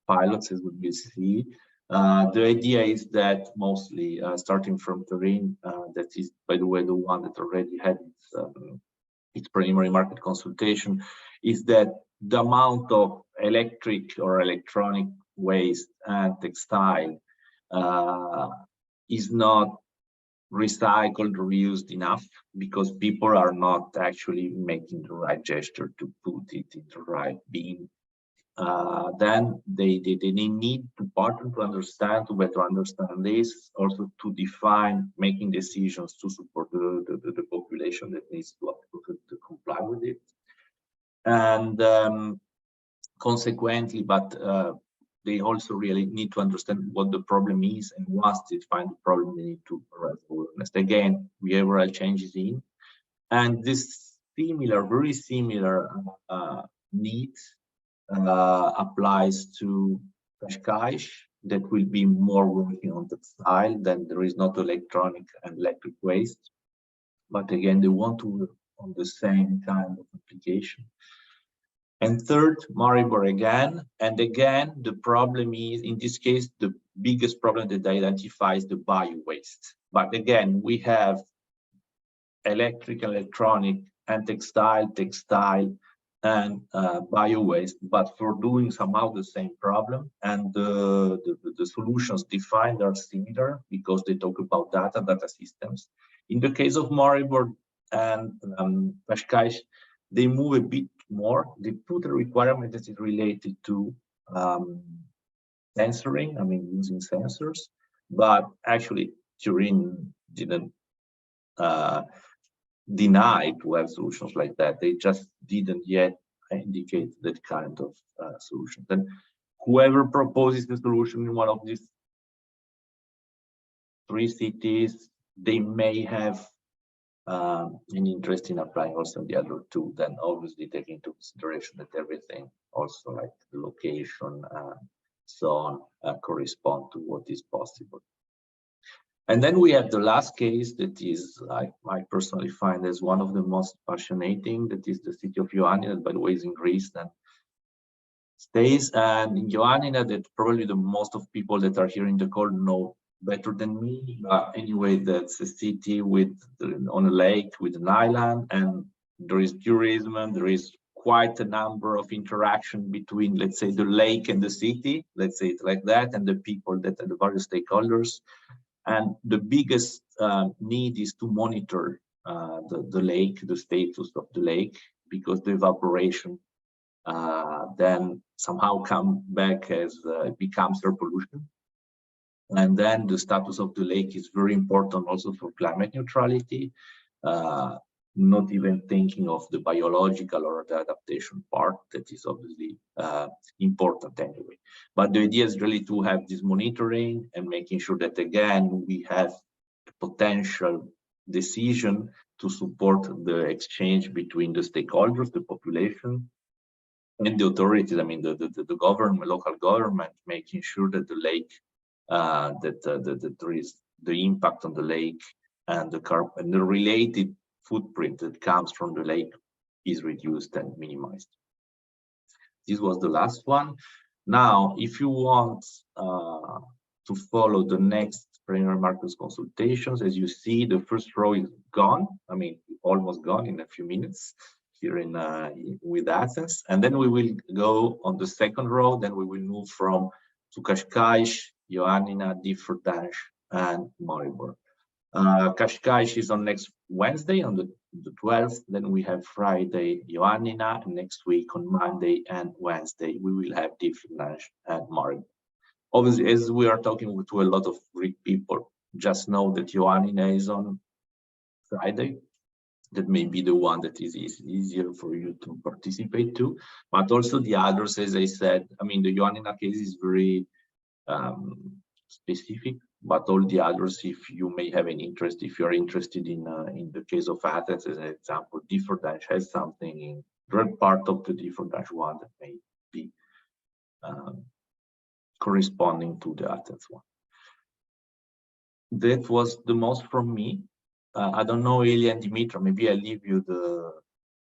pilots, as we will see. The idea is that mostly starting from Turin, that is, by the way, the one that already had its preliminary market consultation, is that the amount of electric or electronic waste and textile is not recycled or reused enough, because people are not actually making the right gesture to put it in the right bin. Then they need to partner to better understand this, also to define making decisions to support the population that needs to comply with it. And consequently, but they also really need to understand what the problem is, and once they find the problem, they need to raise awareness. Again, behavioral changes in, and this very similar needs applies to Cascais, that will be more working on textile. Then there is not electronic and electric waste, but again, they want to work on the same kind of application. And third, Maribor again. And again, the problem is, in this case, the biggest problem that identifies the bio-waste. But again, we have electronic, and textile, and bio-waste, but for doing somehow the same problem. And the solutions defined are similar because they talk about data systems. In the case of Maribor and Qashqai, they move a bit more. They put a requirement that is related to sensoring, I mean, using sensors, but actually Turin didn't deny to have solutions like that. They just didn't yet indicate that kind of solution. Then whoever proposes the solution in one of these 3 cities, they may have an interest in applying also the other 2, then obviously taking into consideration that everything, also like the location, so on, correspond to what is possible. And then we have the last case that is, I personally find as one of the most fascinating, that is the city of Ioannina, that by the way is in Greece and stays. And in Ioannina, that probably the most of people that are here in the call know better than me. But anyway, that's a city with on a lake with an island, and there is tourism, and there is quite a number of interaction between, let's say, the lake and the city, let's say it like that, and the people that are the various stakeholders. And the biggest need is to monitor the lake, the status of the lake, because the evaporation then somehow come back as it becomes air pollution. And then the status of the lake is very important also for climate neutrality, not even thinking of the biological or the adaptation part that is obviously important anyway. But the idea is really to have this monitoring and making sure that, again, we have a potential decision to support the exchange between the stakeholders, the population, and the authorities. I mean, the government, local government, making sure that the lake, that there is the impact on the lake and the carbon and the related footprint that comes from the lake is reduced and minimized. This was the last one. Now, if you want to follow the next preliminary markets consultations, as you see, the first row is gone. I mean, almost gone in a few minutes here in with Athens, and then we will go on the second row. Then we will move to Qashqai, Ioannina, Differdange, and Maribor. Qashqai is on next Wednesday, on the 12th. Then we have Friday, Ioannina. Next week on Monday and Wednesday, we will have Differdange and Maribor. Obviously, as we are talking to a lot of Greek people, just know that Ioannina is on Friday. That may be the one that is easier for you to participate to. But also the others, as I said, I mean, the Ioannina case is very specific, but all the others, if you may have an interest, if you're interested in the case of Athens, as an example, Differdange has something in third part of the Differdange one that may be corresponding to the Athens one. That was the most from me. I don't know, Ilya and Dimitra, maybe I leave you the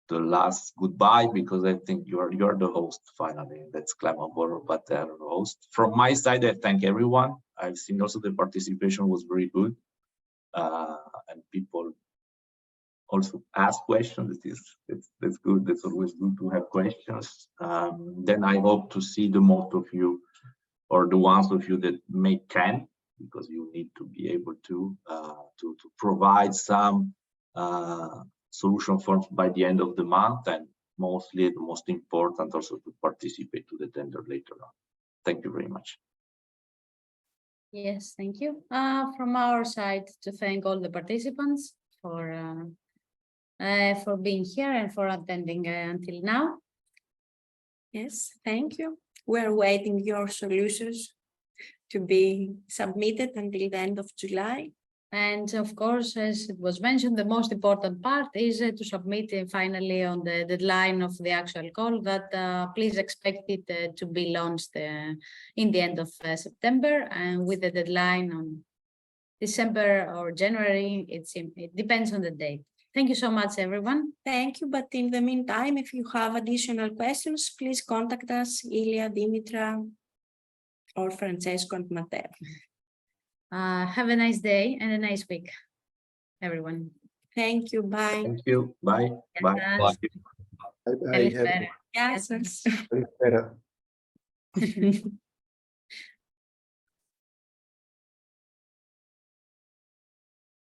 last goodbye, because I think you're the host finally. That's Klemobor, but the host. From my side, I thank everyone. I've seen also the participation was very good, and people also ask questions. That's good. That's always good to have questions. Then I hope to see the most of you, or the ones of you that can, because you need to be able to provide some solution forms by the end of the month, and mostly the most important also to participate to the tender later on. Thank you very much. Yes, thank you. From our side, to thank all the participants for being here and for attending until now. Yes, thank you. We're waiting your solutions to be submitted until the end of July. And of course, as it was mentioned, the most important part is to submit finally on the deadline of the actual call, that please expect it to be launched in the end of September, and with the deadline on December or January. It depends on the date. Thank you so much, everyone. Thank you. But in the meantime, if you have additional questions, please contact us, Ilya, Dimitra, or Francesco and Matteo. Have a nice day and a nice week, everyone. Thank you. Bye. Thank you. Bye. Bye. Yes. Bye-bye. Καλησπέρα. Γεια σας. Καλησπέρα.